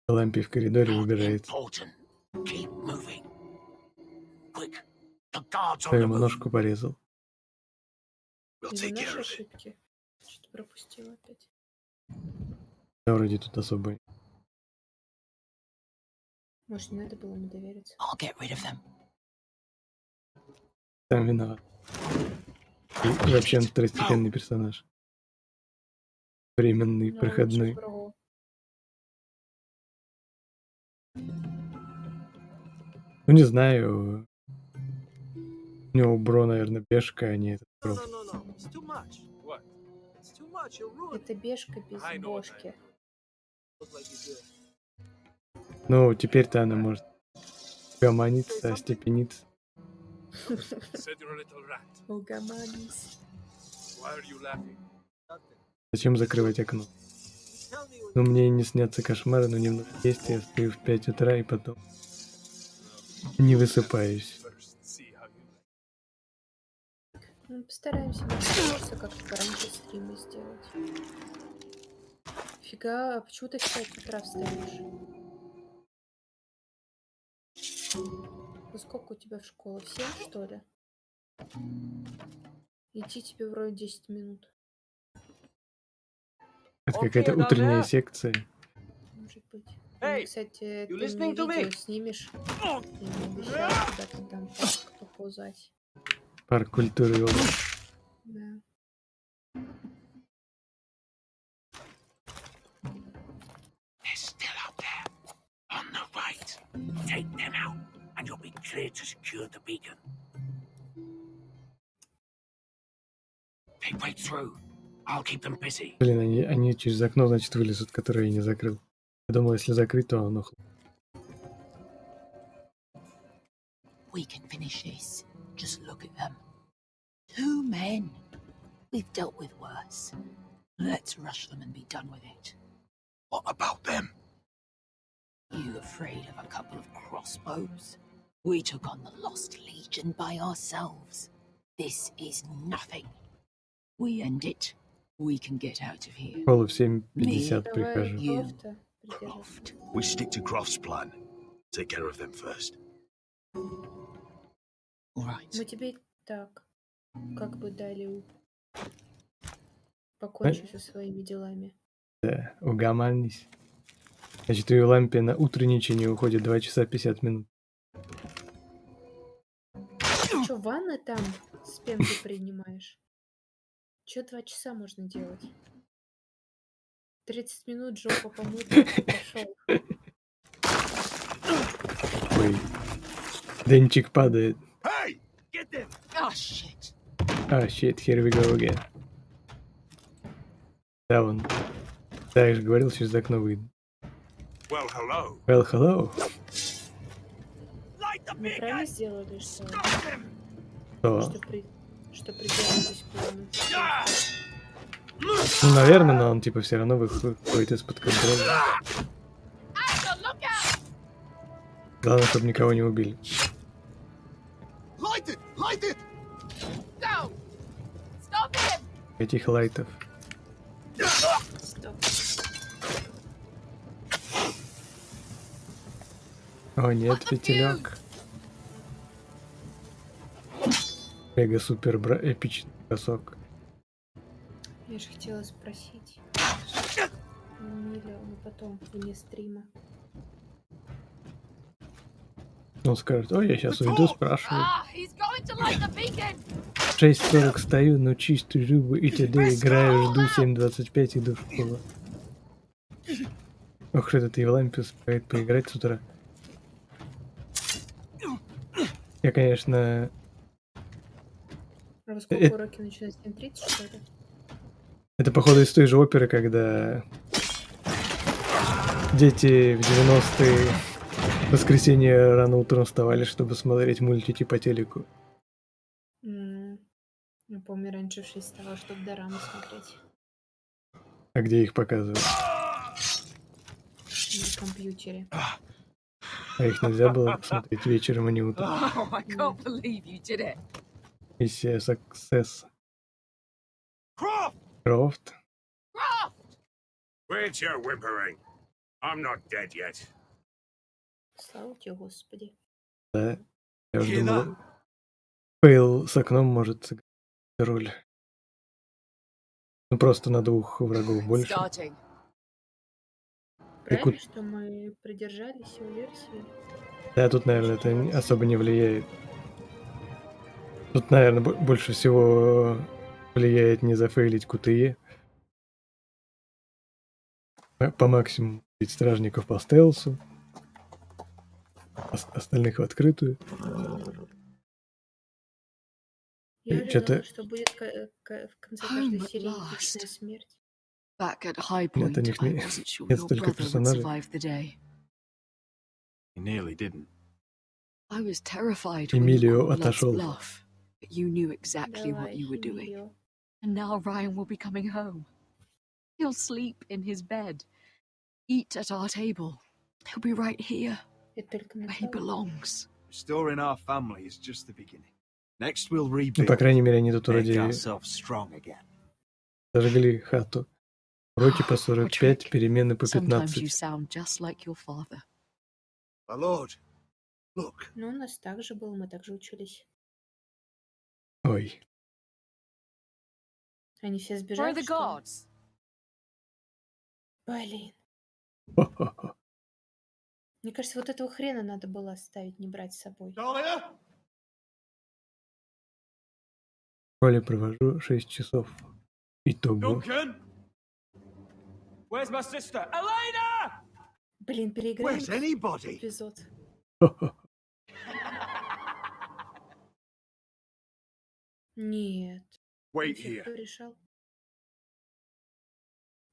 Лампи в коридоре выбирается. Кто ему ножку порезал? Из-за нашей ошибки. Что-то пропустила опять. Да, вроде тут особо. Может, не надо было ему довериться. Сам виноват. И вообще он второстепенный персонаж. Временный, проходной. Ну, не знаю. У него Бро, наверное, бешка, а не этот Бро. Это бешка без бошки. Ну, теперь-то она может гомониться, остепениться. Угомонись. Зачем закрывать окно? Ну, мне не снятся кошмары, но немного есть, я встаю в 5 утра и потом не высыпаюсь. Ну, постараемся просто как-то пораньше стримы сделать. Фига, а почему ты в 5 утра встаешь? Во сколько у тебя в школе? В 7, что ли? Идти тебе вроде 10 минут. Это какая-то утренняя секция. Может быть. Ну, кстати, ты мне видео снимешь. Я не обещала куда-то там поползать. Парк культуры и отдыха. Да. On the right. Take them out, and you'll be clear to secure the beacon. They break through. I'll keep them busy. Блин, они через окно, значит, вылезут, которое я не закрыл. Я думал, если закрыть, то оно... We can finish this. Just look at them. 2 men. We've dealt with worse. Let's rush them and be done with it. What about them? You afraid of a couple of crossbows? We took on the Lost Legion by ourselves. This is nothing. We end it, we can get out of here. В школу в 7:50 Me, прихожу. you. Croft. We stick to Croft's plan. Take care of them first. Мы тебе так, как бы дали покончить со своими делами. Да, угомонись. Значит, у лампе на утренничание уходит 2 часа 50 минут. Ты что, ванны там с пенкой принимаешь? Чё 2 часа можно делать? 30 минут жопу помыть, пошел. Ой. Денчик падает. Hey! Get them! Oh, shit. Ah, shit, here we go again. Да, он. Да, я же говорил, через окно выйду. Well, hello. Well, hello. Мы правильно сделали, что придерживались плана? Ну, наверное, но он типа все равно выходит из-под контроля. Главное, чтобы никого не убили. Light it! Light it! Go! Stop him! Этих лайтов. Стоп. О, нет, фитилек. Мега супер эпичный бросок. Я же хотела спросить. Миля, но потом, вне стрима. Он скажет: ой, я сейчас уйду, спрашиваю. He's going to light the beacon! 6:40 стою, но чистую зубы и т.д. играю, жду 7:25, иду в школу. Ох, что этот Евлампий успевает поиграть с утра. Я, конечно... А во сколько уроки начинаются? 7:30, что ли? Это, походу, из той же оперы, когда дети в 90-е в воскресенье рано утром вставали, чтобы смотреть мультики по телеку. Я помню, раньше в 6 вставала, чтобы дорамы смотреть. А где их показывают? На компьютере. А их нельзя было посмотреть вечером, а не утром. Oh, I can't believe you did it. Миссия Success. Croft! Крофт. Quit your whimpering. I'm not dead yet. Слава тебе, Господи. Да. Я уже думал, Фейл с окном может сыграть роль. Ну, просто на 2 врагов больше. Правильно, что мы придержались его версии? Да, тут, наверное, это особо не влияет. Тут, наверное, больше всего влияет не зафейлить QTE. По максимуму бить стражников по стелсу. Остальных в открытую. Я ожидала, что будет в конце каждой серии эпичная смерть. Back at High Point, Нет, у них I wasn't sure нет your столько brother would персонажей. survive the day. He nearly didn't. I was terrified when you Эмилио called Let's отошел. bluff, but you knew exactly what Давай, you were doing. Эмилио. And now Ryan will be coming home. He'll sleep in his bed, eat at our table. He'll be right here, Это только where he начало. belongs. Restoring our family is just the beginning. Next we'll Ну, rebuild. по крайней мере, они тут Make вроде ourselves strong again. зажгли хату. Уроки по 45, перемены по Sometimes you 15. sound just like your father. My lord, look. Ну, у нас так же было, мы так же учились. Ой. Они все Where are сбежали, the что ли? gods? Блин. Хо-хо-хо. Мне кажется, вот этого хрена надо было оставить, не брать с собой. В школе провожу 6 часов. Итого. Where's my sister? Elena! Блин, переиграем Where's anybody? эпизод. Нет. Wait Вообще, here. кто решал?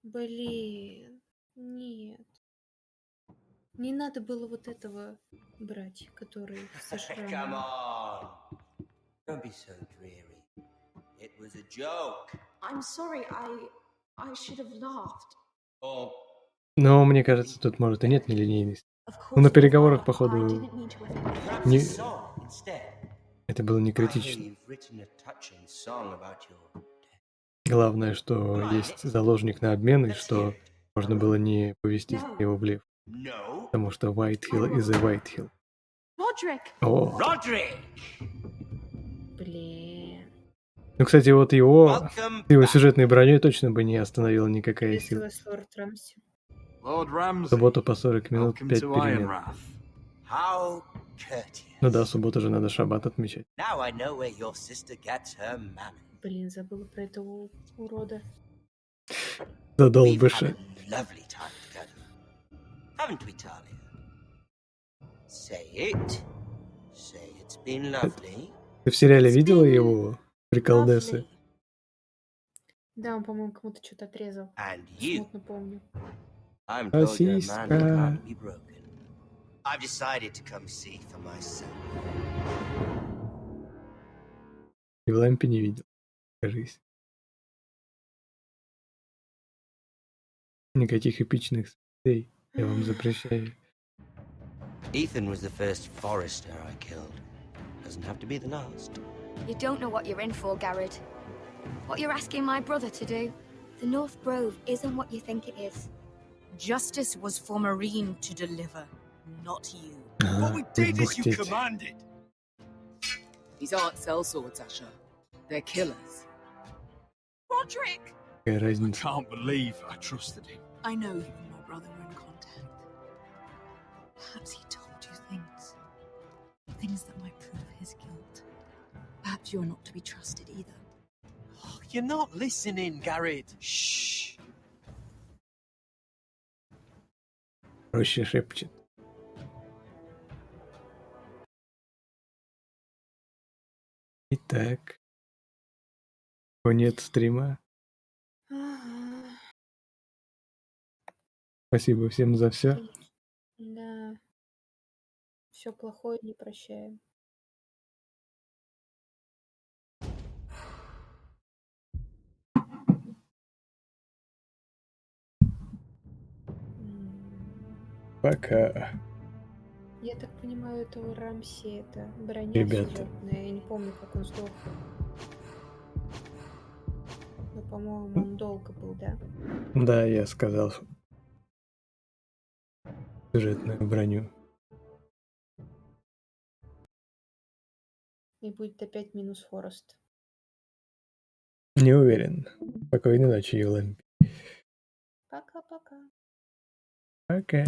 Блин, нет. Не надо было вот этого брать, который со Come шрамом. on. Don't be so dreary. It was a joke. I'm sorry, I should have laughed. Oh, Но мне кажется, тут может и нет нелинейности. Ну, на переговорах, походу, perhaps не... a song instead. это было не I hear критично. you've written a touching song about your Главное, что есть заложник на обмен, и что можно было не повестись на его блеф. Потому что White Hill is a White Hill. О. Блин. Ну, кстати, вот его сюжетной броней точно бы не остановила никакая сила. Весело с Лорд Рамси. В субботу по 40 минут 5 перемен. Ну да, в субботу же надо шаббат отмечать. Блин, забыла про этого урода. Задолбыша. Ты в сериале видела его приколдесы? Да, он, по-моему, кому-то что-то отрезал. Смутно помню. Сосиска. И в лампе не видел. Кажись. Никаких эпичных смертей. Я вам запрещаю. Ethan was the first forester I killed. Doesn't have to be the last. You don't know what you're in for, Garrett. What you're asking my brother to do. The North Grove isn't what you think it is. Justice was for Marine to deliver, not you. What we did as you commanded. These aren't sellswords, Asher. They're killers. Roderick! I can't believe I trusted him. I know you and my brother were in contact. Perhaps he told you things. Things that might prove his guilt. Perhaps you're not to be trusted either. Oh, you're not listening, Garrett. Shh. Проще шепчет. Итак. Конец стрима. Спасибо всем за все. Да. Все плохое не прощаем. Пока. Я так понимаю, этого Рамси это броня Ребята. сюжетная. Я не помню, как он сдох. Но, по-моему, он долго был, да? Да, я сказал. Сюжетную броню. И будет опять минус Форест. Не уверен. Спокойной ночи, Юлам. Пока-пока. Пока.